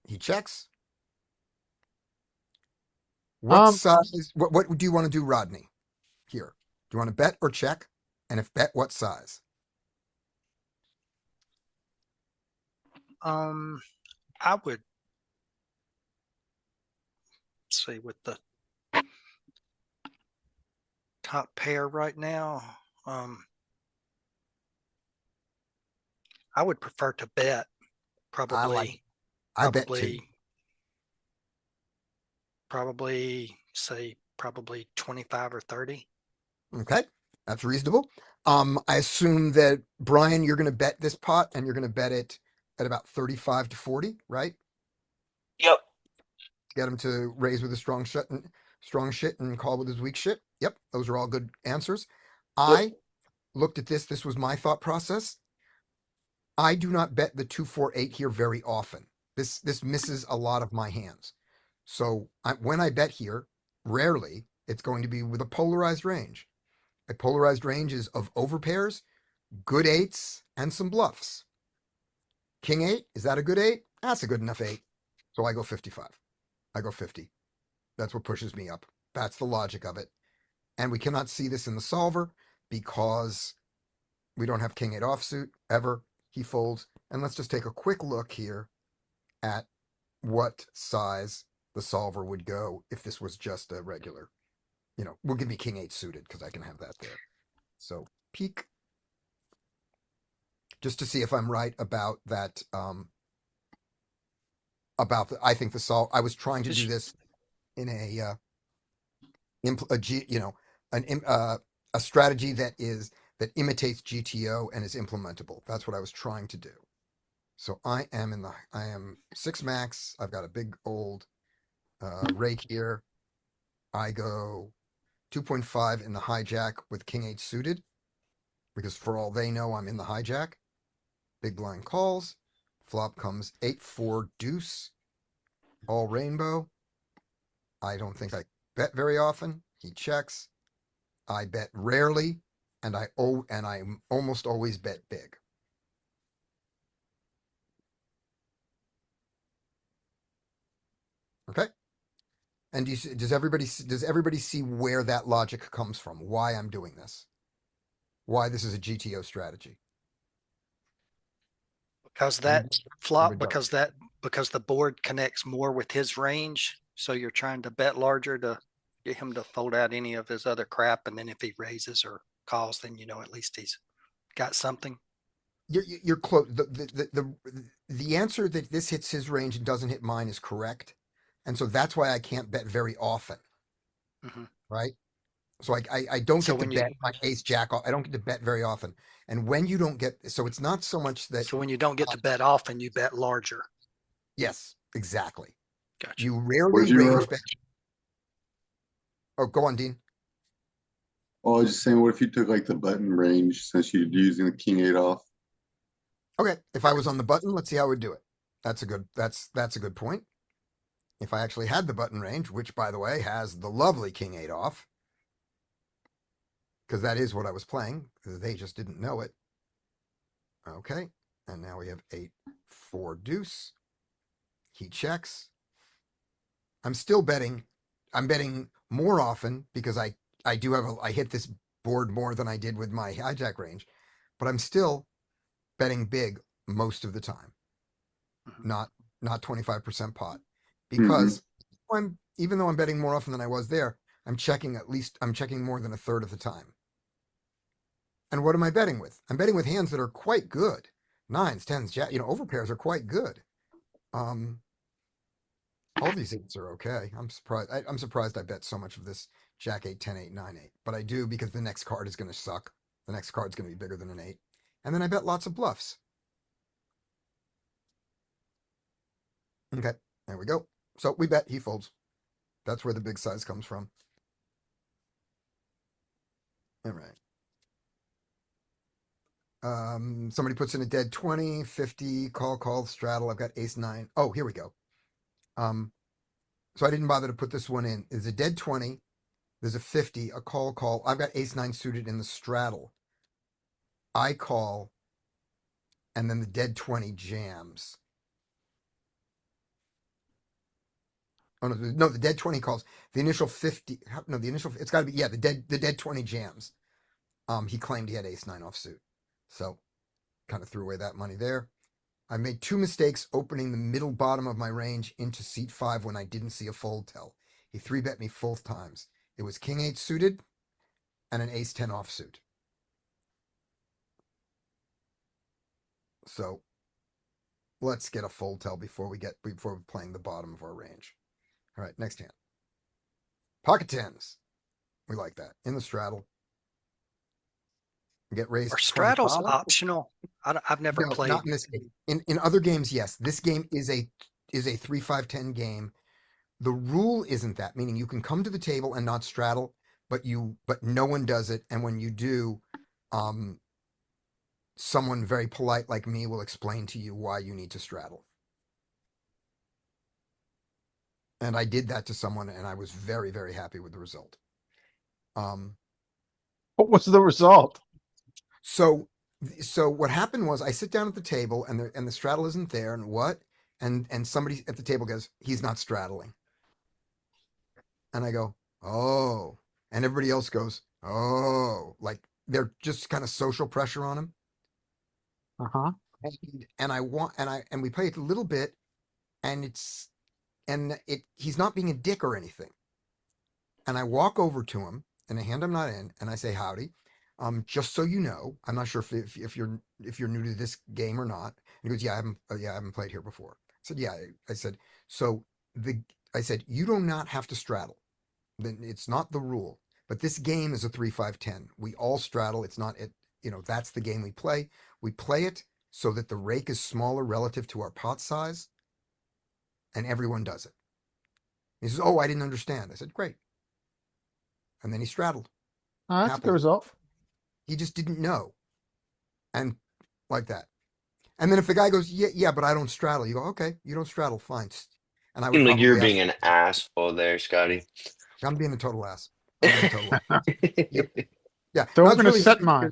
He checks. What size? What do you want to do, Rodney? Here, do you want to bet or check? And if bet, what size? I would see with the top pair right now. I would prefer to bet. Probably, I bet too. probably 25 or 30. Okay, that's reasonable. I assume that Brian, you're going to bet this pot, and you're going to bet it at about 35 to 40, right? Yep. Get him to raise with a strong shit and call with his weak shit. Yep, those are all good answers. I looked at this. This was my thought process. I do not bet the 2-4-8 here very often. This misses a lot of my hands. So when I bet here, rarely It's going to be with a polarized range. A polarized range is of overpairs, good eights, and some bluffs. King eight, is that a good eight? That's a good enough eight. So I go 55. I go 50. That's what pushes me up. That's the logic of it. And we cannot see this in the solver because we don't have king eight offsuit ever. He folds. And let's just take a quick look here at what size the solver would go if this was just a regular, we'll give me king eight suited because I can have that there. So peek, just to see if I'm right about that. I think I was trying to do this in a strategy that imitates GTO and is implementable. That's what I was trying to do. So I am 6 max. I've got a big old rake here. I go 2.5 in the hijack with king eight suited because for all they know, I'm in the hijack. Big blind calls. Flop comes 8-4 deuce. All rainbow. I don't think I bet very often. He checks. I bet rarely, and I almost always bet big. Okay. And does everybody see where that logic comes from? Why I'm doing this? Why this is a GTO strategy? Because that flop, Everybody because the board connects more with his range. So you're trying to bet larger to get him to fold out any of his other crap. And then if he raises or calls, then at least he's got something. You're close. The answer that this hits his range and doesn't hit mine is correct. And so that's why I can't bet very often. Mm-hmm. Right? So I don't get to bet my ace jack. I don't get to bet very often. And when you don't get, so it's not so much that. So when you don't get to bet often, you bet larger. Yes, exactly. Gotcha. You rarely range bet. Oh, go on, Dean. Oh, I was just saying, what if you took like the button range since you're using the king eight off? Okay, if I was on the button, let's see how we'd do it. That's a good point. If I actually had the button range, which by the way has the lovely king eight off, because that is what I was playing, they just didn't know it. Okay, and now we have 8-4 deuce. He checks. I'm still betting. I'm betting more often because I hit this board more than I did with my hijack range, but I'm still betting big most of the time. Mm-hmm. Not 25% pot. Because even though I'm betting more often than I was there, I'm checking more than a third of the time. And what am I betting with? I'm betting with hands that are quite good. Nines, tens, jack, overpairs are quite good. All these eights are okay. I'm surprised I bet so much of this jack 8, 10, 8, 9, 8. But I do because the next card is going to suck. The next card's going to be bigger than an 8. And then I bet lots of bluffs. Okay, there we go. So we bet, he folds. That's where the big size comes from. All right. Somebody puts in a dead 20, 50, call, straddle. I've got ace 9. Oh, here we go. So I didn't bother to put this one in. There's a dead 20. There's a 50, a call. I've got ace 9 suited in the straddle. I call, and then the dead 20 jams. Oh no, the dead 20 calls. The initial 50. No, it's got to be, yeah, the dead 20 jams. He claimed he had ace 9 offsuit. So kind of threw away that money there. I made 2 mistakes opening the middle bottom of my range into seat 5 when I didn't see a fold tell. He 3-bet me both times. It was king 8 suited and an ace 10 offsuit. So let's get a fold tell before we're playing the bottom of our range. All right, next hand. Pocket tens. We like that. In the straddle. Get raised. Are straddles optional? I've never played. Not in this game. In other games, yes. This game is a 3-5-10 game. The rule isn't that, meaning you can come to the table and not straddle, but no one does it. And when you do, someone very polite like me will explain to you why you need to straddle. And I did that to someone, and I was very, very happy with the result. What was the result? So what happened was I sit down at the table and the straddle isn't there, and what? And somebody at the table goes, he's not straddling. And I go, oh. And everybody else goes, oh. Like they're just kind of social pressure on him. Uh-huh. And we play it a little bit, and he's not being a dick or anything. And I walk over to him in a hand I'm not in, and I say, howdy. Just so you know, I'm not sure if you're new to this game or not. And he goes, yeah, I haven't played here before. I said, yeah. I said, so I said, you do not have to straddle. Then it's not the rule. But this game is a 3-5-10. We all straddle. It's not it. That's the game we play. We play it so that the rake is smaller relative to our pot size, and everyone does it. He says, oh, I didn't understand. I said, great. And then he straddled. That's a good Happily. result. He just didn't know. And like that. And then if the guy goes, yeah, but I don't straddle, you go, okay, you don't straddle, fine. And I would Seems like you're probably ask, being an asshole there, Scotty. I'm being a total ass. I'm being a total ass. Yep. Yeah. So And we're gonna set mine.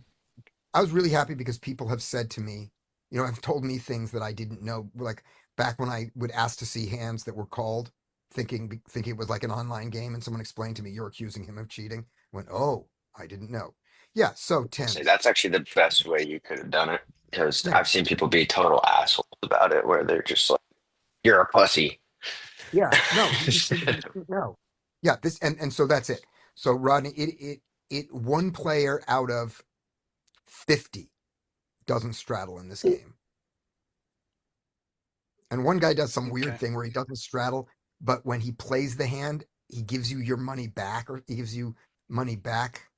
I was really happy because people have said to me, have told me things that I didn't know. Like back when I would ask to see hands that were called, thinking it was like an online game, and someone explained to me, you're accusing him of cheating. I went, oh, I didn't know. Yeah, so 10. So that's actually the best way you could have done it, because Yeah. I've seen people be total assholes about it, where they're just like, "You're a pussy." Yeah, no, he just didn't know. Yeah, and so that's it. So Rodney, it one player out of 50 doesn't straddle in this game. And one guy does some weird Okay. thing where he doesn't straddle, but when he plays the hand, he gives you your money back, or he gives you money back,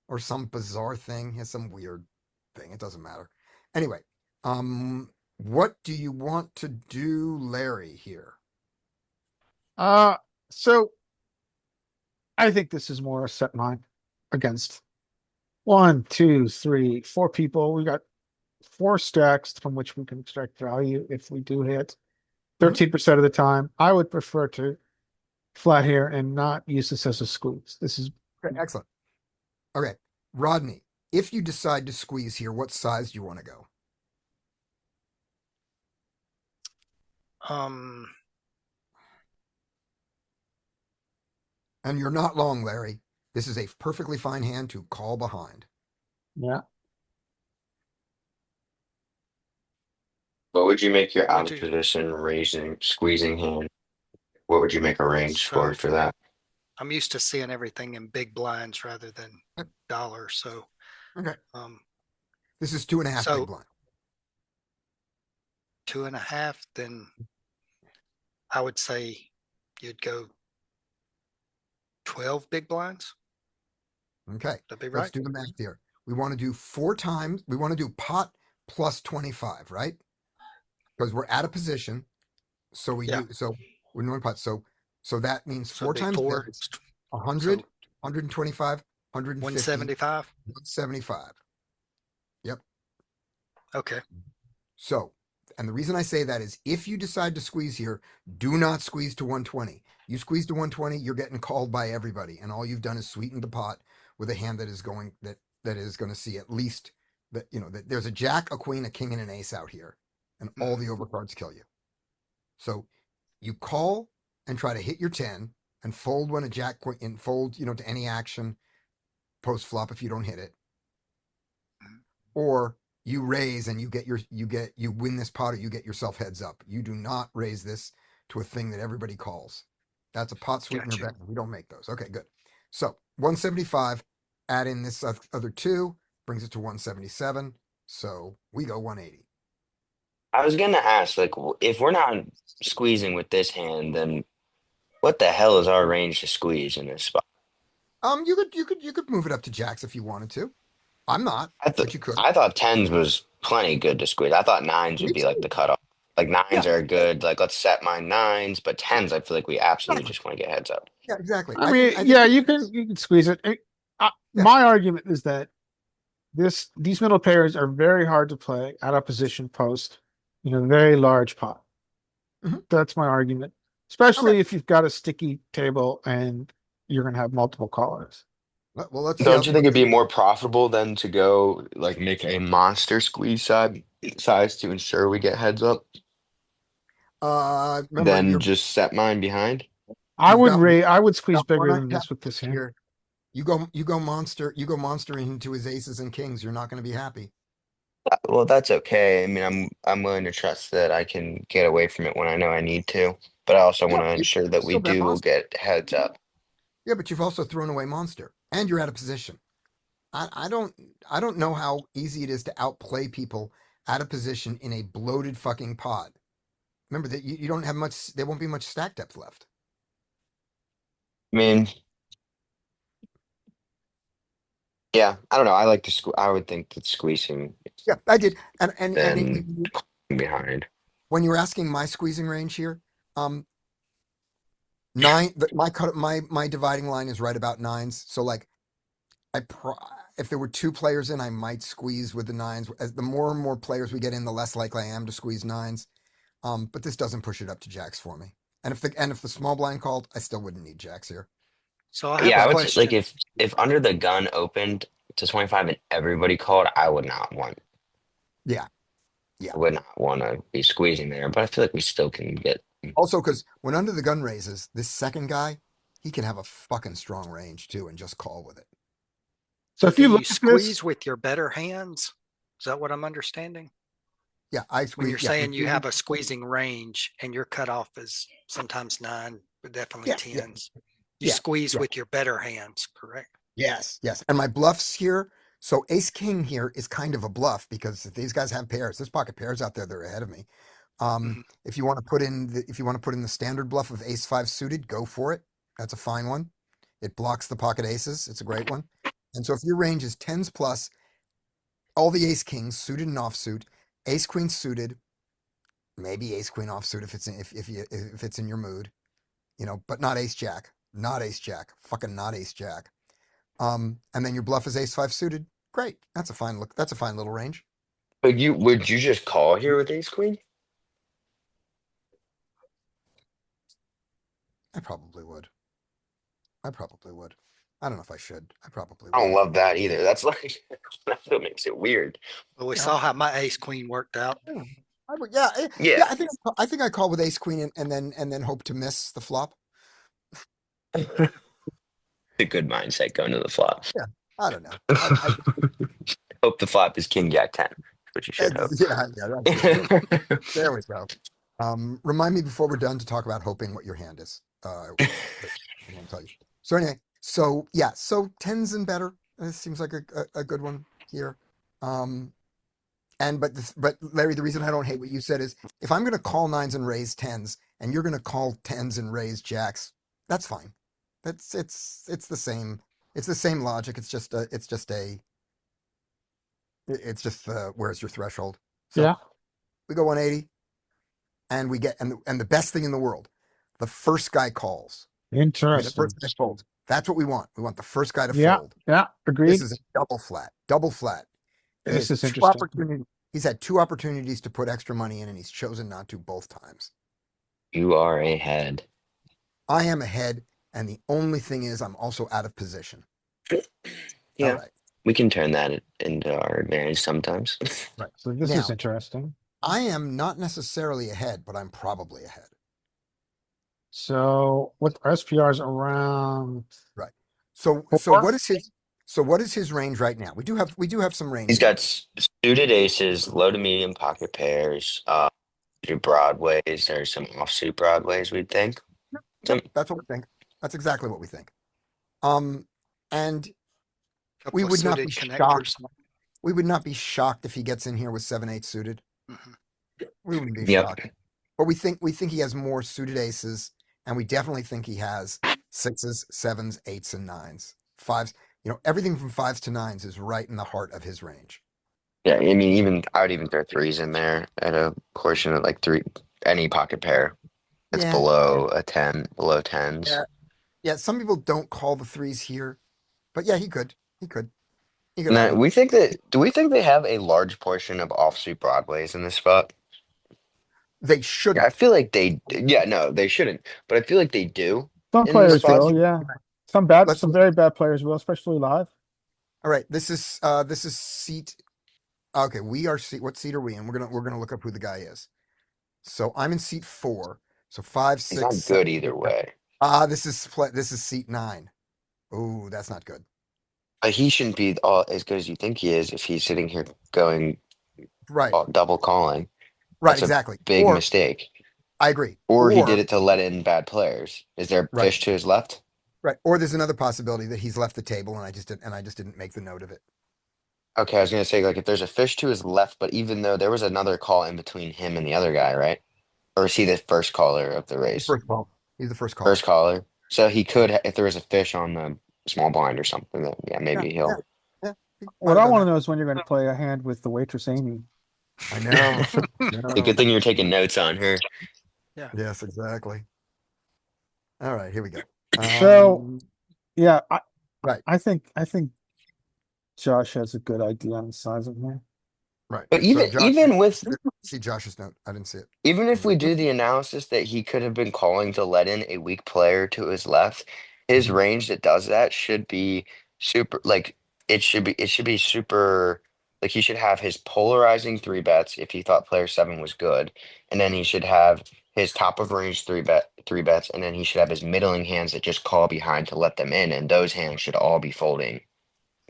or some bizarre thing. He has some weird thing. It doesn't matter. Anyway, what do you want to do, Larry, here? So I think this is more a set mine against 1, 2, 3, 4 people. We got 4 stacks from which we can extract value if we do hit 13% of the time. I would prefer to flat here and not use this as a squeeze. This is Okay, excellent. Okay, Rodney, if you decide to squeeze here, what size do you want to go? And you're not long, Larry. This is a perfectly fine hand to call behind. yeah. What would you make your Would out of you- position squeezing hand? What would you make a range So- for that? I'm used to seeing everything in big blinds rather than dollars. So, Okay, this is 2.5 so- big blind. 2.5, then I would say you'd go 12 big blinds. Okay, That'd be let's right. do the math here. We want to do 4 times. We want to do pot plus 25, right? Because we're out of position. So Yeah. we're doing pot. So that means So 4 it'd be times 4, bigs, 100, so 125, 150, 175. 175. Yep. Okay. So, and the reason I say that is if you decide to squeeze here, do not squeeze to 120. You squeeze to 120, you're getting called by everybody, and all you've done is sweeten the pot with a hand that is going to see at least that that there's a jack, a queen, a king, and an ace out here, and all the overcards kill you. So you call and try to hit your 10 and fold when a jack, queen, and fold to any action post flop if you don't hit it, or you raise and you win this pot, or you get yourself heads up. You do not raise this to a thing that everybody calls. That's a pot sweetener Gotcha. bet. We don't make those. Okay, good. So 175, add in this other 2, brings it to 177. So we go 180. I was gonna ask, like, if we're not squeezing with this hand, then what the hell is our range to squeeze in this spot? You could move it up to jacks if you wanted to. I'm not, but you could. I thought tens was plenty good to squeeze. I thought nines Me would be like too. the cutoff. Like nines Yeah. are good. Like let's set my nines, but tens, I feel like we absolutely Exactly. just want to get heads up. Yeah, exactly. I mean, yeah, you can squeeze it. Yeah. My argument is that these middle pairs are very hard to play out of position post, very large pot. Mhm. That's my argument, especially if you've got a sticky table and you're going to have multiple callers. Well, let's see how. Don't you think it'd be more profitable than to go like make a monster squeeze size to ensure we get heads up Remember than just set mine behind? you've got I would squeeze one bigger than untapped this with this hand. here. You go monster into his aces and kings. You're not going to be happy. Well, that's okay. I mean, I'm willing to trust that I can get away from it when I know I need to, but I also Yeah, want to you ensure that we still bet do monster. get heads up. Yeah, but you've also thrown away monster, and you're out of position. I don't know how easy it is to outplay people out of position in a bloated fucking pot. Remember that you don't have much. There won't be much stack depth left. I mean, yeah, I don't know. I like to I would think that squeezing Yeah, I did. then behind. When you were asking my squeezing range here, um, my dividing line is right about nines. So like if there were two players in, I might squeeze with the nines. As the more and more players we get in, the less likely I am to squeeze nines. But this doesn't push it up to jacks for me. And if the small blind called, I still wouldn't need jacks here. So I have Yeah, a I would say like question. if under the gun opened to 25 and everybody called, I would not want Yeah, yeah. I would not want to be squeezing there, but I feel like we still can get. Also, because when under the gun raises, this second guy, he can have a fucking strong range too, and just call with it. So So if do you you look at this, squeeze with your better hands? Is that what I'm understanding? Yeah, I When squeeze. you're Yeah, saying you have a squeezing range and your cutoff is sometimes nine, but definitely yeah, yeah, tens. You yeah, squeeze yeah. with your better hands, correct? Yes, yes. And my bluffs here. So ace king here is kind of a bluff because if these guys have pairs. There's pocket pairs out there that are ahead of me. Mhm. If you want to put in if you want to put in the standard bluff of ace five suited, go for it. That's a fine one. It blocks the pocket aces. It's a great one. And so if your range is tens plus, all the ace kings suited and offsuit, ace queen suited, maybe ace queen offsuit if it's in your mood, but not ace jack, not ace jack, fucking not ace jack. And then your bluff is ace five suited. Great. That's a fine look. That's a fine little range. But would you just call here with ace queen? I probably would. I probably would. I don't know if I should. I probably I don't would. love that either. That's like that's what makes it weird. But we Yeah. saw how my ace queen worked out. Yeah. I would. Yeah. Yeah. Yeah, I think I call with ace queen and then hope to miss the flop. a good mindset going to the flop. Yeah. I don't know. Hope the flop is king jack 10, which you should hope. Yeah. That's it. There we go. Remind me before we're done to talk about hoping what your hand is. I won't tell you. So anyway, so tens and better. This seems like a good one here. Um, but Larry, the reason I don't hate what you said is if I'm going to call nines and raise tens, and you're going to call tens and raise jacks, that's fine. It's the same. It's the same logic. Where's your threshold? So yeah, we go 180, and we get and the best thing in the world, the first guy calls. I mean, the interesting. first guy folds. That's what we want. We want the first guy to Yeah, fold. yeah, This agreed. is a double flat. Double flat. He This has is two interesting. opportunities. He's had two opportunities to put extra money in, and he's chosen not to both times. You are ahead. I am ahead, and the only thing is I'm also out of position. All Yeah, right. we can turn that into our advantage sometimes. Right. So this is Now, interesting. I am not necessarily ahead, but I'm probably ahead. So what SPR's around Right. So four? what is his range right now? We do have some range He's got numbers. suited aces, low to medium pocket pairs, suited broadways. There's some offsuit broadways, we'd think. Yep, Some, that's what we think. That's exactly what we think. Um, and we Couple of would not suited be connectors. shocked. We would not be shocked if he gets in here with 7-8 suited. Mhm. We wouldn't be yep. shocked. But we think he has more suited aces, and we definitely think he has sixes, sevens, eights, and nines. Fives, everything from fives to nines is right in the heart of his range. Yeah, I mean, I would even throw threes in there at a portion of like any pocket pair that's Yeah, below a 10, below tens. yeah, yeah. Some people don't call the threes here, but yeah, he could. He could. He could have Now, them. do we think they have a large portion of offsuit broadways in this spot? They Yeah, I shouldn't. feel like yeah, no, they shouldn't, but I feel like they do Some in these players spots. will, yeah. let's, some very bad players will, especially live. all right, this is seat. Okay, we are seat. What seat are we in? We're gonna look up who the guy is. So I'm in seat 4. So 5, He's 6, not 7. good either way. This is seat 9. Oh, that's not good. But he shouldn't be all as good as you think he is if he's sitting here going Right, double calling. right, That's a exactly. big Or mistake. I agree. Or he did Or it to let in bad players. Is there right, fish to his left? right. Or there's another possibility that he's left the table and I just didn't make the note of it. Okay, I was gonna say like if there's a fish to his left, but even though there was another call in between him and the other guy, right? Or is he the first caller of the race? First call. He's the first caller. First caller. So he could, if there was a fish on the small blind or something, then yeah, Yeah, maybe yeah, he'll. yeah. He might What have I done want to that. know is when you're going to play a hand with the waitress Amy. I know. The No. good thing you're taking notes on her. Yeah. Yes, exactly. All right, here we go. So Um, yeah, right, I think Josh has a good idea on the size of him. right. But So even Josh, even with see Josh's note. I didn't see it. even if we Mhm. do the analysis that he could have been calling to let in a weak player to his left, his Mhm. range that does that should be super like it should be super like he should have his polarizing three bets if he thought player 7 was good, and then he should have his top of range three bets, and then he should have his middling hands that just call behind to let them in, and those hands should all be folding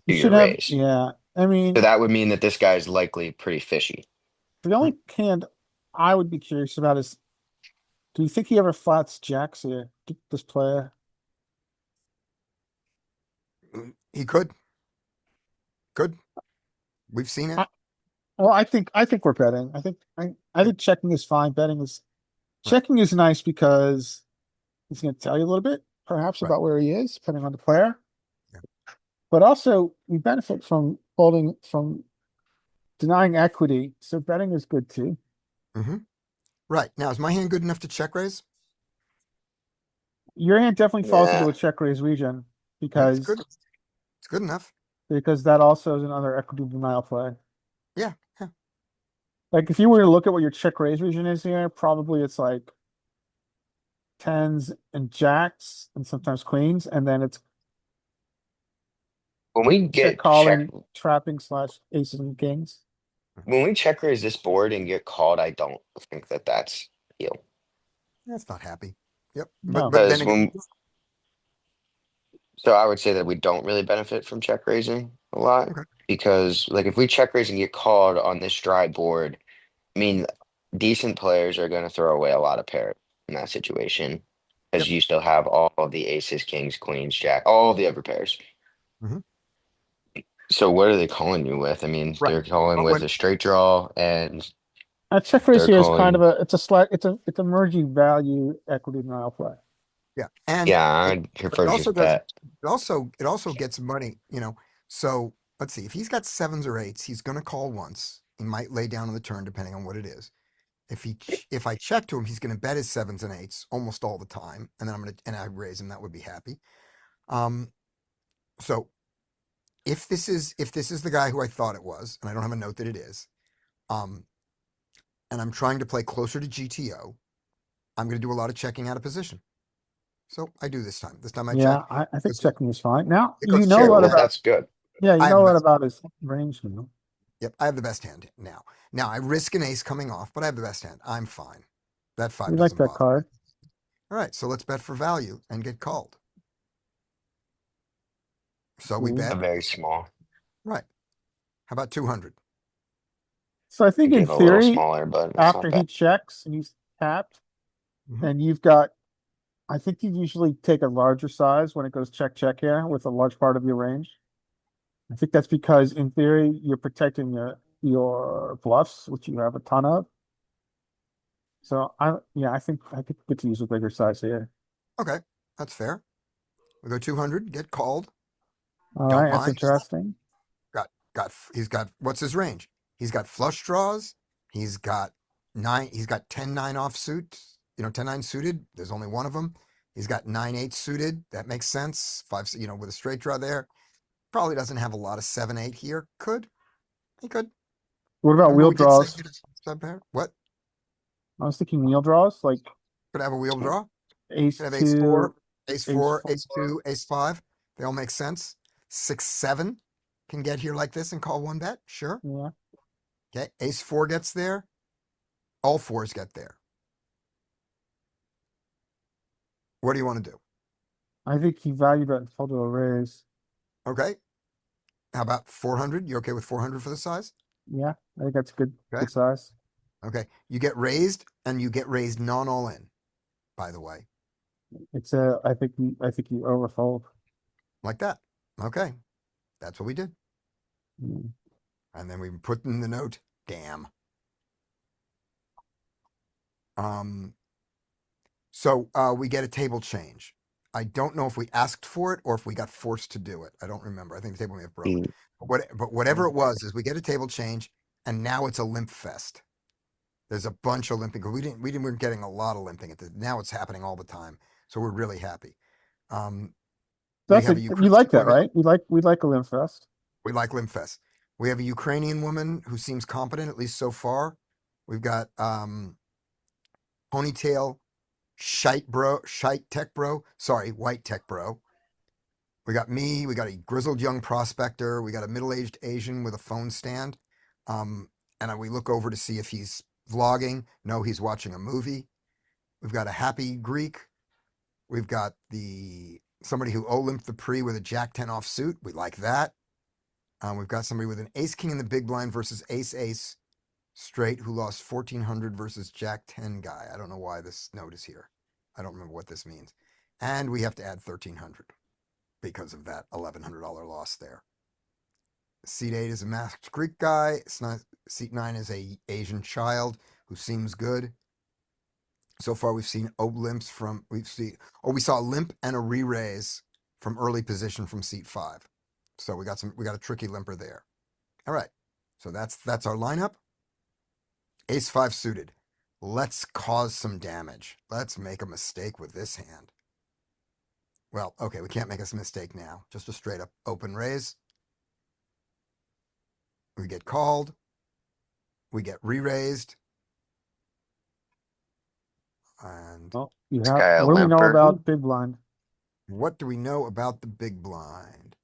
You to your should have, raise. yeah. I So mean, that would mean that this guy's likely pretty fishy. the only hand I would be curious about is, do you think he ever flats jacks here? This player? He could. We've seen it. I, well, I think we're betting. I think checking is fine. Right, Checking is nice because he's going to tell you a little bit, perhaps, right. about where he is, depending on the player. Yeah. But also, we benefit from holding from denying equity, so betting is good too. Hmm. Right. Now, is my hand good enough to check raise? Your hand definitely falls into Yeah. a check raise region That's good. because It's good enough. that also is another equity denial play. Yeah, yeah. Like if you were to look at what your check raise region is here, probably it's like tens and jacks and sometimes queens, and then it's When we check get check calling, trapping slash aces and kings. when we check raise this board and get called, I don't think that that's heal. That's not happy. Yep. No, But then Because again, when so I would say that we don't really benefit from check raising a lot okay. because like if we check raise and get called on this dry board, I mean decent players are going to throw away a lot of pairs in that situation Yep. because you still have all of the aces, kings, queens, jack, all the other pairs. Hmm. So what are they calling you with? I mean, Right. they're calling But with when a straight draw and a check raise they're here is kind of calling. it's a merging value equity denial play. yeah, and Yeah, it, I'd but it prefer to also just does bet. it also gets money, So let's see. If he's got sevens or eights, he's going to call once. He might lay down on the turn, depending on what it is. If I check to him, he's going to bet his sevens and eights almost all the time, and then I raise him. That would be happy. Um, so if this is the guy who I thought it was, and I don't have a note that it is, um, and I'm trying to play closer to GTO, I'm going to do a lot of checking out of position. So I do this time. This time I check Yeah, I think because checking is fine. Now you because know a Sure, lot well about that's good. yeah, you I have know a the lot best. about his range now. Yep, I have the best hand now. Now I risk an ace coming off, but I have the best hand. I'm fine. That five We like doesn't that bother me. card. All right, so let's bet for value and get called. So we Ooh. A bet. very small. Right. How about 200? So I I think in give a little theory, smaller, but it's not after bad. he checks and he's tapped, Mm-hmm. and you've got, I think you usually take a larger size when it goes check check here with a large part of your range. I think that's because in theory you're protecting your bluffs, which you have a ton of. So I think we get to use a bigger size here. Okay, that's fair. We go 200, get called. All Don't right, that's mind. interesting. He's got, what's his range? He's got flush draws. He's got he's got 10-9 offsuit, 10-9 suited. There's only one of them. He's got 9-8 suited. That makes sense. Five, with a straight draw there. Probably doesn't have a lot of 7-8 here. He could. What about Remember wheel we did say draws? sub pair? What? I was thinking wheel draws, like Could have a wheel draw. ace Could have ace two, four. Ace Ace 4, four. ace 2, ace 5. They all make sense. 6, 7 can get here like this and call one bet. Sure. Yeah, Okay. Ace 4 gets there. All fours get there. What do you want to do? I think he valued that and folded a raise. Okay. How about 400? You okay with 400 for the size? Yeah, I think that's good. Okay. Good size. Okay. You get raised and you get raised non all in, by the way. It's a. I think you overfold. Like that. Okay. That's what we did. Mm. And then we put in the note, damn. So we get a table change. I don't know if we asked for it or if we got forced to do it. I don't remember. I think the table may have broken. Mm. But whatever it was, is we get a table change, and now it's a limp fest. There's a bunch of limping. We're getting a lot of limping at this. Now it's happening all the time. So we're really happy. We That's have it. a You Ukrainian like that, woman. right? We like a limb fest. We like limp fest. We have a Ukrainian woman who seems competent, at least so far. We've got ponytail, shite tech bro. Sorry, white tech bro. We got me. We got a grizzled young prospector. We got a middle-aged Asian with a phone stand. And we look over to see if he's vlogging. No, he's watching a movie. We've got a happy Greek. We've got somebody who limped the pre with a Jack 10 off suit. We like that. We've got somebody with an ace king in the big blind versus ace ace straight who lost 1400 versus Jack 10 guy. I don't know why this note is here. I don't remember what this means. And we have to add 1300 because of that $1,100 loss there. Seat 8 is a masked Greek guy. Seat 9 is a Asian child who seems good. So far, we've seen limps we saw a limp and a re-raise from early position from seat 5. So we got a tricky limper there. All right. So that's our lineup. Ace 5 suited. Let's cause some damage. Let's make a mistake with this hand. Well, okay, we can't make a mistake now. Just a straight up open raise. We get called. We get re-raised. And Well, you This have. guy a What do we know limper. about big blind? what do we know about the big blind?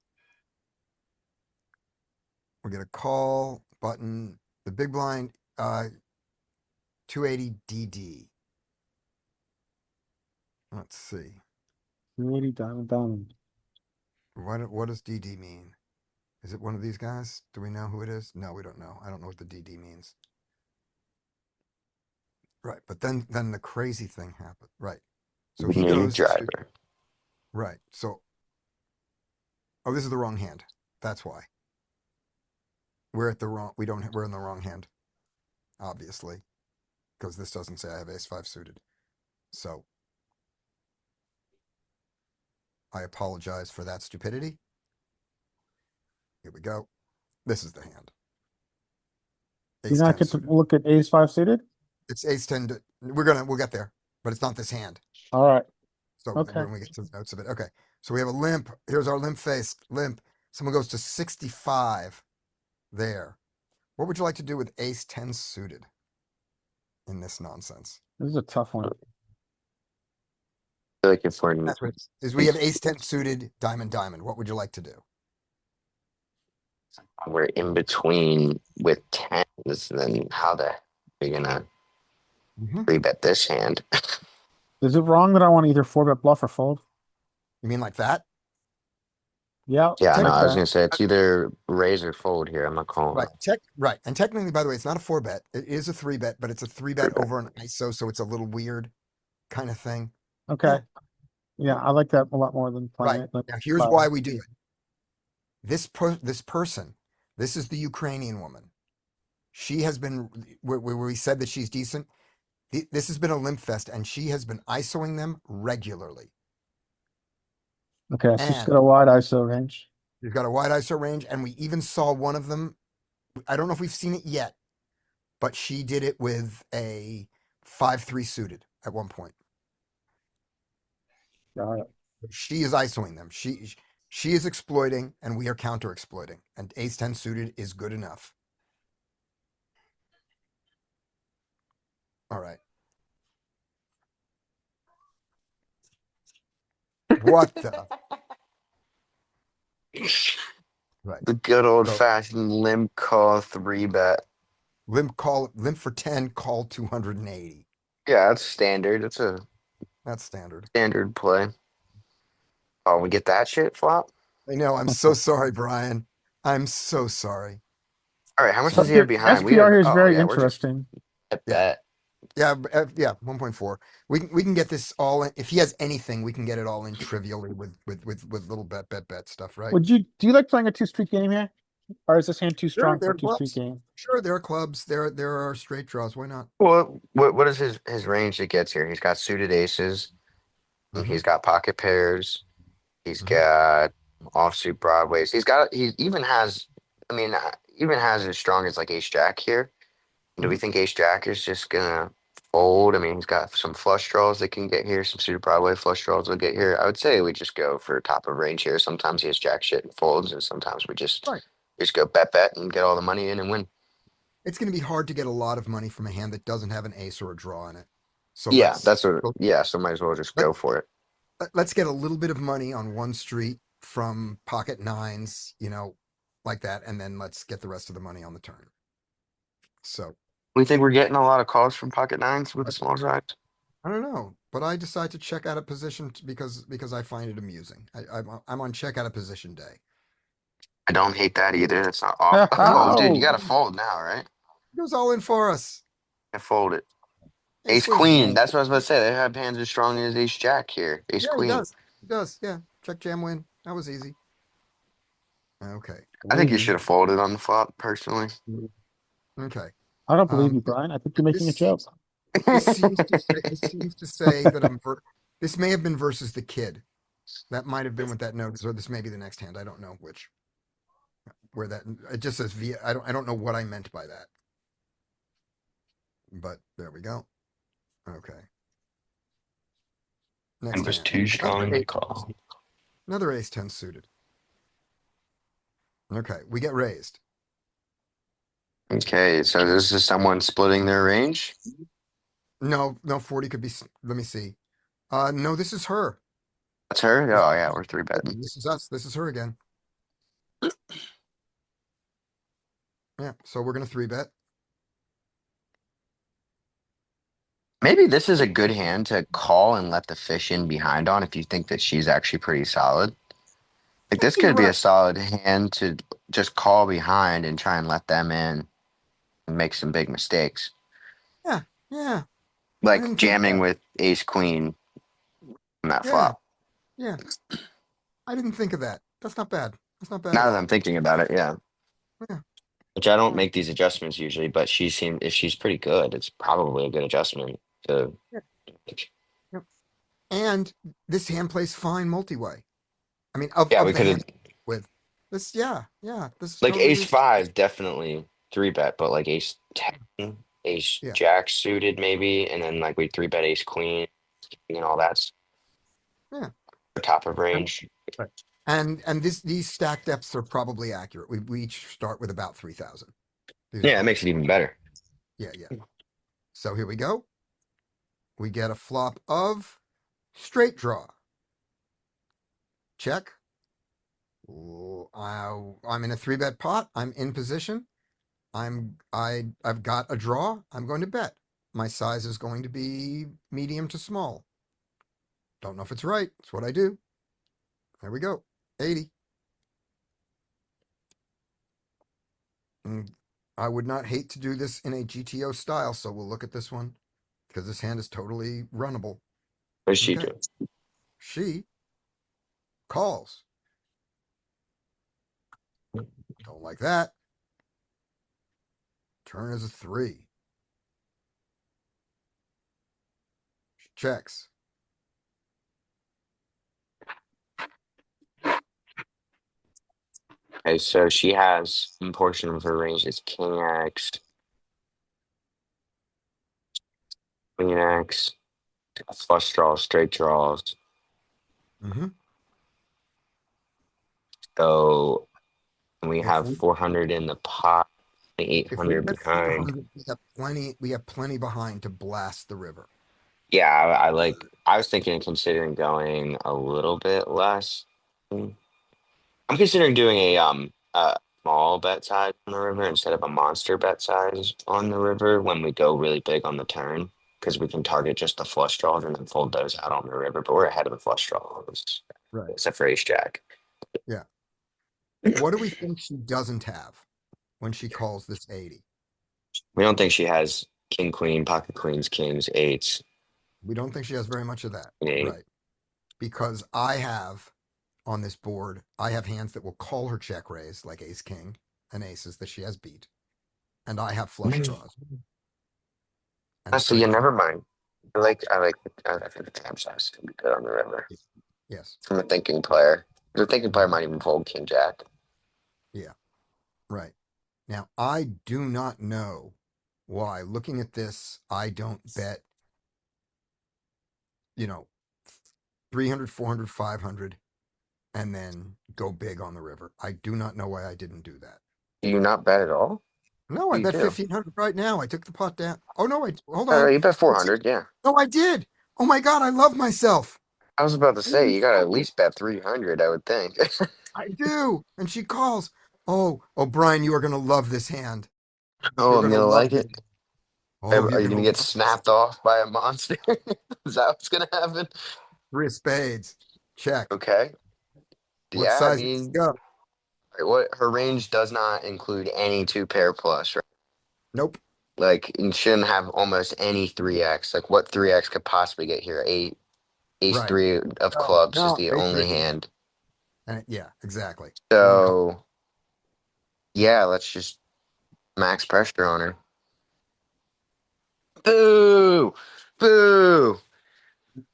We get a call button. The big blind, 280 DD. Let's see. 280 diamond. What does DD mean? Is it one of these guys? Do we know who it is? No, we don't know. I don't know what the DD means. Right, but then the crazy thing happened. Right. So he New goes to driver. right. So this is the wrong hand. That's why. We're in the wrong hand, obviously, because this doesn't say I have ace 5 suited. So I apologize for that stupidity. Here we go. This is the hand. You Ace not 10 get to suited. look at ace 5 suited. It's ace 10. We'll get there, but it's not this hand. All right. So Okay. when we get to the notes of it. Okay. So we have a limp. Here's our limp face. Limp. Someone goes to 65 there. What would you like to do with ace 10 suited in this nonsense? This is a tough one. I feel like if we're That's what it is. We have ace 10 suited, diamond. What would you like to do? in between with tens, then how the heck are you gonna three bet this hand? Is it wrong that I want to either 4-bet bluff or fold? You mean like that? Yeah. Yeah, no, like I was that. gonna say it's either raise or fold here. I'm not calling Right. it. Right. And technically, by the way, it's not a 4-bet. It is a 3-bet, but it's a 3-bet Three-bet. over an ISO, so it's a little weird kind of thing. Okay. Yeah, I like that a lot more than playing Right. it. Like, Now, here's why we do it. This person, this is the Ukrainian woman. She has been, where we said that she's decent. This has been a limp fest, and she has been ISOing them regularly. Okay, so she's And got a wide ISO range. she's got a wide ISO range, and we even saw one of them. I don't know if we've seen it yet, but she did it with a 5-3 suited at one point. Got it. She is ISOing them. She is exploiting, and we are counter exploiting. And ace 10 suited is good enough. All right. What the? Right. The good old So fashioned limp call 3-bet. limp for 10, call 280. Yeah, that's standard. That's a That's standard. standard play. Oh, we get that shit flop? I know. I'm so sorry, Brian. I'm so sorry. All right, how much So does he have here, behind? We SPR have, here is oh very yeah, we're just interesting. at Yeah. that. Yeah, 1.4. We can get this all in. If he has anything, we can get it all in trivially with little bet stuff, right? Do you like playing a two street game here? Or is this hand too Sure, strong there for are a two street clubs. game? Sure, there are clubs. There are straight draws. Why not? Well, what is his range that gets here? He's got suited aces, and Mm-hmm, he's got pocket pairs. He's mm-hmm. got offsuit broadways. He even has, I mean, even has as strong as like ace jack here. Do we Mm-hmm. think ace jack is just gonna fold? I mean, he's got some flush draws that can get here, some suited Broadway flush draws will get here. I would say we just go for top of range here. Sometimes he has jack shit and folds, and sometimes Right. we just go bet and get all the money in and win. It's going to be hard to get a lot of money from a hand that doesn't have an ace or a draw in it. So Yeah, let's that's what. so Yeah, so might as well just let, go for it. let's get a little bit of money on one street from pocket nines, like that, and then let's get the rest of the money on the turn. So We think we're getting a lot of calls from pocket nines with the small size. I don't know, but I decide to check out of position because I find it amusing. I'm on check out of position day. I don't hate that either. That's not off. Oh, dude, you Oh, got to fold now, right? It goes all in for us. I fold it. Ace Ace queen. queen. That's what I was about to say. They have hands as strong as ace jack here. Ace Yeah, he queen. does. He does. Yeah. Check jam win. That was easy. Okay. I think you should have folded on the flop, personally. Okay. I don't believe Um, you, Brian. I think you're making a this joke. seems this seems to say that this may have been versus the kid. That might have been what that note is, or this may be the next hand. I don't know which. Where that it just says via. I don't know what I meant by that. But there we go. Okay. Next And was hand. too strong to call. Another ace 10 suited. Okay, we get raised. Okay, so this is someone splitting their range. No, 40 could be. Let me see. No, this is her. That's her. Yeah, Oh yeah, we're three betting. this is us. This is her again. Yeah, so we're gonna three bet. Maybe this is a good hand to call and let the fish in behind on if you think that she's actually pretty solid. Like this You're could be a right. solid hand to just call behind and try and let them in and make some big mistakes. Yeah, yeah. I Like didn't think of jamming that. with ace queen on that Yeah, flop. yeah. I didn't think of that. That's not bad. That's not bad at Now that I'm all. thinking about it, yeah. Yeah, Which I don't yeah, make these adjustments usually, but if she's pretty good, it's probably a good adjustment to yeah, yeah. And this hand plays fine multi-way. I mean, of yeah, of we the could have hand with this. Yeah. This is like totally ace reasonable. five definitely three bet, but like ace 10, ace Yeah, jack suited maybe, and then like we three bet ace queen and all that's yeah. top of And range. right. And these stack depths are probably accurate. We each start with about 3,000. These are Yeah, it probably makes it even better. yeah. So here we go. We get a flop of straight draw. Check. I'm in a three bet pot. I'm in position. I've got a draw. I'm going to bet. My size is going to be medium to small. Don't know if it's right. It's what I do. There we go. 80. And I would not hate to do this in a GTO style, so we'll look at this one because this hand is totally runnable. What does she Okay. do? She calls. Don't like that. Turn is a 3. She checks. Okay, so she has some portion of her range is king X, queen X, flush draws, straight draws. Mm-hmm. So we If have we 400 in the pot, if we 800 get behind. 400, we have plenty behind to blast the river. Yeah, I was thinking of considering going a little bit less. I'm considering doing a small bet size on the river instead of a monster bet size on the river when we go really big on the turn because we can target just the flush draws and then fold those out on the river. But we're ahead of the flush draws Right. except for ace jack. Yeah. What do we think she doesn't have when she calls this 80? We don't think she has king queen, pocket queens, kings, eights, We don't think she has very much of that. and eight. Right. Because I have on this board, I have hands that will call her check raise, like ace king and aces that she has beat. And I have flush draws and Honestly, yeah, straight. never mind. I think the tab size can be good on the river Yes. from a thinking player. The thinking player might even fold king jack. Yeah. Right. Now, I do not know why, looking at this, I don't bet, you know, 300, 400, 500, and then go big on the river. I do not know why I didn't do that. Do you not bet at all? No, I What do you bet do? 1,500 right now. I took the pot down. Oh, no, hold on. You bet 400, yeah. No, I did. Oh my God, I love myself. I was about to say Holy you gotta at fuck, least bet 300, I would think. I do. And she calls. Oh, Brian, you are going to love this hand. Oh, You're I'm going to gonna love like this. it. Oh, you're Are you going to gonna get love this. snapped off by a monster? Is that what's gonna happen? Three of spades. Check. Okay. What Yeah, I size does it mean, go? what her range does not include any two pair plus, right? Nope. Like, you shouldn't have almost any 3x. Like, what 3x could possibly get here? Ace Right. three of No, clubs is no, the they only three. hand. And yeah, exactly. One call. So, yeah, let's just max pressure on her. Boo! Boo!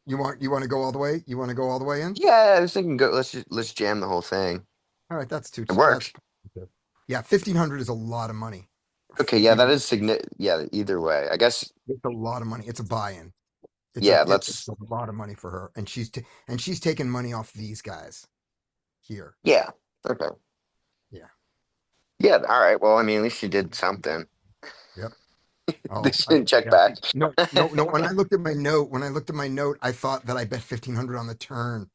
You want to go all the way? You want to go all the way in? Yeah, I was thinking go let's jam the whole thing. All right, that's It that's works. yeah, 1,500 is a lot of money. Okay, yeah, that Even is significant. Yeah, either way. I guess it's a lot of money. It's a buy-in. yeah, It's let's a lot of money for her, and she's taking money off these guys here. yeah. Okay. Yeah. Yeah, all right. Well, I mean, at least you did something. Yep. They Oh, didn't check yeah. back. No, no, no. When I looked at my note, I thought that I bet 1,500 on the turn.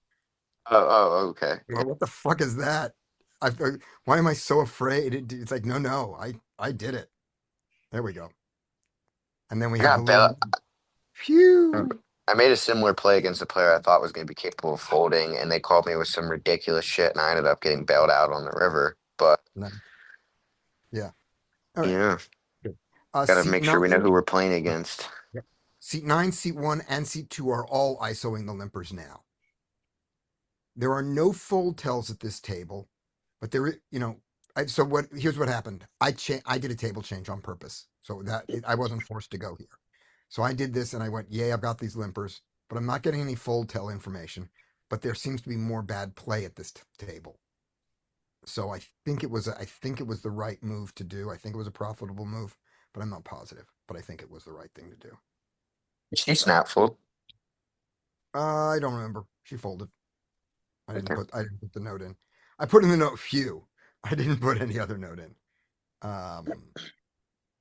Okay. Well, what the fuck is that? I why am I so afraid? It's like no. I did it. There we go. And then we I have the got little bail. phew. I made a similar play against a player I thought was going to be capable of folding, and they called me with some ridiculous shit, and I ended up getting bailed out on the river. But No, yeah. All right. yeah, Good. got to Seat make sure we know nine. who we're playing against. Yep. Seat nine, seat one, and seat two are all ISOing the limpers now. There are no fold tells at this table, but so what? Here's what happened. I did a table change on purpose, so that I wasn't forced to go here. So I did this, and I went, "Yay, I've got these limpers, but I'm not getting any fold tell information. But there seems to be more bad play at this table. So I think it was the right move to do. I think it was a profitable move, but I'm not positive. But I think it was the right thing to do. She snap fold. I don't remember. She folded. I didn't Okay. put I didn't put the note in. I put in the note few. I didn't put any other note in. Um,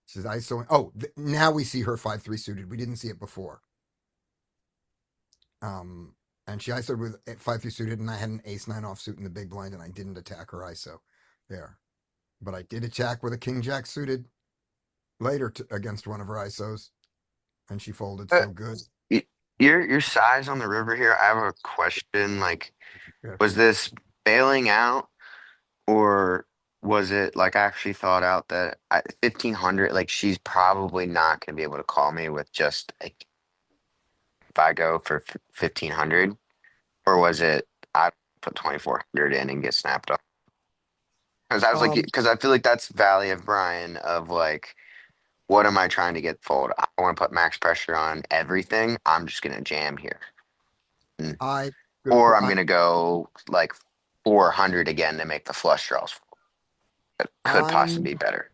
says ISO. Oh, now we see her 5-3 suited. We didn't see it before. Um, and she ISO'd with 5-3 suited, and I had an ace nine offsuit in the big blind, and I didn't attack her ISO there. But I did attack with a king jack suited later against one of her ISOs, and she folded. Uh, So good. y- your size on the river here, I have a question. Like, Yeah. was this bailing out, or was it like actually thought out that 1500? Like, she's probably not gonna be able to call me with just like if I go for 1500, or was it I put 2400 in and get snapped up? Because I was like, Um, because I feel like that's Valley of Brian of like, what am I trying to get fold? I want to put max pressure on everything. I'm just gonna jam here. Mm. I good. Or I'm gonna go like 400 again to make the flush draws. That could I'm possibly be better.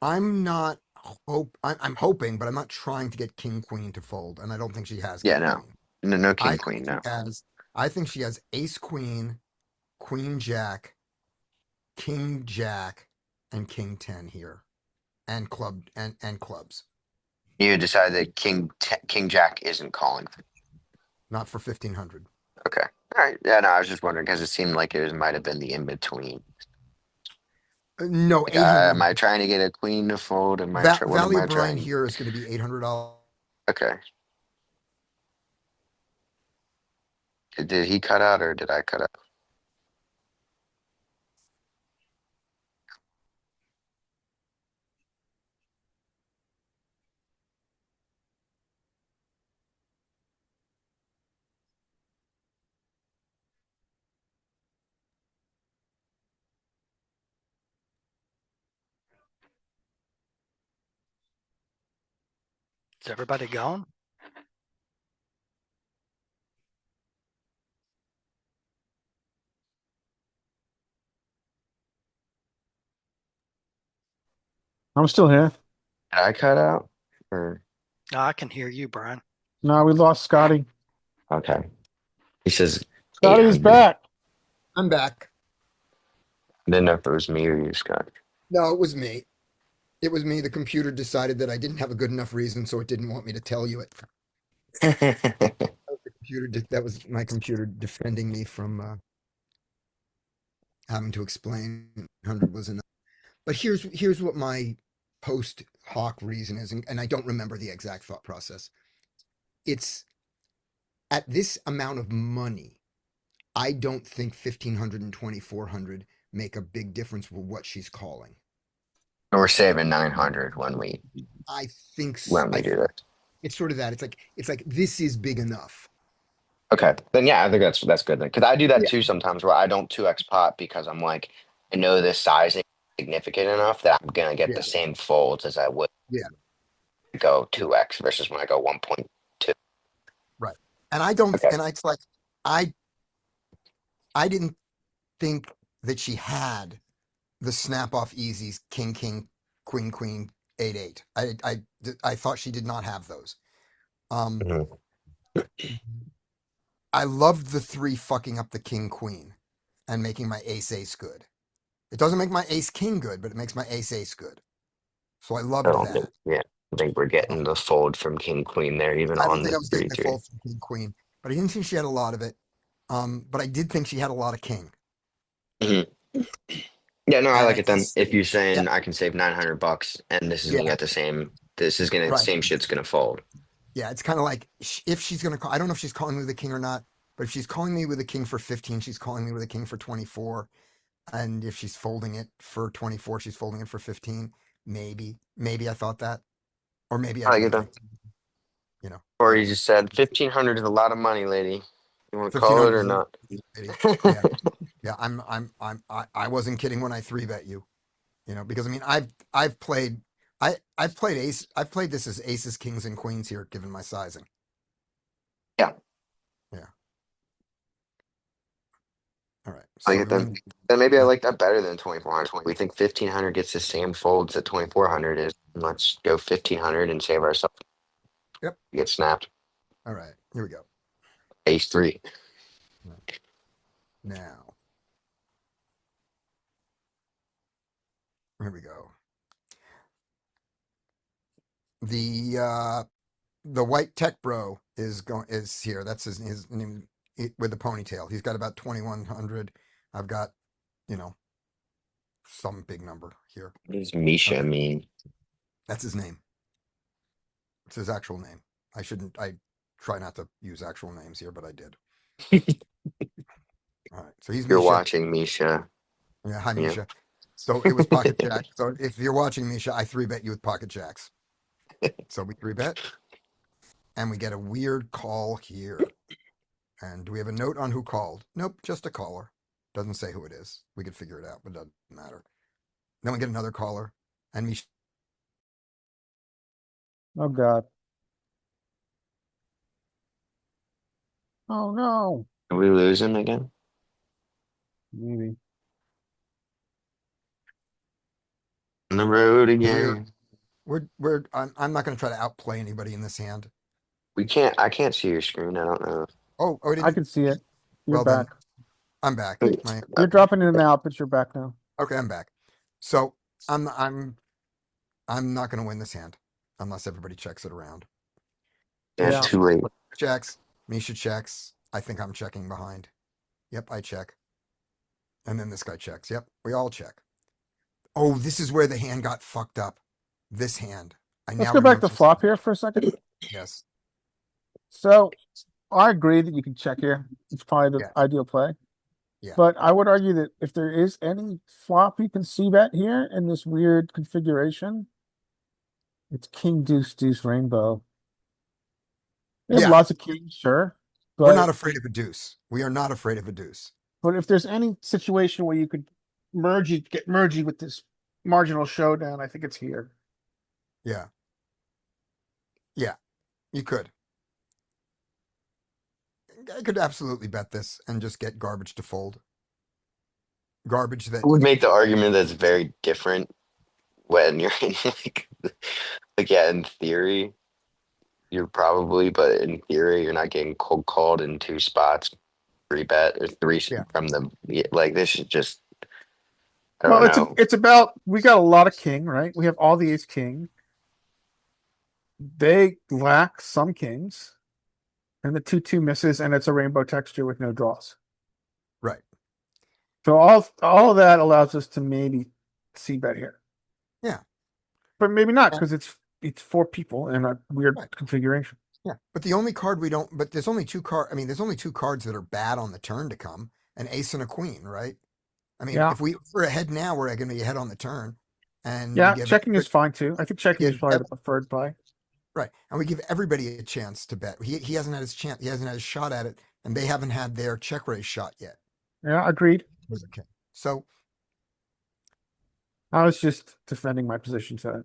I'm not I'm hoping, but I'm not trying to get king queen to fold, and I don't think she has Yeah, king no, queen. no I king think queen, she no. has I think she has ace queen, queen jack, king jack, and king 10 here, and clubs. You decide that King Jack isn't calling. Not for 1500. Okay. All right. Yeah, no, I was just wondering because it seemed like it might have been the in between. No, Like, 800. am I trying to get a queen to fold? What am Value I of Brian trying? here is going to be $800. Okay. Did he cut out or did I cut out? Is everybody gone? I'm still here. Did I cut out? Or No, I can hear you, Brian. No, we lost Scotty. okay. He says Scotty's 800. back. I'm back. Didn't know if it was me or you, Scott. No, it was me. It was me. The computer decided that I didn't have a good enough reason, so it didn't want me to tell you it. That was my computer defending me from having to explain 100 was enough. But here's what my post hoc reason is, and I don't remember the exact thought process. It's at this amount of money, I don't think 1500 and 2400 make a big difference with what she's calling. We're saving 900 I think when we do this. it's sort of that. It's like this is big enough. Okay, then yeah, I think that's good then. Because I do that Yeah. too sometimes where I don't 2x pot because I'm like, I know this size is significant enough that I'm gonna get Yeah. the same folds as I would Yeah. go 2x versus when I go 1.2. Right. And I don't, Okay. and it's like, I didn't think that she had the snap off easies, king, king, queen, queen, 8, 8. I thought she did not have those. Mhm. I loved the 3 fucking up the king, queen and making my ace good. It doesn't make my ace king good, but it makes my ace good. So I I loved don't think, that. yeah, I think we're getting the fold from King Queen there, even I don't on think the I was getting the 3-3. full from king, queen, but I didn't think she had a lot of it. But I did think she had a lot of king. Mhm. Yeah, no, I like And it then. If you're yeah, saying I can save $900 and this is gonna yeah, get the same, this is gonna right. same shit's gonna fold. Yeah, it's kind of like if she's going to call, I don't know if she's calling me with a king or not, but if she's calling me with a king for 15, she's calling me with a king for 24. And if she's folding it for 24, she's folding it for 15. Maybe I thought that, or maybe I I like didn't it then. think, you know, Or you whatever. just said 1,500 is a lot of money, lady. You want to call it 1500 or is a not? lady. Yeah. Yeah. I wasn't kidding when I 3-bet you, because I mean, I've played I've played this as aces, kings, and queens here, given my sizing. Yeah, Yeah. All right. I So like we it then. win. Then maybe I Yeah. like that better than 2,400. We think 1,500 gets the same folds that 2,400 is. Let's go 1,500 and save ourselves. Yep. Get snapped. All right. Here we go. Ace 3. Now, here we go. The white tech bro is here. That's his name with the ponytail. He's got about 2,100. I've got, you know, some big number here. What does Misha mean? That's his name. It's his actual name. I try not to use actual names here, but I did. All right. So he's You're Misha. watching Misha. Yeah. Hi, Yeah. Misha. So it was pocket jack. So if you're watching Misha, I 3-bet you with pocket jacks. So we 3-bet and we get a weird call here. And do we have a note on who called? Nope, just a caller. Doesn't say who it is. We could figure it out, but it doesn't matter. Then we get another caller, and Mish. Oh God. Oh no. Are we losing again? Maybe. On the road again. I'm not going to try to outplay anybody in this hand. I can't see your screen. I don't know. Oh, I I didn't. can see it. You're Well then, back. I'm back. You're dropping in and out, but you're back now. Okay, I'm back. So I'm not going to win this hand. unless everybody checks it around. Yeah, Yeah. too late. Checks. Misha checks. I think I'm checking behind. Yep, I check. And then this guy checks. Yep, we all check. Oh, this is where the hand got fucked up. This hand. I Let's now go back remember. to flop here for a second. Yes. So I agree that you can check here. It's probably the Yes. ideal play. Yeah. But I would argue that if there is any flop you can see bet here in this weird configuration, it's king deuce deuce rainbow. We have Yeah. lots of kings, sure. We're not But afraid of a deuce. We are not afraid of a deuce. if there's any situation where you could get mergey with this marginal showdown, I think it's here. Yeah. Yeah. You could. I could absolutely bet this and just get garbage to fold. Garbage that I would make the argument that's very different when you're in like yeah, in theory, you're probably, but in theory, you're not getting cold called in two spots, three bet or three Yeah. from the like this is just I Well, don't know. it's about we got a lot of king, right? We have all the ace king. They lack some kings, and the 2-2 misses, and it's a rainbow texture with no draws. right. So all of that allows us to maybe see bet here. Yeah. But maybe not, because it's 4 people in a weird Right. configuration. Yeah. But the only card we don't but there's only two there's only two cards that are bad on the turn to come, an ace and a queen, right? I mean, Yeah. if we're ahead now, we're gonna be ahead on the turn. And Yeah, checking is fine too. I think checking is give probably the preferred play. right. And we give everybody a chance to bet. He hasn't had his chance, he hasn't had his shot at it, and they haven't had their check raise shot yet. Yeah, agreed. Okay. So I was just defending my position to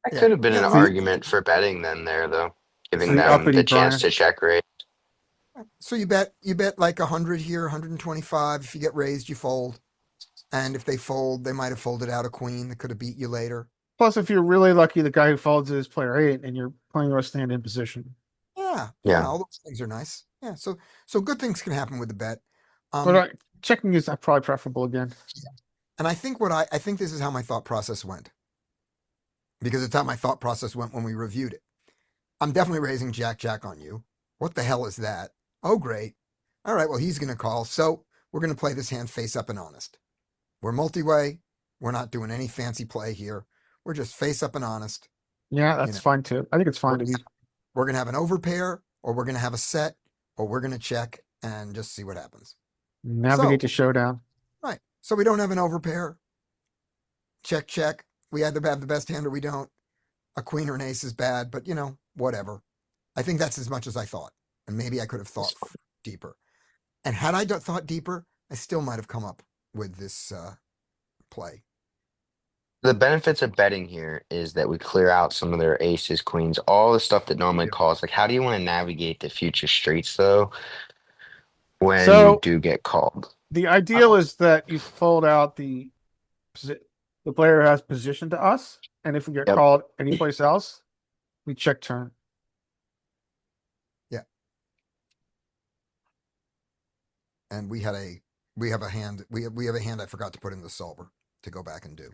That yeah. could have been Yeah, an no, argument for betting then there though, giving the them uppity the chance Brian. to check raise. so you bet like 100 here, 125. If you get raised, you fold. And if they fold, they might have folded out a queen that could have beat you later. Plus, if you're really lucky, the guy who folds is player 8, and you're playing a stand-in position. Yeah, Yeah. all those things are nice. Yeah, so good things can happen with the bet. But checking is probably preferable again. And I think I think this is how my thought process went, because it's how my thought process went when we reviewed it. I'm definitely raising Jack on you. What the hell is that? Oh, great. All right, well, he's going to call. So we're going to play this hand face up and honest. We're multi-way. We're not doing any fancy play here. We're just face up and honest. Yeah, that's fine too. I think it's fine to be. We're going to have an overpair, or we're going to have a set, or we're going to check and just see what happens. Navigate to showdown. Right. So we don't have an overpair. Check, check. We either have the best hand or we don't. A queen or an ace is bad, but whatever. I think that's as much as I thought. And maybe I could have thought deeper. And had I thought deeper, I still might have come up with this play. The benefits of betting here is that we clear out some of their aces, queens, all the stuff that normally calls. Like, how do you want to navigate the future streets though when you do get called? The ideal is that you fold out the player has position to us, and if we get called anyplace else, we check turn. Yeah. And we have a hand I forgot to put in the solver to go back and do.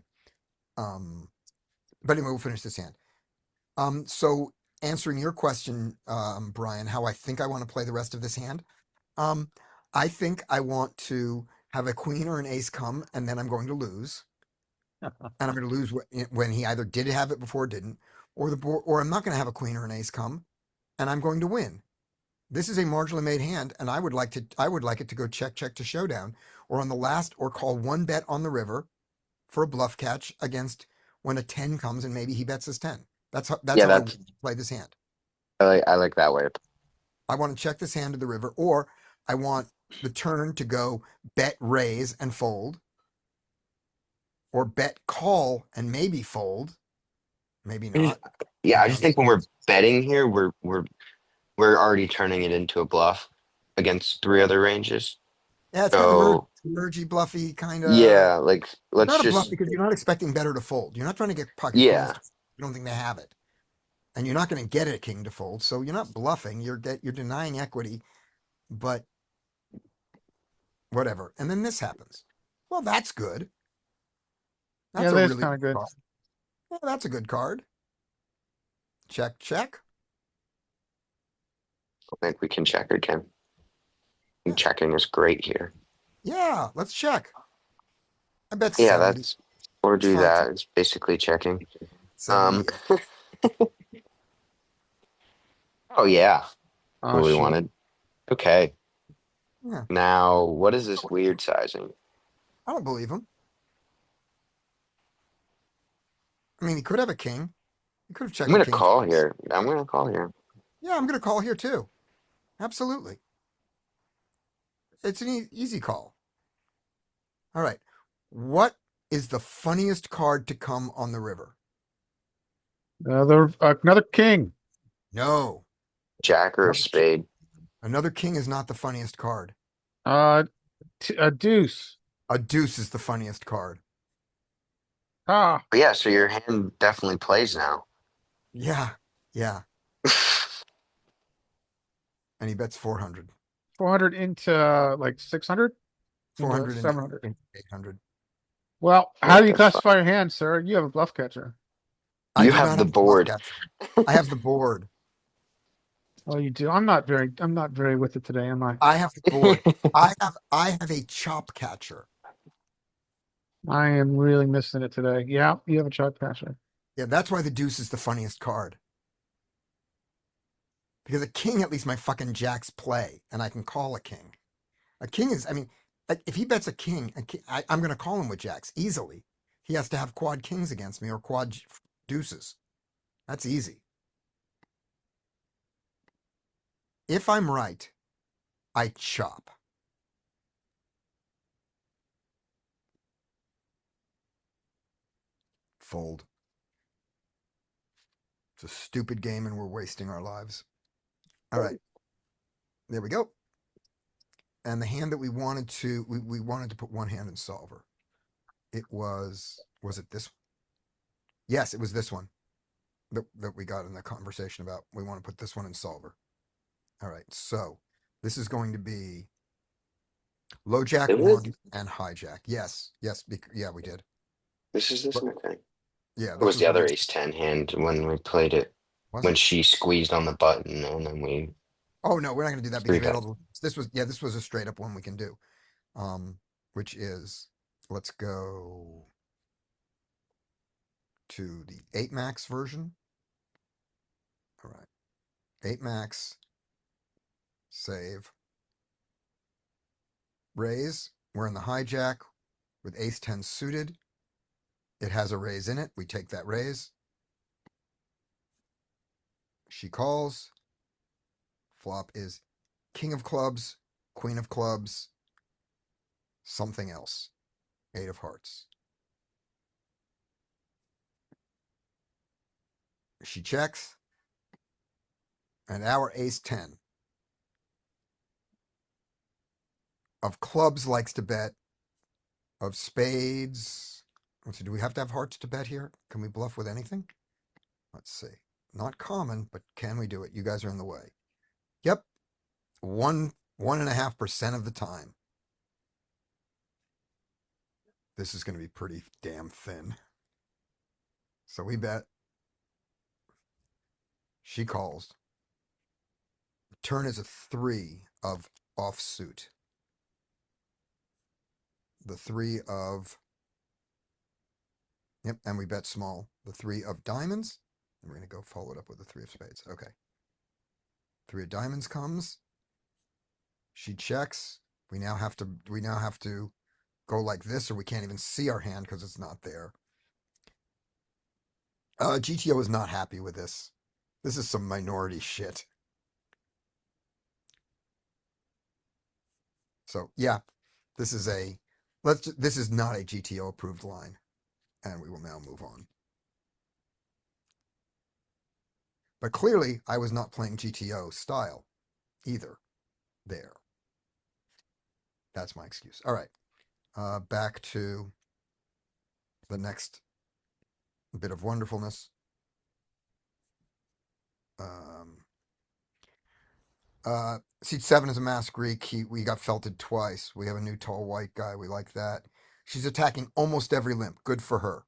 But anyway, we'll finish this hand. So answering your question, Brian, how I think I want to play the rest of this hand. I think I want to have a queen or an ace come, and then I'm going to lose. And I'm going to lose when he either did have it before or didn't, or I'm not going to have a queen or an ace come, and I'm going to win. This is a marginally made hand, and I would like it to go check to showdown, or on the last, or call one bet on the river for a bluff catch against when a 10 comes and maybe he bets his 10. That's how I want to play this hand. I like that way. I want to check this hand to the river, or I want the turn to go bet raise and fold, or bet call and maybe fold, maybe not. Yeah, I just think when we're betting here, we're already turning it into a bluff against 3 other ranges. Yeah, it's kind of mergy, bluffy kind of. Yeah, like let's not a just bluff because you're not expecting better to fold. You're not trying to get pocket yeah. queens. You don't think they have it, and you're not going to get a king to fold. So you're not bluffing. You're denying equity, but whatever. And then this happens. Well, that's good. That's kind of good. Card. Yeah, that's a good card. Check, check. I think we can check again. Yeah. Checking is great here. Yeah, let's check. I bet Yeah, 70. that's or It's do fine. that. It's basically checking. 78. Oh yeah, Oh what we shoot. wanted. Okay. Yeah, Now, what is this weird sizing? I don't believe him. I mean, he could have a king. He could have I'm checked a gonna king call twice. here. I'm gonna call here. Yeah, I'm going to call here too. Absolutely. It's an easy call. All right. What is the funniest card to come on the river? Another king. No. Jack or a Another, spade? another king is not the funniest card. Uh, a deuce. A deuce is the funniest card. Ah, But yeah, so your hand definitely plays now. Yeah. Yeah. And he bets 400. 400 into like 600 into 400 into 700. 800. Well, how Yeah, do you that's fine. classify your hand, sir? You have a bluff catcher. I You do have not the have the bluff board. catcher. I have the board. Oh, you do. I'm not very with it today, am I? I have the board. I have a chop catcher. I am really missing it today. Yeah, you have a chop catcher. Yeah, that's why the deuce is the funniest card. Because a king, at least my fucking jacks play, and I can call a king. A king is, I mean, if he bets a king, I'm going to call him with jacks easily. He has to have quad kings against me or quad deuces. That's easy. If I'm right, I chop. Fold. It's a stupid game and we're wasting our lives. All right. There we go. And the hand that we wanted to, we wanted to put one hand in solver. It was it this one? Yes, it was this one that we got in the conversation about. We want to put this one in solver. All right. So this is going to be low jack, Is it? long, and high jack. Yes. Yes. Yeah, we did. This is this But, one, okay. yeah, It this was was the the other one. ace 10 hand when we played it. Was When it? she squeezed on the button and then we Oh no, we're not going to do that because three we had bet. all the. This was a straight up one we can do. Which is, let's go to the 8 max version. All right. 8 max, save, raise. We're in the hijack with ace 10 suited. It has a raise in it. We take that raise. She calls. Flop is king of clubs, queen of clubs, something else. 8 of hearts. She checks. And our ace 10 of clubs likes to bet. Of spades. Let's see, do we have to have hearts to bet here? Can we bluff with anything? Let's see. Not common, but can we do it? You guys are in the way. Yep. 1.5% of the time. This is going to be pretty damn thin. So we bet. She calls. Turn is a 3 of offsuit. The 3 of. Yep, and we bet small. The 3 of diamonds. And we're going to go follow it up with the 3 of spades. Okay. 3 of diamonds comes. She checks. We now have to go like this, or we can't even see our hand because it's not there. GTO is not happy with this. This is some minority shit. So yeah, this is not a GTO approved line, and we will now move on. But clearly, I was not playing GTO style either. There. That's my excuse. All right. Back to the next bit of wonderfulness. Seat 7 is a masked Greek. We got felted twice. We have a new tall white guy. We like that. She's attacking almost every limp. Good for her.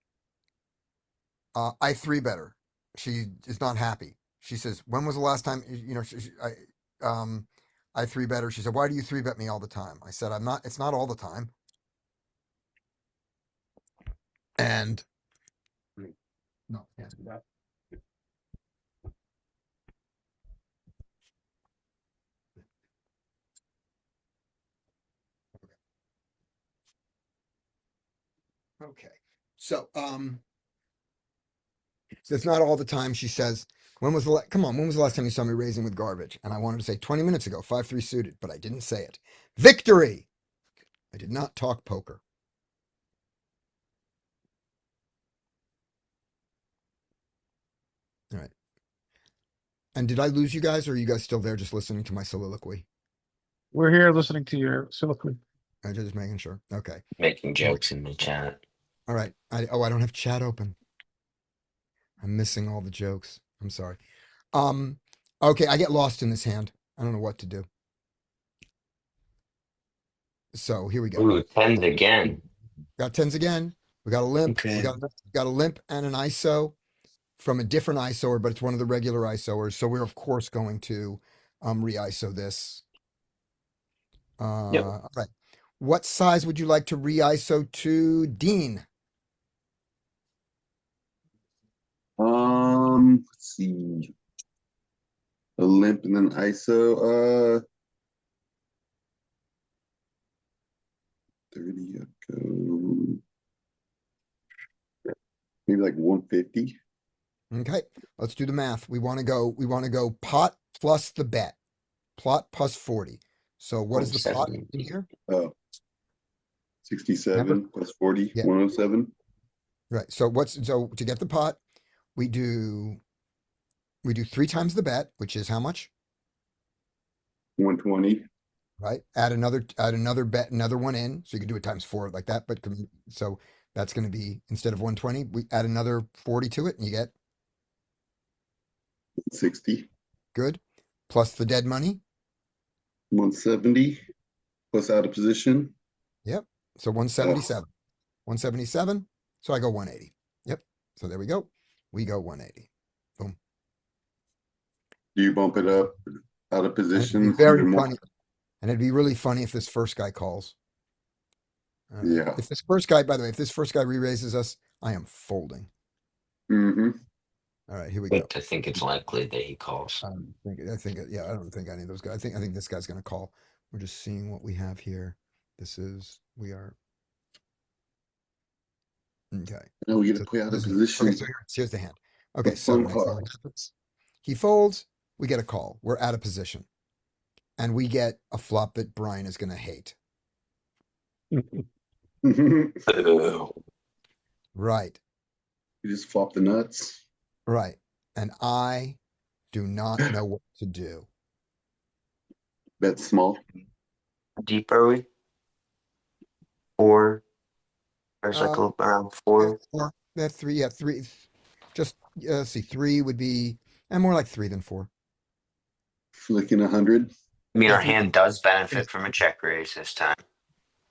I 3 better. She is not happy. She says, "When was the last time I three bet her?" She said, "Why do you three bet me all the time?" I said, "I'm not. It's not all the time." And no, can't do that. Okay. So, so it's not all the time. She says, come on, when was the last time you saw me raising with garbage? And I wanted to say 20 minutes ago, 5-3 suited, but I didn't say it. Victory! I did not talk poker. All right. And did I lose you guys, or are you guys still there just listening to my soliloquy? We're here listening to your soliloquy. I'm just making sure. Okay. Making jokes in the chat. All right. I don't have chat open. I'm missing all the jokes. I'm sorry. Okay, I get lost in this hand. I don't know what to do. So here we go. Ooh, tens again. Got tens again. We got a limp. Okay. We got a limp and an ISO from a different ISOer, but it's one of the regular ISOers. So we're of course going to re-ISO this. Yep. All right. What size would you like to re-ISO to, Dean? Let's see. A limp and then ISO. 30. I'd go maybe like 150. Okay, let's do the math. We want to go pot plus the bet. Plot plus 40. So what is the pot 170. in here? 67 Remember? plus 40, Yeah. 107. Right. So to get the pot, we do 3 times the bet, which is how much? 120. Right. Add another bet, another one in. So you can do it times 4 like that. But so that's going to be, instead of 120, we add another 40 to it and you get 60. good. Plus the dead money. 170 plus out of position. Yep. So 177. 177. So I go 180. Yep. So there we go. We go 180. Boom. Do you bump it up out of And it'd be position very even more? funny. And it'd be really funny if this first guy calls. All right. Yeah. If this first guy, by the way, if this first guy re-raises us, I am folding. Mm-hmm. All right, here we go. Like to think it's likely that he calls. Yeah, I don't think any of those guys. I think this guy's going to call. We're just seeing what we have here. We are. Okay. No, we get to So play out of this is- position. Okay, so here's the hand. Okay, The so fun next part. thing that happens, he folds, we get a call. We're out of position. And we get a flop that Brian is going to hate. You Ooh. Right, just flop the nuts. right. And I do not know what to do. Bet small. Deep are we? Or there's like Uh, around 4. That 3, yeah, 3. Just let's see, 3 would be, and more like 3 than 4. Flicking 100. I mean, Yeah, our 3. hand does benefit from a check raise this time.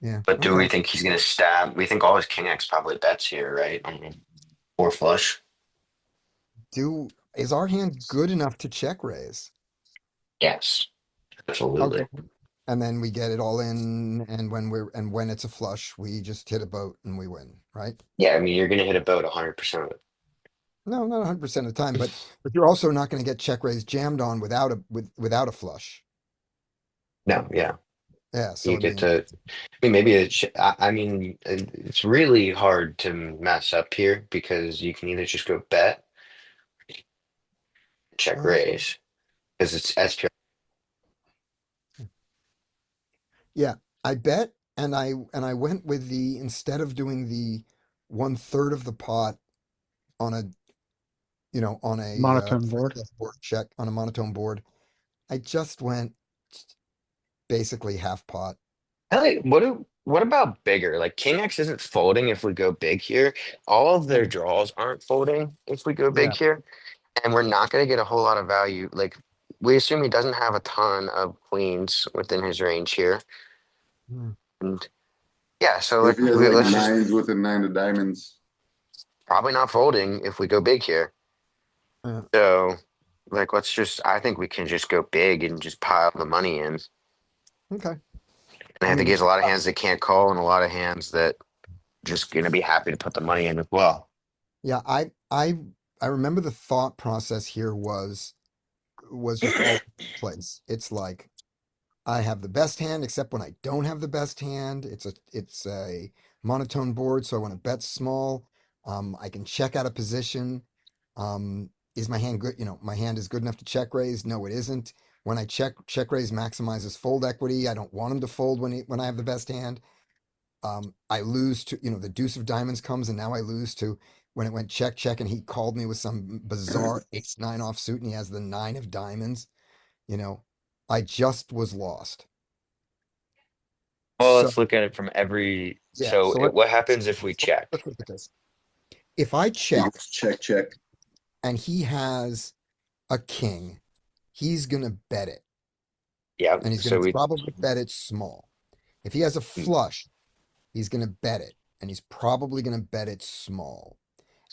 Yeah. But do Okay. we think he's going to stab? We think all his king X probably bets here, right? Or flush. Is our hand good enough to check raise? Yes, absolutely. Okay. And then we get it all in, and when it's a flush, we just hit a boat and we win, right? Yeah, I mean, you're going to hit a boat 100% of it. No, not 100% of the time, but you're also not going to get check raise jammed on without a flush. No, yeah. Yeah, so You get to, I mean, maybe I mean, it's really hard to mess up here because you can either just go bet, check raise, because it's SPR. yeah, I bet, and I went with instead of doing the 1/3 of the pot on a on a Monotone board. board check on a monotone board, I just went basically half pot. What about bigger? Like King X isn't folding if we go big here. All of their draws aren't folding if we go Yeah. big here, and we're not going to get a whole lot of value. Like we assume he doesn't have a ton of queens within his range here, Hmm. and yeah, so If like he has like let's just nines with a 9 of diamonds. probably not folding if we go big here. So, like, I think we can just go big and just pile the money in. Okay. And I I think he mean, has a lot of hands that can't call and a lot of hands that just going to be happy to put the money in as well. yeah, I remember the thought process here was just all over the place. It's like I have the best hand, except when I don't have the best hand. It's a monotone board, so when it bets small, I can check out of position. Is my hand good? My hand is good enough to check raise? No, it isn't. When I check raise maximizes fold equity. I don't want him to fold when I have the best hand. I lose to, the deuce of diamonds comes, and now I lose to when it went check, check, and he called me with some bizarre ace nine offsuit, and he has the nine of diamonds. You know, I just was lost. Well, So let's look at it from every. yeah, so What happens if we check? let's look at this. If I He check goes check, check. and he has a king, he's gonna bet it, Yeah. and he's So gonna we, probably bet it small. If he has a flush, he's gonna bet it, and he's probably gonna bet it small.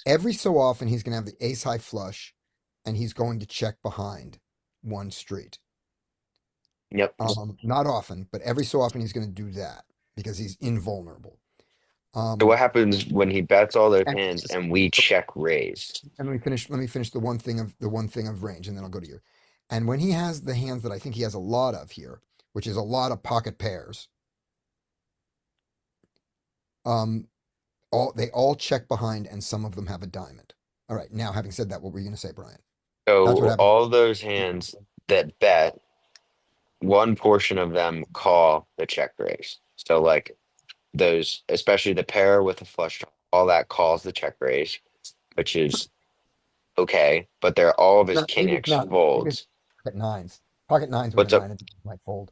Every so often, he's gonna have the ace high flush, and he's going to check behind one street. yep. Not often, but every so often he's going to do that because he's invulnerable. So what Um, happens when he bets all those and, hands and we check raise? and let me finish the one thing of range, and then I'll go to you. And when he has the hands that I think he has a lot of here, which is a lot of pocket pairs, um, they all check behind, and some of them have a diamond. All right. Now, having said that, what were you going to say, Brian? That's what So happens. all those hands that bet, one portion of them call the check raise. So like those, especially the pair with the flush draw, all that calls the check raise, which is okay. But they're all of his Not, king maybe it's X not. Maybe it's folds. pocket nines. Pocket nines with a What's up? nine might fold.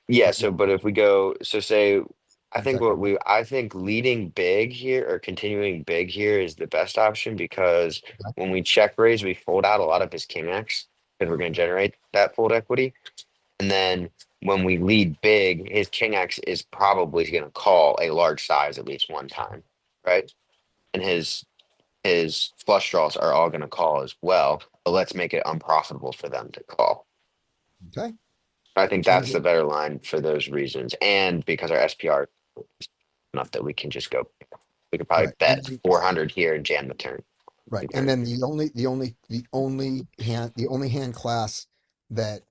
Yeah. But yeah, So, but if we go, so say, one second. I think leading big here or continuing big here is the best option because when we check raise, we fold out a lot of his king X because we're going to generate that fold equity. And then when we lead big, his king X is probably going to call a large size at least one time, right? And his flush draws are all going to call as well. But let's make it unprofitable for them to call. Okay. I think Sounds that's the good. better line for those reasons, and because our SPR is enough that we can just go. We could probably Right. And bet 400 here and jam the turn. right. The And turn. then the only hand class that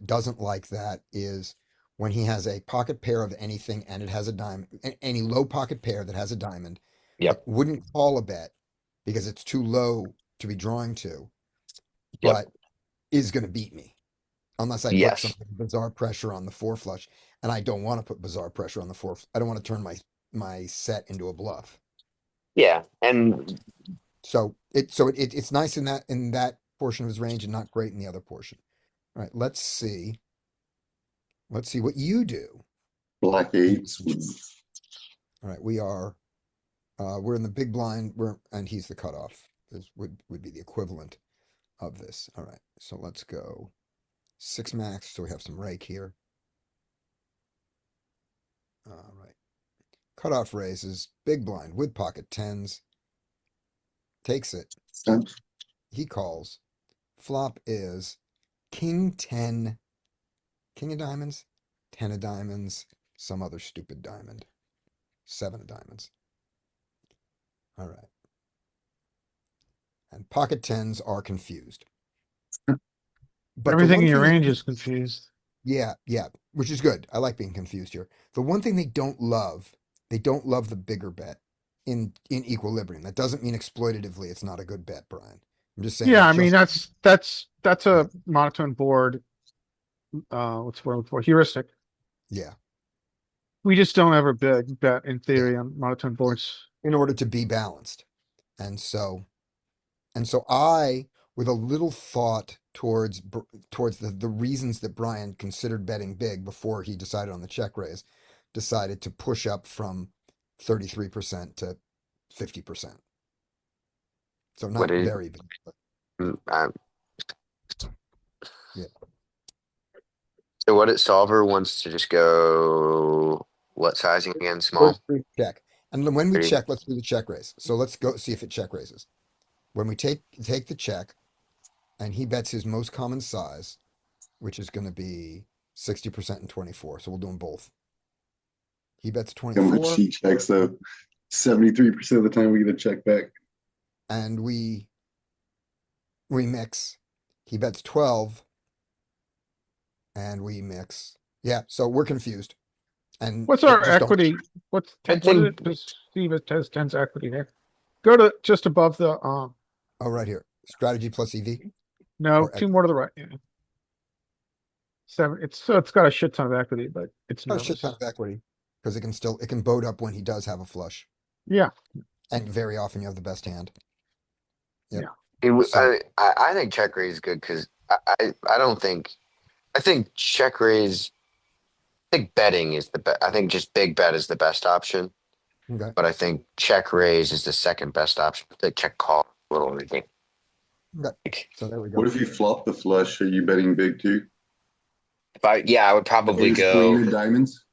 doesn't like that is when he has a pocket pair of anything and it has a diamond, any low pocket pair that has a diamond that Yep. wouldn't call a bet because it's too low to be drawing to, Yep. but is going to beat me unless I put some Yes. bizarre pressure on the four flush. And I don't want to put bizarre pressure on the four. I don't want to turn my set into a bluff. Yeah. And So it's nice in that portion of his range and not great in the other portion. All right, let's see. Let's see what you do. Black In eights. this situation. All right, we're in the big blind. And he's the cutoff. This would be the equivalent of this. All right, so let's go six max. So we have some rake here. All right, cutoff raises big blind with pocket tens. Takes it. He calls. Flop is king 10, king of diamonds, 10 of diamonds, some other stupid diamond, seven of diamonds. All right. And pocket tens are confused. But the Everything one in your thing, range is confused. yeah, yeah, which is good. I like being confused here. The one thing they don't love the bigger bet in equilibrium. That doesn't mean exploitatively it's not a good bet, Brian. I'm just saying Yeah, it I mean just, that's yeah, a monotone board. What's the word for heuristic? yeah. We just don't ever big bet in Yeah. theory on monotone boards. In order to be balanced. And so I, with a little thought towards the reasons that Brian considered betting big before he decided on the check raise, decided to push up from 33% to 50%. So what not is, very big, but mm, um, yeah. so what it solver wants to just go, what sizing again? Small? 33 check. And then when we Pretty- check, let's do the check raise. So let's go see if it check raises. when we take the check, and he bets his most common size, which is going to be 60% and 24. So we'll do them both. He bets How much 24, he checks though? 73% of the time we get a check back. and we mix. He bets 12, and we mix. Yeah, so we're confused. And What's our just don't. equity? What's I 10, what did think it perceive as 10's equity there? Go to just above the Oh, right here. Strategy plus EV. no, Or two more to the right. Yeah. 7. It's got a shit ton of equity, but it's oh, shit ton nervous. of equity. Because it can boat up when he does have a flush. Yeah. And very often you have the best hand. Yep. So I think check raise is good because I don't think I think check raise. I think betting is the best. I think just big bet is the best option, okay. but I think check raise is the second best option. I think check call a little anything. Okay. So there we What go. if you flop the flush? Are you betting big too? I would probably Ace queen go. of diamonds.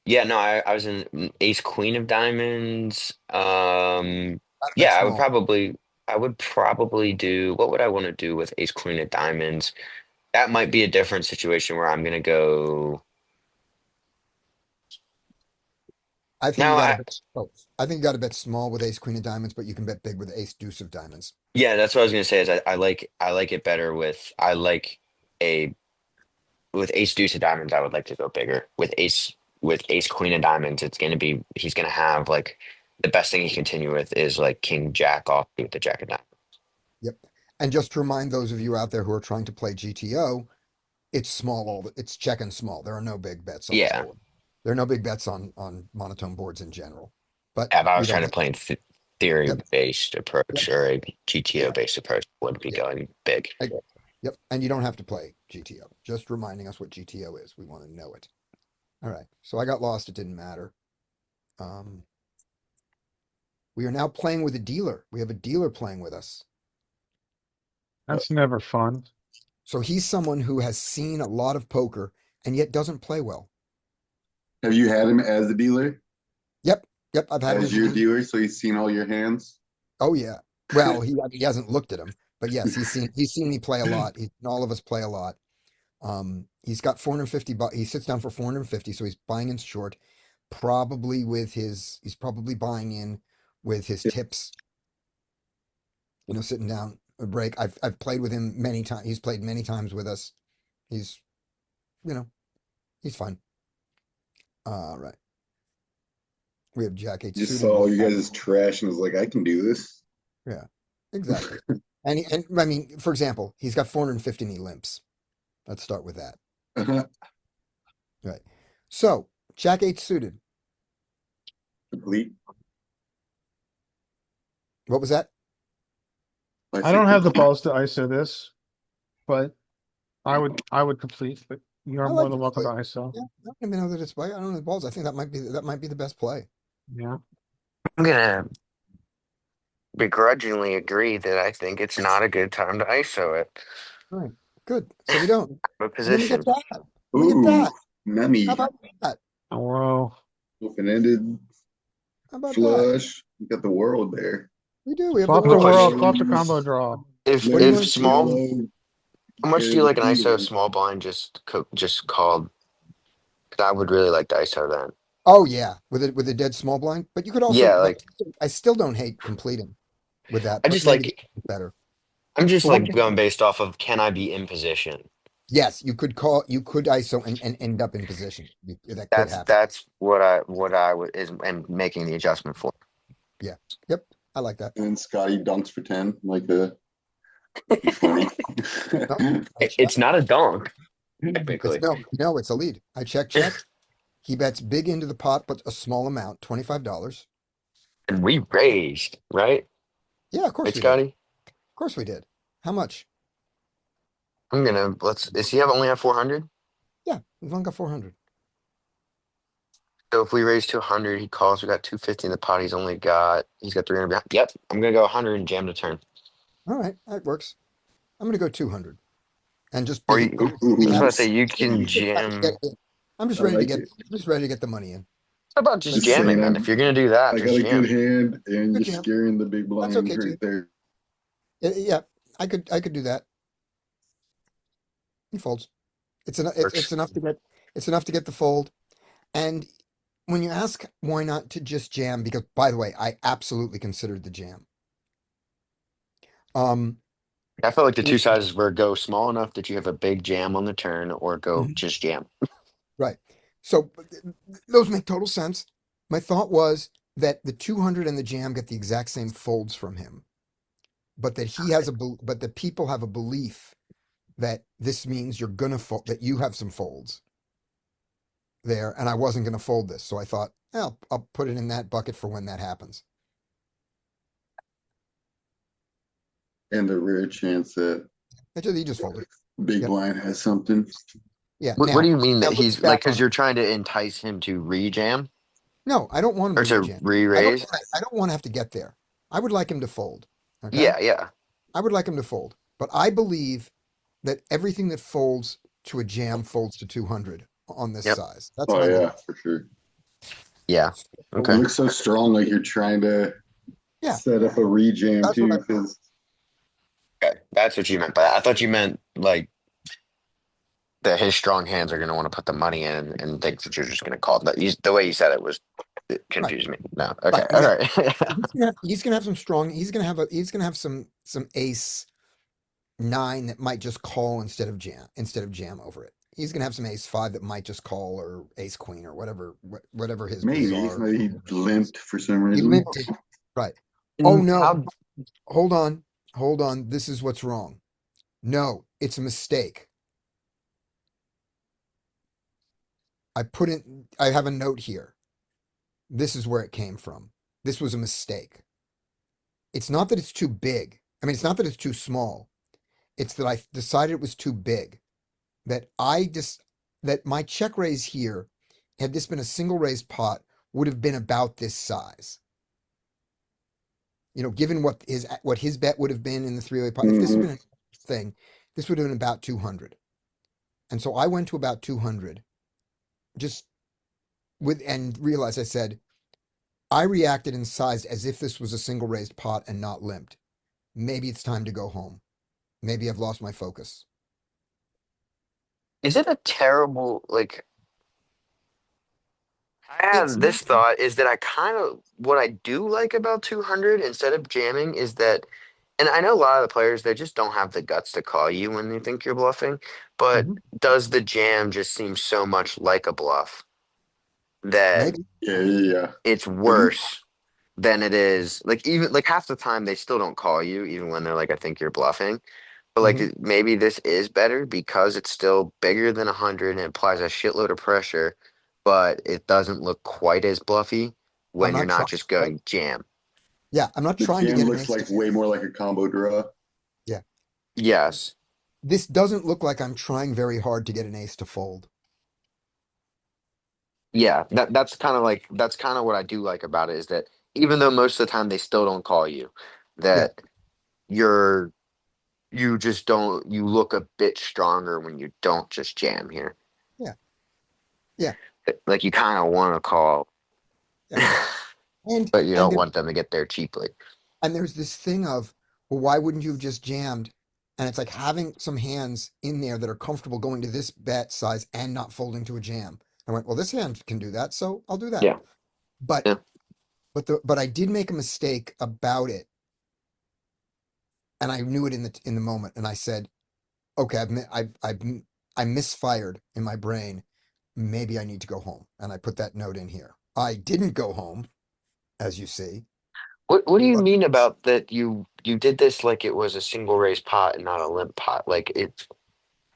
Yeah, no, I was in ace queen of diamonds. Not a bet Yeah, small. I would probably do. What would I want to do with ace queen of diamonds? That might be a different situation where I'm gonna go. I think No, you got to bet. Oh, I think you got to bet small with ace queen of diamonds, but you can bet big with ace deuce of diamonds. yeah, that's what I was gonna say. Is I like it better with I like a with ace deuce of diamonds. I would like to go bigger with ace queen of diamonds. It's gonna be he's gonna have like the best thing he continue with is like king jack off with the jack of diamonds. Yep. And just to remind those of you out there who are trying to play GTO, it's small. It's check and small. There are no big bets on this Yeah, board. There are no big bets on monotone boards in general. But if I you was don't trying to have play to. in theory Yep. based Yep. approach or a GTO Yeah. based approach, would be Yeah. going big. Yep. And you don't have to play GTO. Just reminding us what GTO is. We want to know it. All right. So I got lost. It didn't matter. Um, we are now playing with a dealer. We have a dealer playing with us. That's never fun. So he's someone who has seen a lot of poker and yet doesn't play well. Have you had him as a dealer? Yep. Yep. I've had him As as a your dealer. dealer, so he's seen all your hands? Oh yeah. Well, he hasn't looked at them, but yes, he's seen me play a lot. He's seen all of us play a lot. He's got 450 bucks. He sits down for 450, so he's buying in short, probably with he's probably buying in with his tips, sitting down a break. I've played with him many times. He's played many times with us. He's, you know, he's fun. All right. We have Jack 8 Just suited. saw you guys' trash and was like, I can do this. Yeah, exactly. And I mean, for example, he's got 450 and he limps. Let's start with that. Right. So Jack 8 suited. Complete. What was that? I don't have the balls to ISO this, but I would complete, but you're I more like than the welcome play. to ISO. Yeah, I don't even know that it's play. I don't know the balls. I think that might be the best play. Yeah. I'm gonna begrudgingly agree that I think it's not a good time to ISO it. All right. Good. So we don't. A And then we get position. that. And we get Ooh, that. How nutty. about that? Oh, whoa. Open-ended How about that? flush. You got the world there. We do. We have the Flop the Real world, question. world. flop the combo draw. If What do you if want Legs, to see? small, yellow, how much do carry you the like an ISO kingdom. small blind just called? 'Cause I would really like to ISO that. Oh yeah, with a dead small blind. But you could also. Yeah, But like I still don't hate completing with that. I But just maybe like that's better. I'm just But what like you, going based off of can I be in position? Yes, you could call. You could ISO and end up in position. That could happen. That's what I would is and making the adjustment for. Yeah. Yep. I like that. And Scotty dunks for 10. Like be funny. No, I check. It's not a donk, It's typically. no, it's a lead. I check. He bets big into the pot, but a small amount, $25. And we raised, right? Yeah, of course Right, we did. Scotty? Of course we did. How much? I'm gonna let's is he only have 400? Yeah, we've only got 400. So if we raise to 100, he calls. We got 250 in the pot. He's got 300 behind. Yep, I'm gonna go 100 and jam the turn. All right, that works. I'm going to go 200 and just Or big it. you, We I was Ooh, have. about to say you can Just trying to get jam. in. I'm just I ready to like get. it. I'm just ready to get the money in. How about just Just jamming then? saying, If you're gonna do that, I just got a good jam. hand, and Good you're jam. scaring the big That's blinds okay too. right there. Yeah, I could do that. He folds. Works. It's enough to get the fold. And when you ask why not to just jam, because by the way, I absolutely considered the jam. Um, I felt like the two it- sizes were go small enough that you have a big jam on the turn, or go Mhm. just jam. Right. So those make total sense. My thought was that the 200 and the jam get the exact same folds from him, but that but the people have a belief that this means you're gonna fold, that you have some folds there, and I wasn't gonna fold this. So I thought, I'll put it in that bucket for when that happens. And the rare chance that He just folded. big Yep. blind has something. Yeah. What do you mean that Looking he's like? back Because on it. you're trying to entice him to re-jam No, I don't want him or to to rejam. re-raise? I don't want to have to get there. I would like him to fold. Okay. Yeah, yeah. I would like him to fold. But I believe that everything that folds to a jam folds to 200 on this Yep. size. That's Oh my yeah, belief. for sure. Yeah. You Okay. look so strong, like you're trying to Yeah, set up a rejam that's what too, I because Okay. That's what you meant by that. I thought you meant like that his strong hands are going to want to put the money in and think that you're just going to call it. The way you said it was it right. confused me. No. Okay. Right. All Again, right. he's gonna have some strong. He's gonna have some ace nine that might just call instead of jam over it. He's gonna have some ace five that might just call, or ace queen, or whatever his maybe bizarre like, he limped for some he reason. limped it. Right. Oh And no, how hold on, hold on. This is what's wrong. No, it's a mistake. I have a note here. This is where it came from. This was a mistake. It's not that it's too big. I mean, it's not that it's too small. It's that I decided it was too big. That I just that my check raise here, had this been a single raised pot, would have been about this size. Given what his bet would have been in the 3-way pot, if this had Hmm. been a thing, this would have been about 200. And so I went to about 200, just and realized, I said, I reacted and sized as if this was a single raised pot and not limped. Maybe it's time to go home. Maybe I've lost my focus. is it a terrible like? I It's have this thought is that I kind of what I do like about 200 instead of jamming is that, and I know a lot of the players they just don't have the guts to call you when they think you're bluffing, but Mhm. does the jam just seem so much like a bluff that Maybe. Yeah, yeah, yeah. it's Have you? worse than it is like even like half the time they still don't call you even when they're like I think you're bluffing. But like Mhm. maybe this is better because it's still bigger than 100 and it applies a shitload of pressure, but it doesn't look quite as bluffy I'm when you're not not trying. just going jam. Yeah, I'm not The trying to jam get an looks ace to like way fold. more like a combo draw. Yeah. Yes. This doesn't look like I'm trying very hard to get an ace to fold. Yeah, that's kind of what I do like about it is that even though most of the time they still don't call you, Yeah. that you're you just don't you look a bit stronger when you don't just jam here. Yeah. Yeah. Like you kind of want to call, Yeah. And but you and don't there want them to get there cheaply. and there's this thing of, well, why wouldn't you have just jammed? And it's like having some hands in there that are comfortable going to this bet size and not folding to a jam. I went, well, this hand can do that, so I'll do that. Yeah. But Yeah. but I did make a mistake about it, and I knew it in the moment, and I said, okay, I misfired in my brain. Maybe I need to go home, and I put that note in here. I didn't go home, as you see. What do you But mean about that you did this like it was a single raise pot and not a limp pot? Like it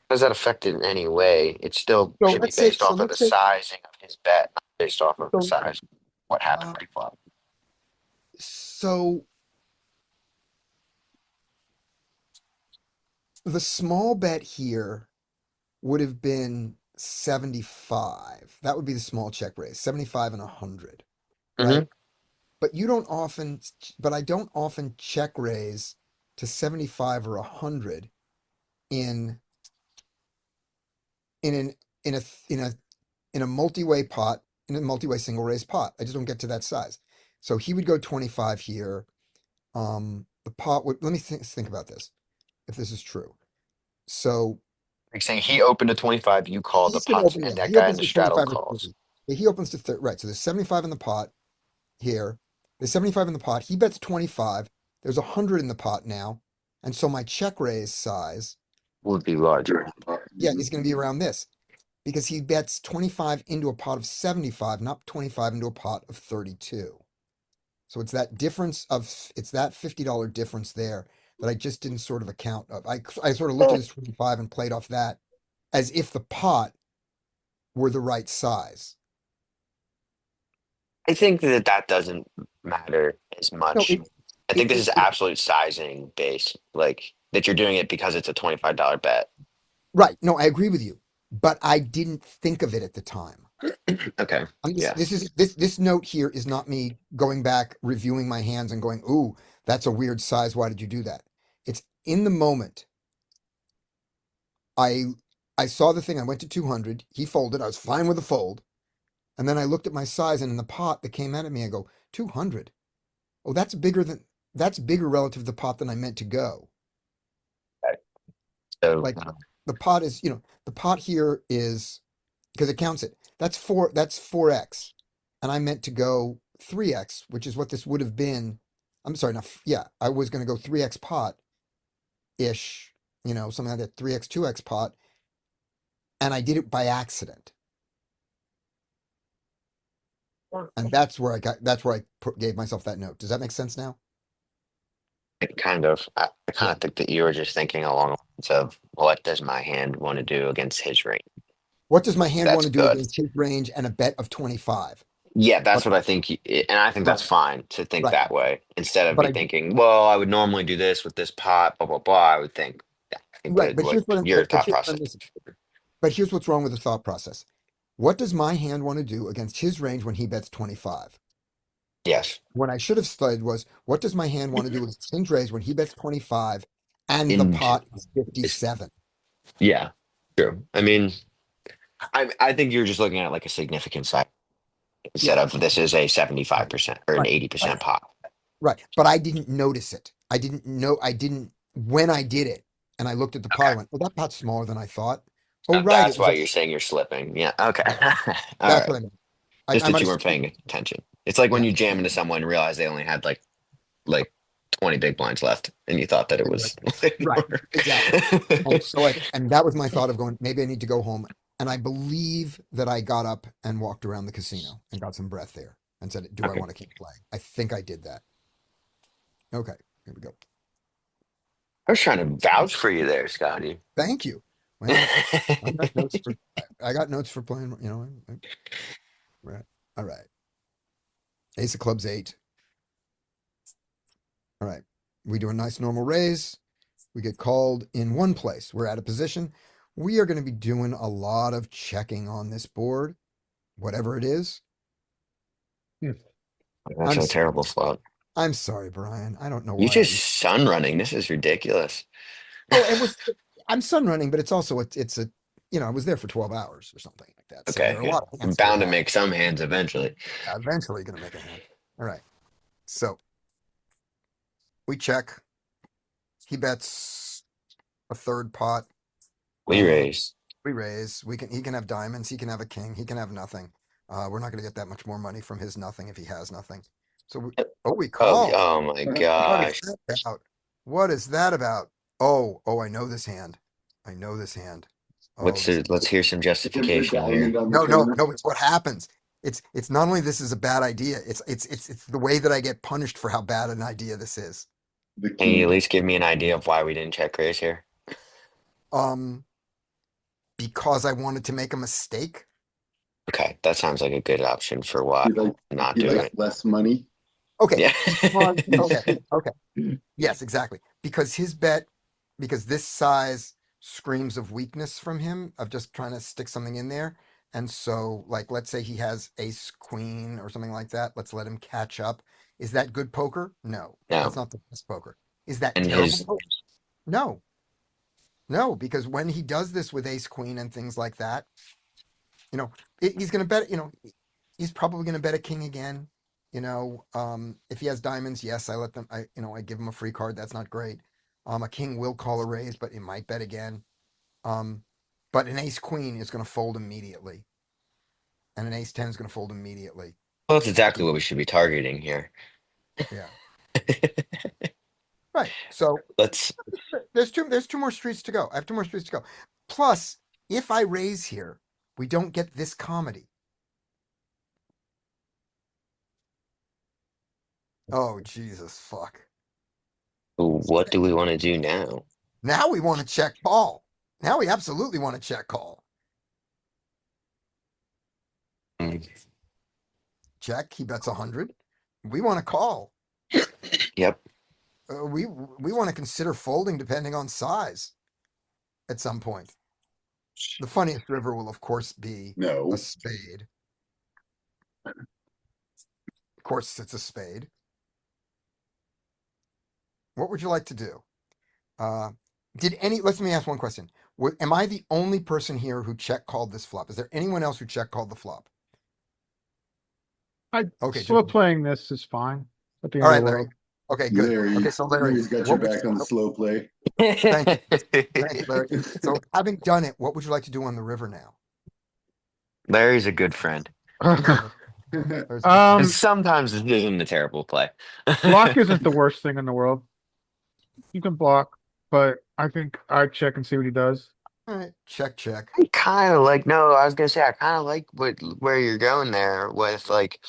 does that affect it in any way? It still so should be let's say based off of the sizing of his bet, not based off of the so size of what happened uh, pre-flop. so the small bet here would have been 75. That would be the small check raise, 75 and 100, Hmm. right? But I don't often check raise to 75 or 100 in in an in a in a in a multi-way pot, in a multi-way single raise pot. I just don't get to that size. So he would go 25 here. the pot would, let me think about this, if this is true. So Like saying he opened a 25, you called the he's going to pot, open, and yeah, that he guy in opens the to straddle 25 or calls. 30. Yeah, he opens to 30, right. So there's 75 in the pot here. There's 75 in the pot. He bets 25. There's 100 in the pot now. And so my check raise size, Would be larger. yeah, is going to be around this because he bets 25 into a pot of 75, not 25 into a pot of 32. So it's that difference of, it's that $50 difference there that I just didn't sort of account of. I sort of looked at his 25 and played off that as if the pot were the right size. I think that that doesn't matter as No, much. I think this is it absolute sizing base, like that you're doing it because it's a $25 bet. right. No, I agree with you, but I didn't think of it at the time. Okay. Yeah. This note here is not me going back, reviewing my hands and going, "Ooh, that's a weird size. Why did you do that?" It's in the moment. I I saw the thing. I went to 200. He folded. I was fine with the fold, and then I looked at my size and in the pot that came out at me. I go 200. Oh, that's bigger relative to the pot than I meant to go. So Like the pot is, the pot here is because it counts it. That's 4x. And I meant to go 3x, which is what this would have been. I'm sorry, not yeah, I was gonna go 3x pot ish, something like that, 3x, 2x pot, and I did it by accident. And that's where gave myself that note. Does that make sense now? I kind Yeah. of think that you were just thinking along the lines of what does my hand want to do against his range? What does my hand want That's to do good. against his range and a bet of 25? Yeah, that's But what I think. And I think right, that's fine to think right. that way instead of But me I thinking, well, I would normally do this with this pot, blah, blah, blah. I think right, that but what here's what I'm your but thought here's what process. I'm missing. But here's what's wrong with the thought process. What does my hand want to do against his range when he bets 25? Yes. What I should have studied was what does my hand want to do against Hinge raise when he bets 25 and the In pot is is 57? yeah, true. I mean, I think you're just looking at it like a significant size Yeah, instead of this is a 75% or an right, right, 80% pot. right. But I didn't notice it. I didn't, when I did it and I looked at the pot, I Okay. went, oh, that pot's smaller than I thought. Oh, right. It That's was why a, you're saying you're slipping. Yeah. Okay. right. All That's right. what I meant. Just I that might you have, weren't paying attention. It's like when yeah, you jam into someone and realize they only had like 20 big blinds left and you thought that it right, was right, more. exactly. And so and that was my thought of going, maybe I need to go home. And I believe that I got up and walked around the casino and got some breath there and said, do I Okay. want to keep playing? I think I did that. Okay, here we go. I was trying to vouch for you there, Scotty. Thank you. Well, I got notes for I got notes for playing, right. All right. Ace of clubs 8. All right. We do a nice normal raise. We get called in one place. We're out of position. We are going to be doing a lot of checking on this board, whatever it is. Hmm. That's I'm a sorry. terrible flop. I'm sorry, Brian. I don't know You why just sun running. This is ridiculous. Oh, I'm sun running, but it's also it's a I was there for 12 hours or something like that. So there Okay, are a yeah. lot of I'm hands to bound to attack. make some hands eventually. Eventually going to make a hand. All right. So we check. He bets a third pot. We raise. We raise. He can have diamonds. He can have a king. He can have nothing. We're not going to get that much more money from his nothing if he has nothing. So we Oh, call. oh my What is gosh. that about? What is that about? Oh, I know this hand. I know this hand. Oh, this. Let's hear some justification here. No. It's what happens. It's not only this is a bad idea. It's the way that I get punished for how bad an idea this is. The Can you at king. least give me an idea of why we didn't check raise here? Um, because I wanted to make a mistake. Okay, that sounds like a good option for why He like not he do likes it. less money. Okay. Yeah. Okay. Okay. Yes, exactly. Because this size screams of weakness from him, of just trying to stick something in there. And so, like, let's say he has ace queen or something like that. Let's let him catch up. Is that good poker? No, that's No. not the best poker. Is that And terrible his poker? No, no, because when he does this with ace queen and things like that, you know, he's going to bet, he's probably going to bet a king again. If he has diamonds, yes, I let them. I give him a free card. That's not great. A king will call a raise, but he might bet again. Um, but an ace queen is going to fold immediately, and an ace 10 is going to fold immediately. Well, that's exactly what we should be targeting here. Yeah, right. So Let's. there's two more streets to go. I have two more streets to go. Plus, if I raise here, we don't get this comedy. Oh Jesus, fuck! What do we want to do now? Now we want to check call. Now we absolutely want to check call. Mm, Check. He bets 100. We want to call. Yep. We want to consider folding depending on size at some point. The funniest river will, of course, be No. a spade. Of course, it's a spade. What would you like to do? Let me ask one question. Am I the only person here who check called this flop? Is there anyone else who check called the flop? Okay, Slow just, playing this is fine at the all end of right, the Larry. world. Okay, good. Larry, Okay, so Larry, Larry's got your back on the slow play. thank you. Thank you, Larry. So having done it, what would you like to do on the river now? Larry's a good friend. There's- And sometimes this isn't a terrible play. Block isn't the worst thing in the world. You can block, but I think I'd check and see what he does. all right, check. I kind of like, no, I was gonna say, I kind of like where you're going there with like,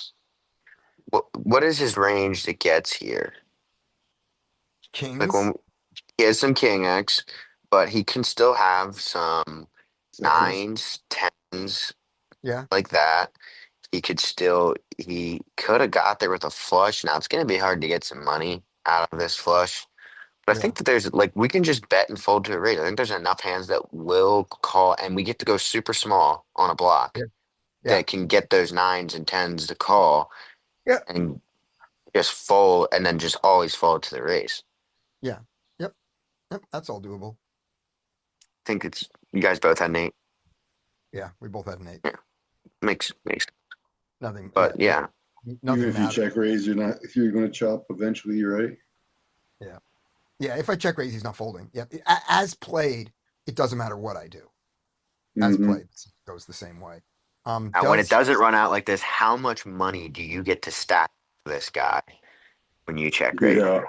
what is his range that gets here? Like Kings. when he has some king X, but he can still have some Sevens. nines, tens, Yeah, like that. He could have got there with a flush. Now it's gonna be hard to get some money out of this flush. But I yeah, think that there's like we can just bet and fold to a raise. I think there's enough hands that will call, and we get to go super small on a block yeah, yeah, that can get those nines and tens to call yeah, and just fold, and then just always fold to the raise. yeah. Yep, that's all doable. I think it's you guys both had Nate. Yeah, we both had an 8. Yeah, makes. Nothing. Yeah, But yeah, Even nothing if you matters. check raise, if you're going to chop eventually, you're right. Yeah, yeah. If I check raise, he's not folding. Yeah, as played, it doesn't matter what I do. As Mm-hmm. played, it goes the same way. now when it doesn't run out like this, how much money do you get to stack this guy when you check raise? Yeah.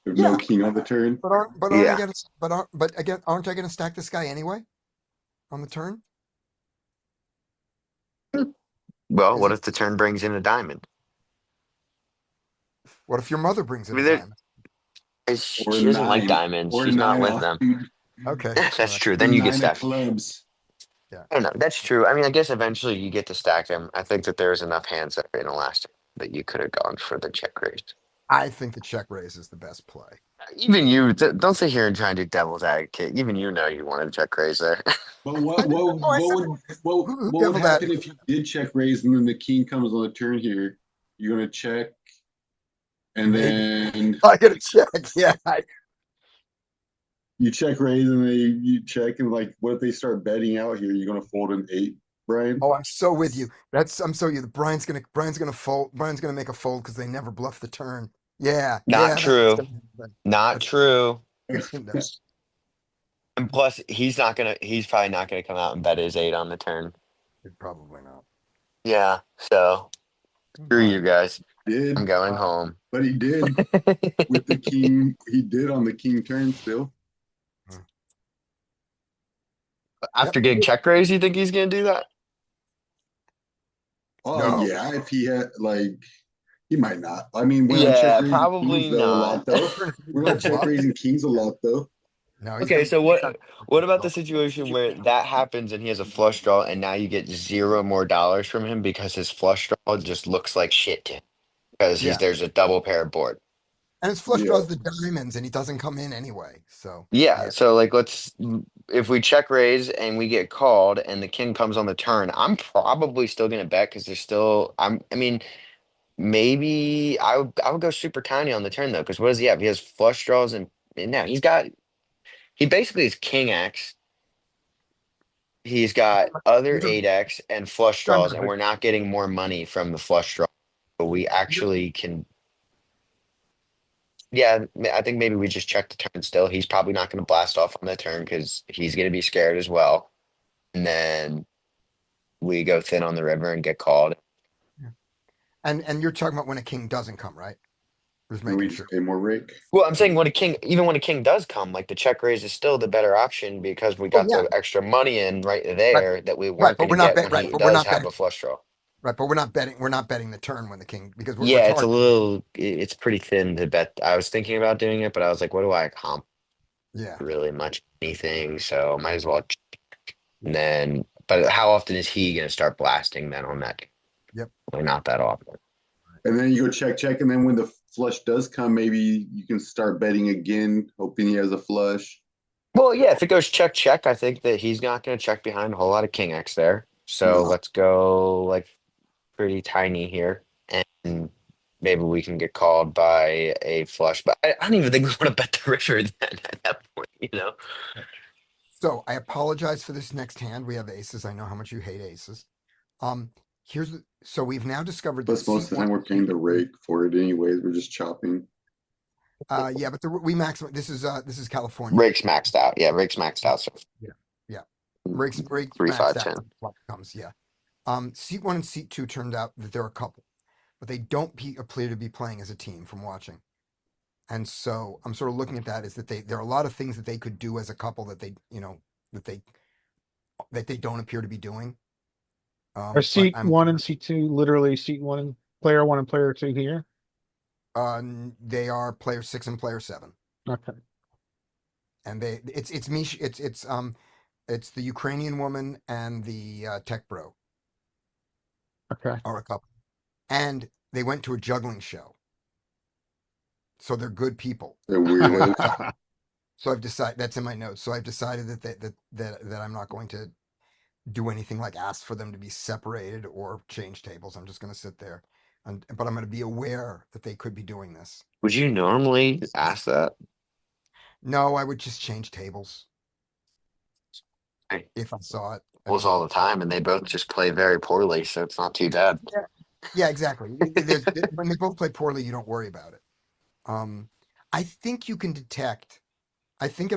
There's Yeah, no king on the turn. aren't I Yeah. gonna aren't I gonna stack this guy anyway on the turn? Well, Is what it? if the turn brings in a diamond? What if your mother brings I in a mean, diamond? Or she a doesn't like nine. diamonds. Or a She's not nine with them. offsuit. Okay, all That's right. true. Or Then you get nine of stacked. clubs. Yeah, I don't know. That's true. I mean, I guess eventually you get to stack them. I think that there's enough hands that are inelastic that you could have gone for the check raise. I think the check raise is the best play. Even you, don't sit here and try and do devil's advocate. Even you know you wanted to check raise there. But I did, no, I said who what would deviled that? happen if you did check raise and then the king comes on the turn here? You're gonna check and Maybe then I gotta check. Yeah, you check raise and then you check and like what if they start betting out here? You're gonna fold an 8, Brian? oh, I'm so with you. I'm so you. Brian's gonna fold. Brian's gonna make a fold because they never bluff the turn. Yeah, Not that's what's true. gonna happen. Not That's true. no. And plus, he's probably not gonna come out and bet his 8 on the turn. Probably not. Yeah. So screw All you right. guys. Did I'm going home. but he did with the king. He did on the king turn still. After Yep. getting check raise, you think he's gonna do that? Oh No. yeah, if he had like he might not. I mean, we're not check Yeah, raising probably kings though a not. lot though. We're not check Bluff. raising kings a lot though. No, he's Okay, gonna. so He's not what about the bluff. situation where that happens and he has a flush draw and now you get zero more dollars from him because his flush draw just looks like shit to him because Yeah, there's a double pair board. and his flush Yeah. draws the diamonds, and he doesn't come in anyway. So Yeah, yeah, so like if we check raise and we get called and the king comes on the turn, I'm probably still gonna bet because there's still I mean maybe I would go super tiny on the turn though because what does he have? He has flush draws and now he basically is king X. He's got other he's a 8x and flush draws, and diamond. we're not getting more money from the flush draw. we actually can. Yeah, I think maybe we just check the turn still. He's probably not going to blast off on the turn because he's going to be scared as well. And then we go thin on the river and get called. Yeah. And you're talking about when a king doesn't come, right? Just And we making just sure. pay more rake. Well, I'm saying when a king, even when a king does come, like the check raise is still the better option because we Oh got yeah, the extra money in right right, there that we right. weren't But going to we're not get betting. when Right, he but we're does not have betting. a flush draw. Right, but we're not betting. We're not betting the turn when the king because we're Yeah, it's a targeting. little, it's pretty thin to bet. I was thinking about doing it, but I was like, what do I comp Yeah, really much anything? So might as well. And then, but how often is he going to start blasting then on that? yep. Probably not that often. And then you go check, and then when the flush does come, maybe you can start betting again, hoping he has a flush. Well, yeah, if it goes check, check, I think that he's not going to check behind a whole lot of king X there. So No. let's go like pretty tiny here. And maybe we can get called by a flush. But I don't even think we want to bet the river then at that point, you know? So I apologize for this next hand. We have aces. I know how much you hate aces. Um, so we've now discovered that Plus, most seat of the one. time we're paying the rake for it anyways. We're just chopping. Yeah, but we maximum. This is California. Rake's maxed out. Yeah, Rake's maxed out. So Yeah, yeah. Rakes three, maxed five, out. 10. When flush comes. Yeah. Seat one and seat two turned out that they're a couple, but they don't appear to be playing as a team from watching. And so I'm sort of looking at that is that there are a lot of things that they could do as a couple that they, that they don't appear to be doing. Are But seat one and seat two literally seat one and player two here? they are player 6 and player 7. Okay. And it's me, it's the Ukrainian woman and the tech bro Okay. are a couple. And they went to a juggling show. So they're good people. They're weirdos. So I've decided that's in my notes. So I've decided that I'm not going to do anything like ask for them to be separated or change tables. I'm just going to sit there, but I'm going to be aware that they could be doing this. Would you normally ask that? No, I would just change tables Hey, if I saw it. I was mean, all the time, and they both just play very poorly, so it's not too bad. yeah, exactly. When they both play poorly, you don't worry about it. I think you can detect. I think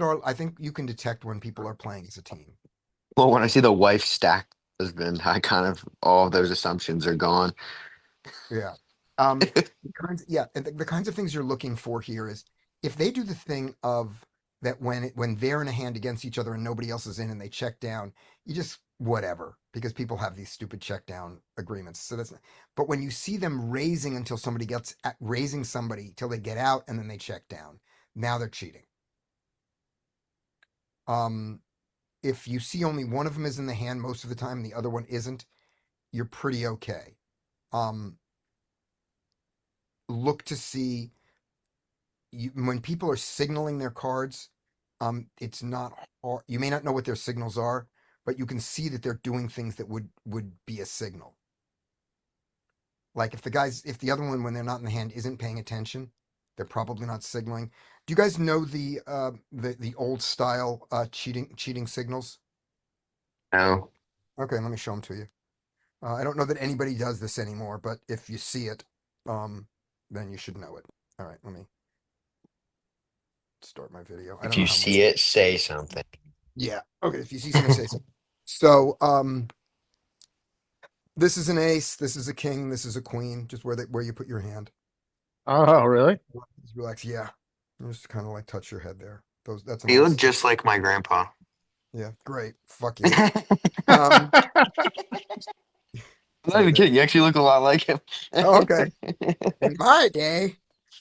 you can detect when people are playing as a team. Well, when I see the wife stacked husband, I kind of all of those assumptions are gone. Yeah. And the kinds of things you're looking for here is if they do the thing of that when they're in a hand against each other and nobody else is in and they check down, you just whatever because people have these stupid check down agreements. So but when you see them raising until somebody gets raising somebody till they get out and then they check down, now they're cheating. Um, if you see only one of them is in the hand most of the time and the other one isn't, you're pretty okay. Um, Look to see when people are signaling their cards, it's not hard. You may not know what their signals are, but you can see that they're doing things that would be a signal. Like if the other one when they're not in the hand isn't paying attention, they're probably not signaling. Do you guys know the old style cheating signals? No, Okay, let me show them to you. I don't know that anybody does this anymore, but if you see it, then you should know it. All right, let me start my video. I if don't know you how much. see it, say something. Yeah. Okay. If you see something, say something. So, this is an ace. This is a king. This is a queen. Just where you put your hand. Oh, really? Just relax. Yeah. Just kind of like touch your head there. That's an You look ace. just like my grandpa. Yeah. Great. Fuck you. I'm Um. not even Okay. kidding. You actually look a lot like him. Oh, okay. In my day,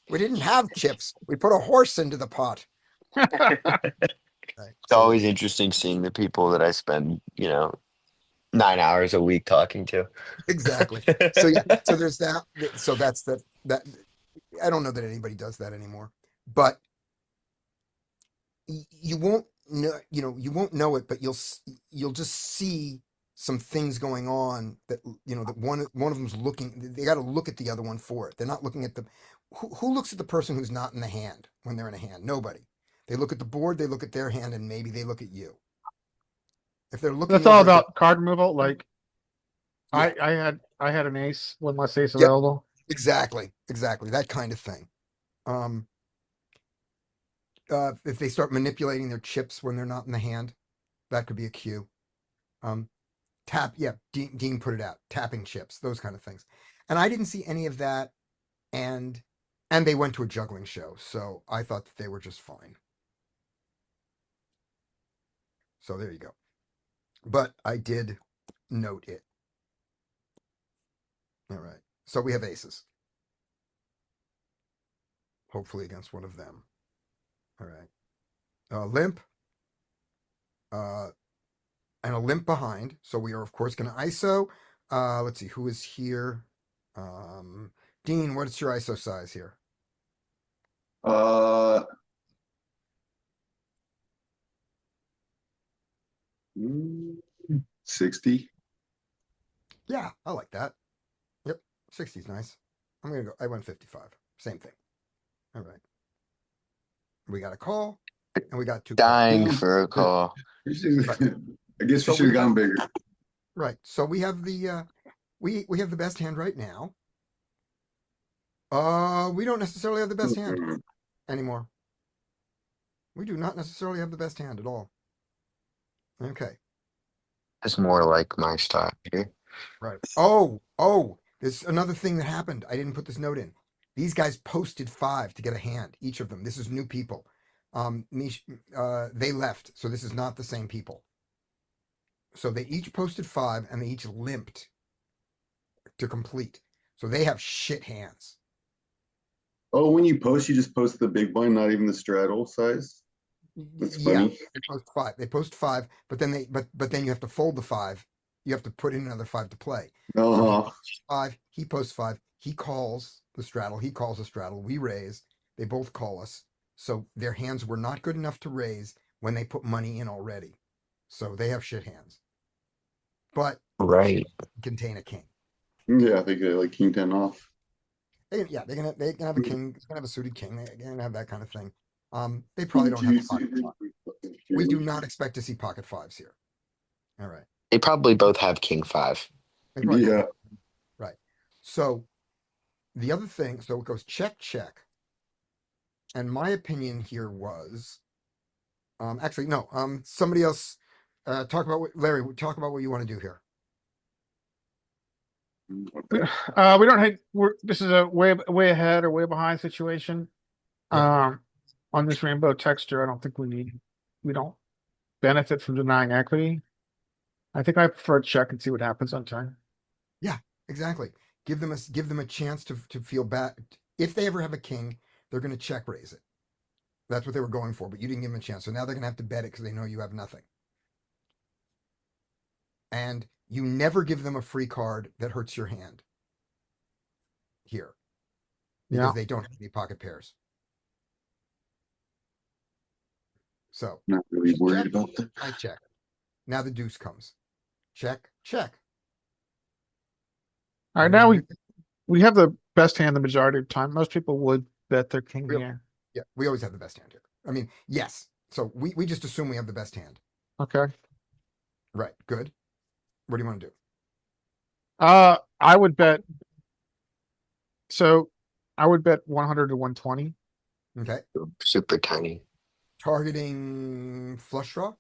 we didn't have chips. We put a horse into the pot. Right. It's So always interesting seeing the people that I spend, 9 hours a week talking to. exactly. So yeah. So there's that. So that's that. I don't know that anybody does that anymore, but you won't know, you won't know it, but you'll just see some things going on that that one of them's looking. They got to look at the other one for it. They're not looking at the who looks at the person who's not in the hand when they're in a hand. Nobody. They look at the board. They look at their hand, and maybe they look at you. If they're That's looking all over at about card removal. Like yeah, I had an ace, one less ace yep, available. Exactly, exactly. That kind of thing. Um, if they start manipulating their chips when they're not in the hand, that could be a cue. Um, yeah, Dean put it out, tapping chips, those kind of things. And I didn't see any of that. And and they went to a juggling show, so I thought that they were just fine. So there you go. But I did note it. All right. So we have aces. Hopefully against one of them. All right. Limp. Uh, and a limp behind. So we are, of course, going to ISO. Let's see who is here. Dean, what's your ISO size here? Uh, 60. Yeah, I like that. Yep, 60 is nice. I'm going to go. I went 55. Same thing. All right. We got a call, and we got two calls. Dying Ooh. for a call. Right. I guess So we should have gone bigger. Right. So we have the we have the best hand right now. We don't necessarily have the best hand anymore. We do not necessarily have the best hand at all. Okay. It's more like my style here. Right. Oh, there's another thing that happened. I didn't put this note in. These guys posted 5 to get a hand, each of them. This is new people. They left, so this is not the same people. So they each posted 5 and they each limped to complete. So they have shit hands. Oh, when you post, you just post the big blind, not even the straddle size. That's Yeah, funny. they post 5. They post 5, but then then you have to fold the 5. You have to put in another 5 to play. So he Uh-huh. posts 5, he posts 5, he calls the straddle, he calls the straddle, we raise, they both call us. So their hands were not good enough to raise when they put money in already. So they have shit hands. But Right. contain a king. Yeah, I think they like king 10 off. Yeah, they can have a king, they can have a suited king, they can have that kind of thing. They probably King don't have a juice. pocket 5. We do not expect to see pocket 5s here. All right. They probably both have king 5. They probably both Yeah. have- right. So the other thing, so it goes check, check. And my opinion here was, actually, no, somebody else, talk about what, Larry, talk about what you want to do here. We don't have, this is a way ahead or way behind situation. Yeah. On this rainbow texture, I don't think we don't benefit from denying equity. I think I prefer to check and see what happens on turn. Yeah, exactly. Give them a chance to feel bad. If they ever have a king, they're going to check raise it. That's what they were going for, but you didn't give them a chance. So now they're going to have to bet it because they know you have nothing. And you never give them a free card that hurts your hand here because Yeah. they don't have any pocket pairs. So Not really check, worried about that. I check. Now the deuce comes. Check, check. All right, now we have the best hand the majority of the time. Most people would bet their king Real- here. Yeah, we always have the best hand here. I mean, yes. So we just assume we have the best hand. Okay. Right. Good. What do you want to do? I would bet. So I would bet 100 to 120. Okay. Super tiny. Targeting flush draw.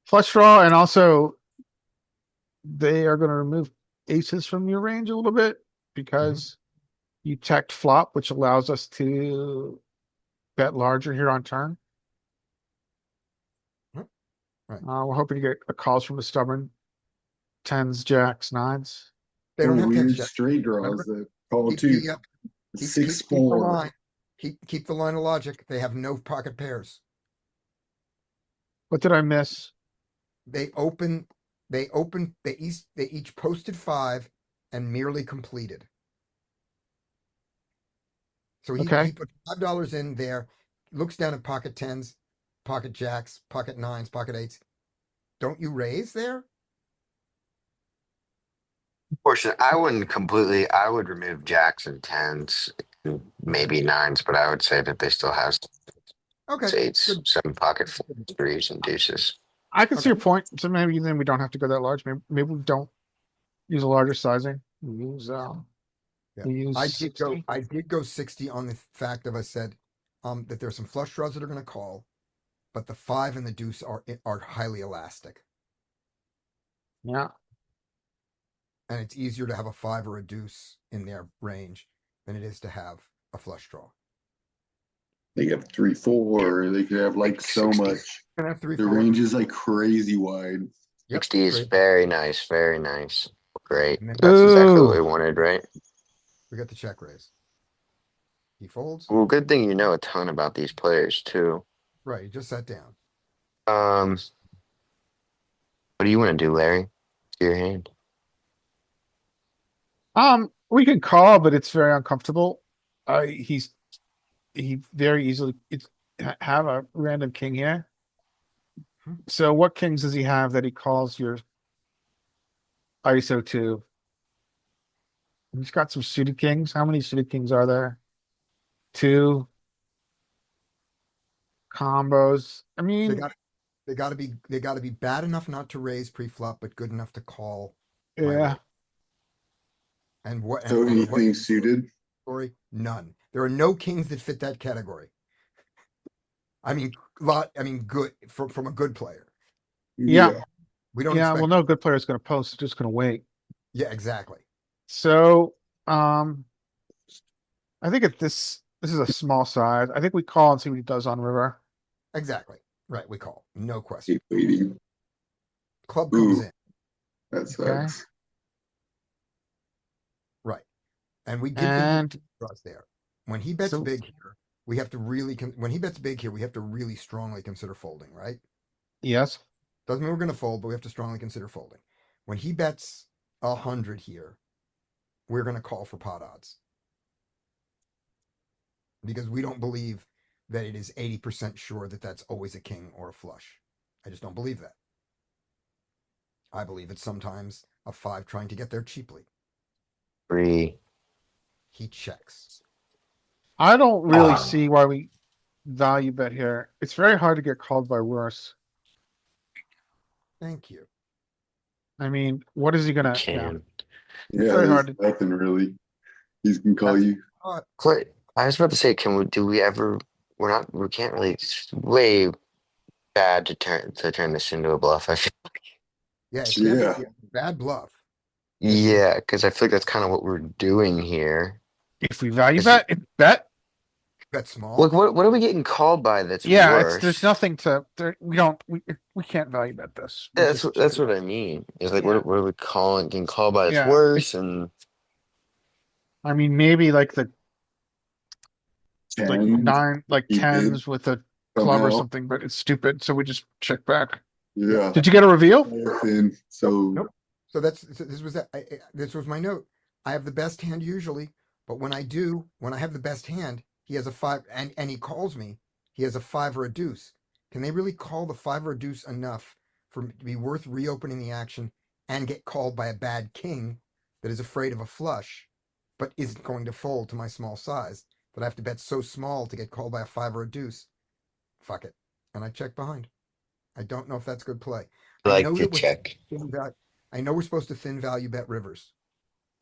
Flush draw, and also they are going to remove aces from your range a little bit because you checked flop, which allows us to bet larger here on turn. Right. We're hoping to get a calls from the stubborn tens, jacks, nines. They don't have weird tens yet. straight draws that call Keep too. keep the 6-4. line. Keep the line of logic. They have no pocket pairs. What did I miss? They each posted 5 and merely completed. So he Okay. put $5 in there, looks down at pocket tens, pocket jacks, pocket nines, pocket eights. Don't you raise there? Portion, I wouldn't completely, I would remove jacks and tens, and maybe nines, but I would say that they still have Okay, eights, good. seven pocket threes and deuces. I can see Okay. your point. So maybe then we don't have to go that large. Maybe we don't use a larger sizing. We use Yeah. We use I did go 60. I did go 60 on the fact of I said that there's some flush draws that are going to call, but the 5 and the deuce are highly elastic. Yeah. And it's easier to have a 5 or a deuce in their range than it is to have a flush draw. They have 3-4. They could have like so 60. much. Can have 3 The 4. range is like crazy wide. Yep, 60 is great. very nice, very nice. Great. And then That's exactly what Ooh. we wanted, right? we got the check raise. He folds. Well, good thing you know a ton about these players too. Right, he just sat down. Um, what do you want to do, Larry? To your hand. We can call, but it's very uncomfortable. He very easily have a random king here. Hmm. So what kings does he have that he calls your ISO to? He's got some suited kings. How many suited kings are there? 2 combos. I They mean, got they got to be bad enough not to raise pre-flop, but good enough to call my yeah, raise. And what So and what anything suited? category? None. There are no kings that fit that category. I mean, good from a good player. yeah, Yeah. We don't yeah. Well, expect. no good player is going to post. They're just going to wait. Yeah, exactly. So, I think if this is a small size, I think we call and see what he does on river. Exactly. Right. We call. No question. Keep waiting. Club comes Ooh, in. that Okay, sucks. Right. And we give the and draws there. When he bets so big here, we have to really when he bets big here, we have to really strongly consider folding, right? yes, Doesn't mean we're going to fold, but we have to strongly consider folding. When he bets 100 here, we're going to call for pot odds because we don't believe that it is 80% sure that that's always a king or a flush. I just don't believe that. I believe it's sometimes a 5 trying to get there cheaply. 3. He checks. I don't really Ah, see why we value bet here. It's very hard to get called by worse. Thank you. I mean, what is he you gonna? Yeah, can. it's Yeah, very there's hard to. nothing really. He's can call That's you. Clay, I was about to say, do we ever, we can't really, it's way bad to turn this into a bluff. I feel, yeah, it can't be Yeah. bad bluff. yeah, because I feel like that's kind of what we're doing here. If we value Is bet, Bet small. Look, what are we getting called by that's yeah, it's there's worse? nothing to we can't value bet this. We just That's what I mean. Is like yeah, what are we calling getting called by that's yeah. worse? And I mean, maybe like 10. like He did tens with a club or somehow. something, but it's stupid. So we just check back. Yeah. Yeah. Did you get a reveal? Thin. So Nope. So this was that. This was my note. I have the best hand usually, but when I have the best hand, he has a 5, and he calls me. He has a 5 or a deuce. Can they really call the 5 or a deuce enough for it to be worth reopening the action and get called by a bad king that is afraid of a flush, but isn't going to fold to my small size? That I have to bet so small to get called by a 5 or a deuce. Fuck it, and I check behind. I don't know if that's good play. I I like know to that we're check. thin value. I know we're supposed to thin value bet rivers,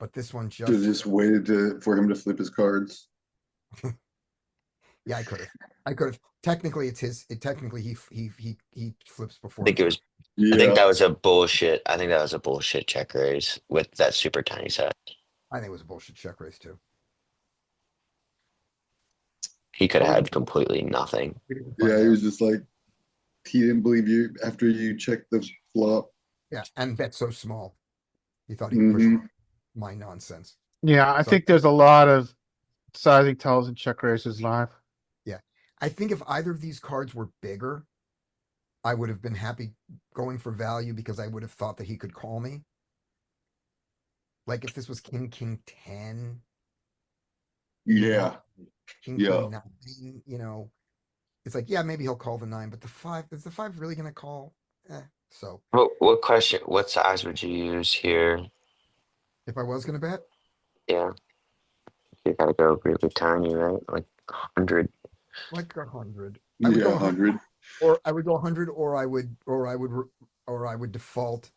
but this one should have just just waited for him to flip his cards. yeah, I could have. I could have. Technically, it's his. Technically he flips I before think it's it my. was. I think Yeah. that was a bullshit. I think that was a bullshit check raise with that super tiny set. I think it was a bullshit check raise too. He could But have had completely nothing. we didn't Yeah, find he out. was just like he didn't believe you after you checked the flop. Yeah, and bet so small. He thought he could push Hmm. my nonsense. Yeah, I So think there's a lot of sizing tells and check races live. yeah, I think if either of these cards were bigger, I would have been happy going for value because I would have thought that he could call me. Like if this was King 10, Yeah. King Yeah. 9, it's like, yeah, maybe he'll call the 9, but the 5, is the 5 really going to call? So What question? What size would you use here? if I was going to bet, Yeah, you gotta go really tiny, right? Like 100. like 100, I would go Yeah. 100, 100. or I would go 100, or I would default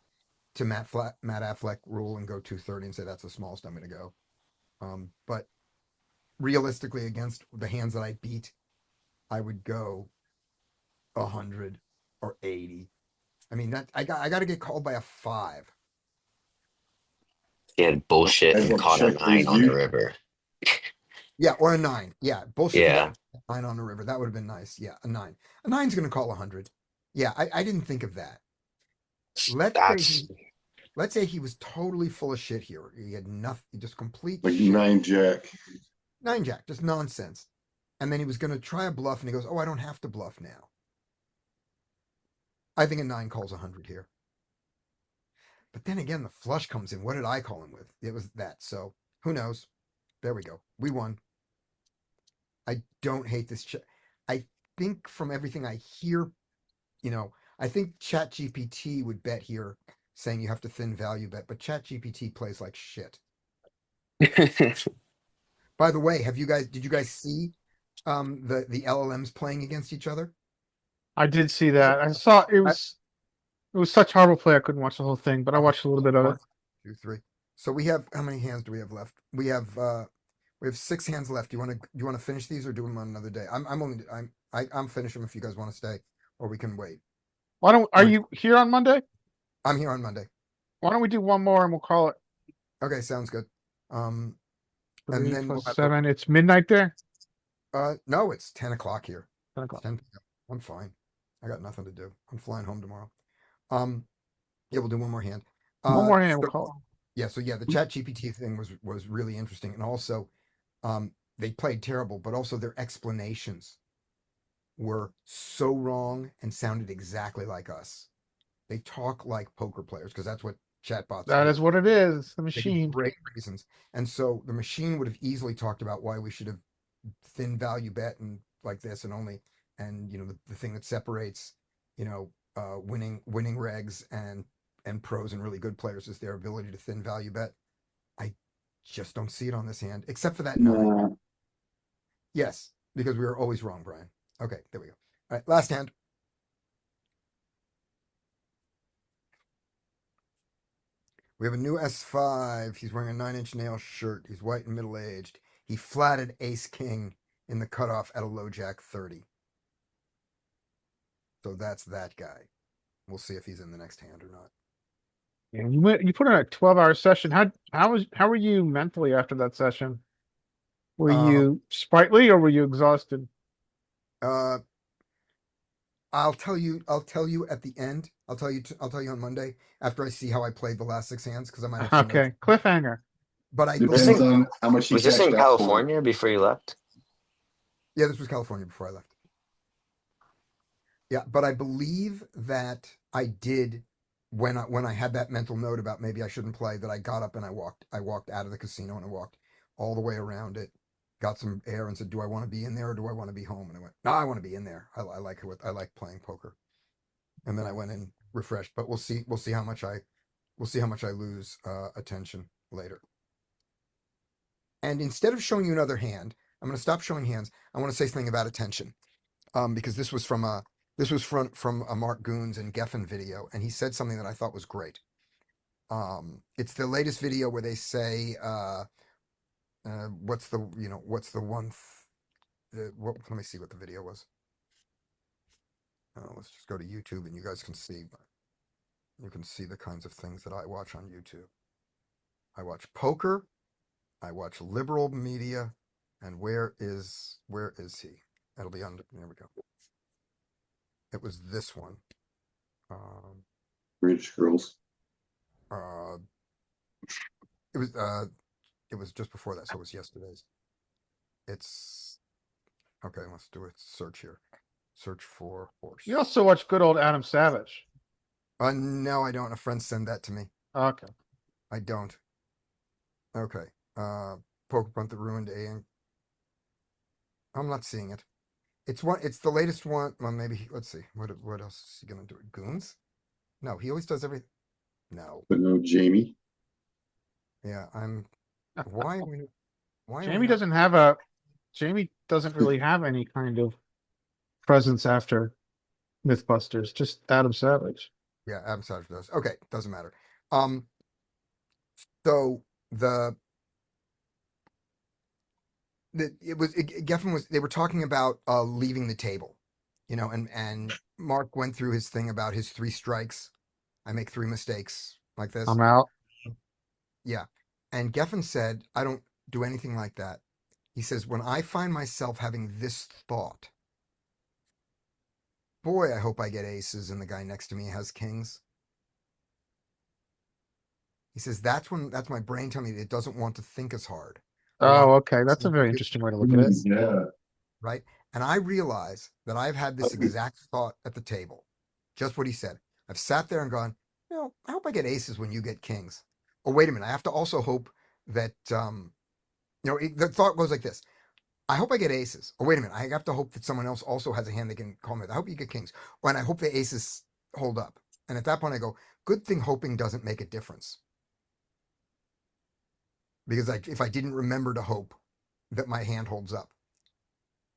to Matt Affleck rule and go 230 and say that's the smallest I'm going to go. But realistically, against the hands that I beat, I would go 100 or 80. I mean, that I got to get called by a 5. He had bullshit I and will caught a check 9 raise on the you. river. Yeah, or a 9. Yeah, bullshit. Yeah, A 9 on the river. That would have been nice. Yeah, a 9. A nine's going to call 100. Yeah, I didn't think of that. Let's say that's he, let's say he was totally full of shit here. He had nothing, just complete Like shit. 9 jack. 9 jack, just nonsense. And then he was going to try a bluff, and he goes, "Oh, I don't have to bluff now." I think a 9 calls 100 here. But then again, the flush comes in. What did I call him with? It was that. So who knows? There we go. We won. I don't hate this. I think from everything I hear, I think ChatGPT would bet here saying you have to thin value bet, but ChatGPT plays like shit. By the way, did you guys see the LLMs playing against each other? I did see that. I saw it was such horrible play I couldn't watch the whole thing, but I Okay, watched a little bit of one, it. two, three. So we have how many hands do we have left? We have 6 hands left. Do you want to finish these or do them on another day? I'm finish them if you guys want to stay, or we can wait. Are you here on Monday? I'm here on Monday. Why don't we do one more and we'll call it Okay, sounds good. And 3 then we'll plus have 7. It's midnight there. no, it's 10 o'clock here. 10 It's o'clock. 10 p.m. I'm fine. I got nothing to do. I'm flying home tomorrow. Um, yeah, we'll do one more hand. One more hand, we'll So, call yeah, the Chat GPT thing was really interesting, and also, they played terrible, but also their explanations were so wrong and sounded exactly like us. They talk like poker players because that's what it. chatbots That do. is what it is. It's the They give machine. great reasons, and so the machine would have easily talked about why we should have thin value bet and like this and only, and the thing that separates winning regs and pros and really good players is their ability to thin value bet. I just don't see it on this hand except for that 9. Nah. Yes, because we were always wrong, Brian. Okay, there we go. All right, last hand. We have a new S5. He's wearing a 9-inch nail shirt. He's white and middle-aged. He flatted ace king in the cutoff at a low jack 30. So that's that guy. We'll see if he's in the next hand or not. Yeah, you put in a 12-hour session. How were you mentally after that session? Were Um, you sprightly or were you exhausted? uh, I'll tell you at the end. I'll tell you on Monday after I see how I played the last 6 hands because I might have some notes. Okay, cliffhanger. But I this Depends in believe, on how much he was this cashed in out for. California before you left? yeah, this was California before I left. Yeah, but I believe that I did when I had that mental note about maybe I shouldn't play, that I got up and I walked out of the casino and I walked all the way around it, got some air and said, "Do I want to be in there or do I want to be home?" And I went, "No, I want to be in there. I like playing poker." And then I went in refreshed, but we'll see how much I lose attention later. And instead of showing you another hand, I'm going to stop showing hands. I want to say something about attention. Because this was from a Mark Goons and Geffen video, and he said something that I thought was great. It's the latest video where they say, what's the one? Let me see what the video was. Let's just go to YouTube, and you guys can see. You can see the kinds of things that I watch on YouTube. I watch poker. I watch liberal media, and where is he? It'll be under. There we go. It was this one. Rich girls. Uh, it was just before that, so it was yesterday's. It's okay. Let's do a search here. Search for horse. You also watch good old Adam Savage. No, I don't. A friend send that to me. Okay. I don't. Okay. Poker punt that ruined A. I'm not seeing it. It's the latest one. Well, maybe let's see. What else is he gonna do? Goons? No, he always does everything. No. But no Jamie. Yeah, I'm. Why? Why? Jamie doesn't really have any kind of presence after Mythbusters, just Adam Savage. Yeah, Adam Savage does. Okay, doesn't matter. Um, so Geffen was, they were talking about leaving the table, and Mark went through his thing about his 3 strikes. I make 3 mistakes like this. I'm out. Yeah. And Geffen said, I don't do anything like that. He says, when I find myself having this thought, boy, I hope I get aces and the guy next to me has kings. He says, that's my brain telling me it doesn't want to think as hard. I want, Oh, okay. That's a very interesting way to look at it. Yeah. right? And I realize that I've had this exact thought at the table. Just what he said. I've sat there and gone, I hope I get aces when you get kings. Oh, wait a minute. I have to also hope that, the thought goes like this. I hope I get aces. Oh, wait a minute. I have to hope that someone else also has a hand they can call me with. I hope you get kings. Oh, and I hope the aces hold up. And at that point, I go, good thing hoping doesn't make a difference. Because if I didn't remember to hope that my hand holds up.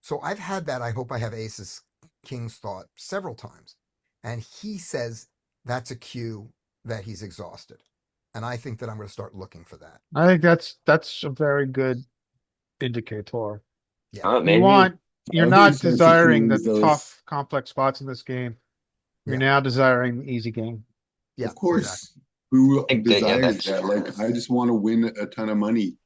So I've had that. I hope I have aces, kings thought several times. And he says that's a cue that he's exhausted. And I think that I'm going to start looking for that. I think that's a very good indicator. Yeah. Maybe. You're Other not sets of desiring the kings, though, tough, complex spots in this game. You're Yeah. now desiring the easy game. Yeah. of course, Exactly. who think that, yeah, desires that's that? Like, I just want to win a ton of money.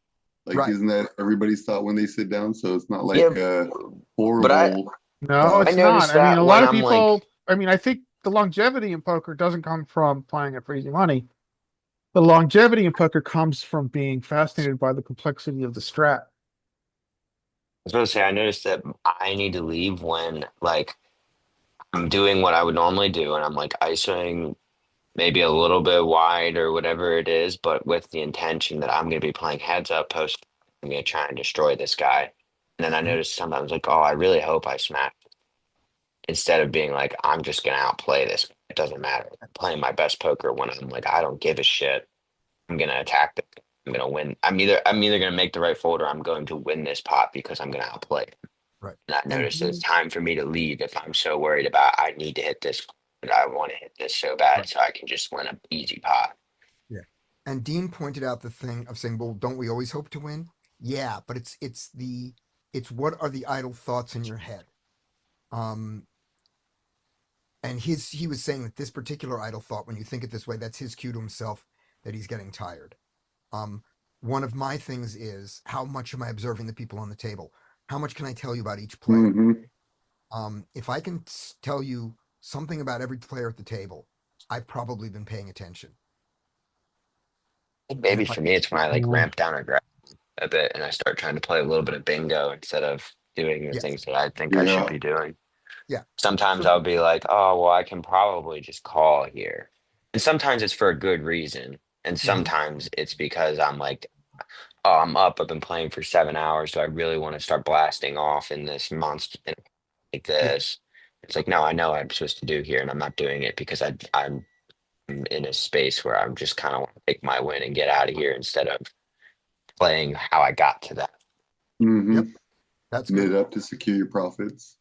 Like, Right. isn't that everybody's thought when they sit down? So it's not like yeah. a But horrible No, thought. I it's not. noticed I mean, that a when lot of I'm like, people, I think the longevity in poker doesn't come from playing it for easy money. The longevity in poker comes from being fascinated by the complexity of the strat. was going to say, I noticed that I need to leave when like I'm doing what I would normally do, and I'm like ISOing maybe a little bit wide or whatever it is, but with the intention that I'm going to be playing heads up post. I'm going to try and destroy this guy. And then I Mhm. notice sometimes like, oh, I really hope I smash. Instead of being like, I'm just going to outplay this. It doesn't matter. I'm playing my best poker when I'm like, I don't give a shit. I'm going to attack it. I'm going to win. I'm either going to make the right fold or I'm going to win this pot because I'm going to outplay. Right. And I And noticed it's time for me to leave if I'm so worried about I need to hit this, but I want to hit this so bad right. so I can just win an easy pot. Yeah. And Dean pointed out the thing of saying, well, don't we always hope to win? Yeah, but it's what are the idle thoughts in your head? Um, and he was saying that this particular idle thought, when you think it this way, that's his cue to himself that he's getting tired. Um, one of my things is how much am I observing the people on the table? How much can I tell you about each player? Hmm. If I can tell you something about every player at the table, I've probably been paying attention. And Maybe if I, for me, it's when I like Yeah. ramp down aggression a bit and I start trying to play a little bit of bingo instead of doing the yes, things that I think I should Yeah. be doing. yeah, Sometimes so I'll be like, oh, well, I can probably just call here. And sometimes it's for a good reason. And mhm, sometimes it's because I'm like, oh, I'm up. I've been playing for 7 hours. Do I really want to start blasting off in this monster like yeah, this? It's like, no, I know what I'm supposed to do here, and I'm not doing it because I'm in a space where I'm just kind of want to take my win and get out of here instead of playing how I got to that. Hmm. yep, that's Knit good. up to secure your profits.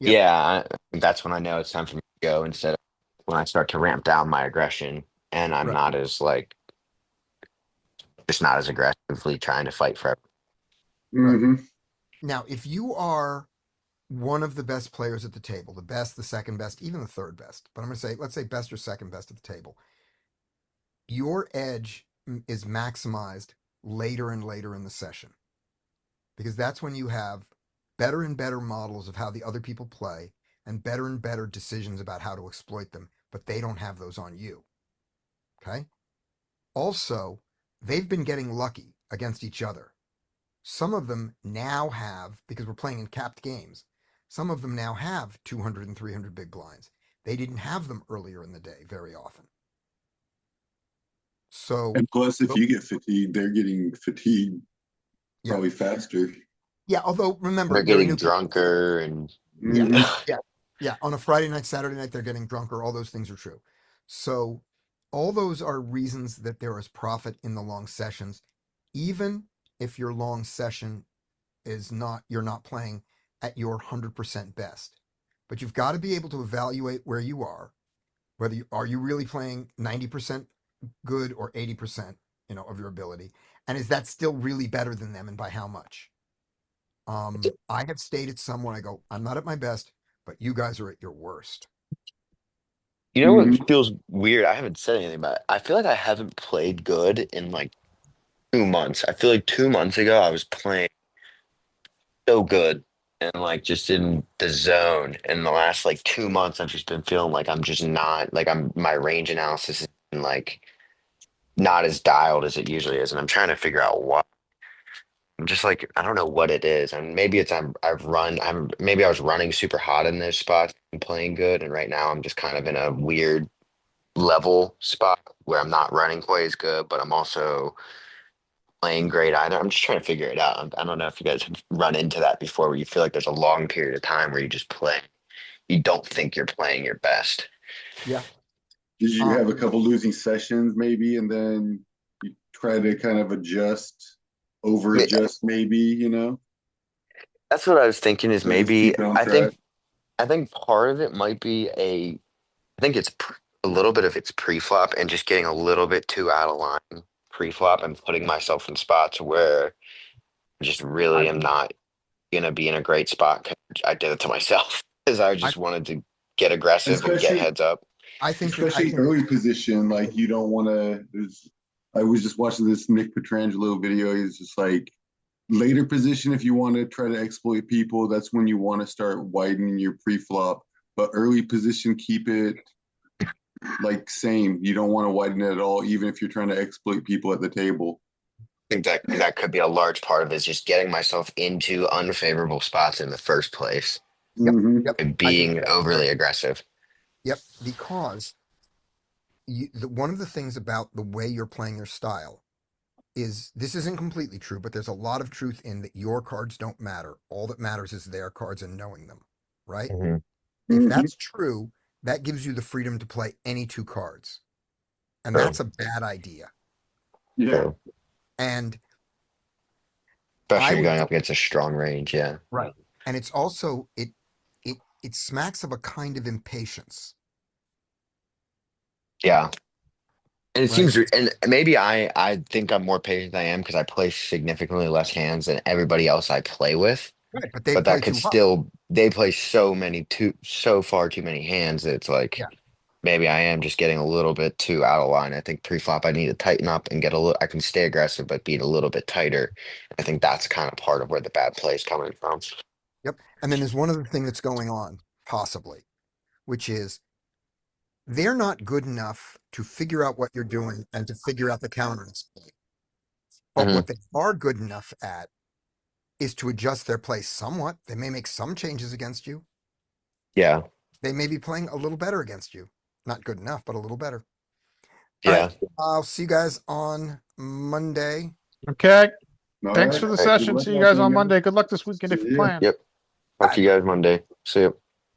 Yep, Yeah, that's when I know it's time for me to go instead of when I start to ramp down my aggression and I'm right. not as like just not as aggressively trying to fight for. Right. Hmm. Now, if you are one of the best players at the table, the best, the second best, even the third best, but I'm going to say, let's say best or second best at the table, your edge is maximized later and later in the session because that's when you have better and better models of how the other people play and better decisions about how to exploit them, but they don't have those on you. Okay. Also, they've been getting lucky against each other. Some of them now have, because we're playing in capped games, some of them now have 200 and 300 big blinds. They didn't have them earlier in the day very often. So, And plus, if you get fatigued, they're getting fatigued yeah. probably faster. Yeah. Although, remember, They're there are getting new people. drunker and Yeah. Hmm. Yeah. Yeah. On a Friday night, Saturday night, they're getting drunker. All those things are true. So, all those are reasons that there is profit in the long sessions, even if your long session is not, you're not playing at your 100% best. But you've got to be able to evaluate where you are, whether are you really playing 90% good or 80%, of your ability, and is that still really better than them, and by how much? I have stated somewhere, I go, I'm not at my best, but you guys are at your worst. You know Mhm. what feels weird? I haven't said anything about it. I feel like I haven't played good in like 2 months. I feel like 2 months ago I was playing so good and like just in the zone. And the last like 2 months I've just been feeling like I'm just not like I'm my range analysis is like not as dialed as it usually is. And I'm trying to figure out why. I'm just like I don't know what it is. And maybe it's I'm maybe I was running super hot in those spots and playing good. And right now I'm just kind of in a weird level spot where I'm not running quite as good, but I'm also playing great either. I'm just trying to figure it out. I don't know if you guys have run into that before where you feel like there's a long period of time where you just play. You don't think you're playing your best. Yeah. Did you Um, have a couple losing sessions maybe, and then you try to kind of over Ma- adjust maybe, you know, That's what I was thinking is so just maybe keep it on track? I think part of it might be I think it's a little bit of it's pre-flop and just getting a little bit too out of line pre-flop and putting myself in spots where I just I, really am not gonna be in a great spot. 'Cause I did it to myself because I I, just wanted to get aggressive and get Especially heads up. I especially think, early position, like you don't want to. There's, I was just watching this Nick Petrangelo video. He's just like later position if you want to try to exploit people. That's when you want to start widening your pre-flop. But early position, keep it like same. You don't want to widen it at all, even if you're trying to exploit people at the table. I think that could be a large part of it is just getting myself into unfavorable spots in the first place yep, Hmm. yep. and I think being that's very, overly aggressive. yep, because one of the things about the way you're playing your style is this isn't completely true, but there's a lot of truth in that your cards don't matter. All that matters is their cards and knowing them, right? Hmm. If Hmm. that's true, that gives you the freedom to play any two cards. And True. that's a bad idea. Yeah. True. And Especially I when you're would, going up against a strong range. Yeah. right. And it's also, it smacks of a kind of impatience, Yeah. And it right? seems, and maybe I think I'm more patient than I am because I play significantly less hands than everybody else I play with. Right. But they But that play could too hard. still, they play so far too many hands that it's like Yeah. maybe I am just getting a little bit too out of line. I think pre-flop I need to tighten up and get a little, I can stay aggressive, but be a little bit tighter. I think that's kind of part of where the bad play is coming from. Yep. And then there's one other thing that's going on, possibly, which is they're not good enough to figure out what you're doing and to figure out the counter exploit. But Hmm. what they are good enough at is to adjust their play somewhat. They may make some changes against you. Yeah. They may be playing a little better against you. Not good enough, but a little better. All right. Yeah. I'll see you guys on Monday. Okay. All Thanks right. for the All right. Good session. luck See you out guys there, on guys. Monday. Good luck this weekend See if you're ya. playing. Yep. Talk Bye. to you guys Monday. See you.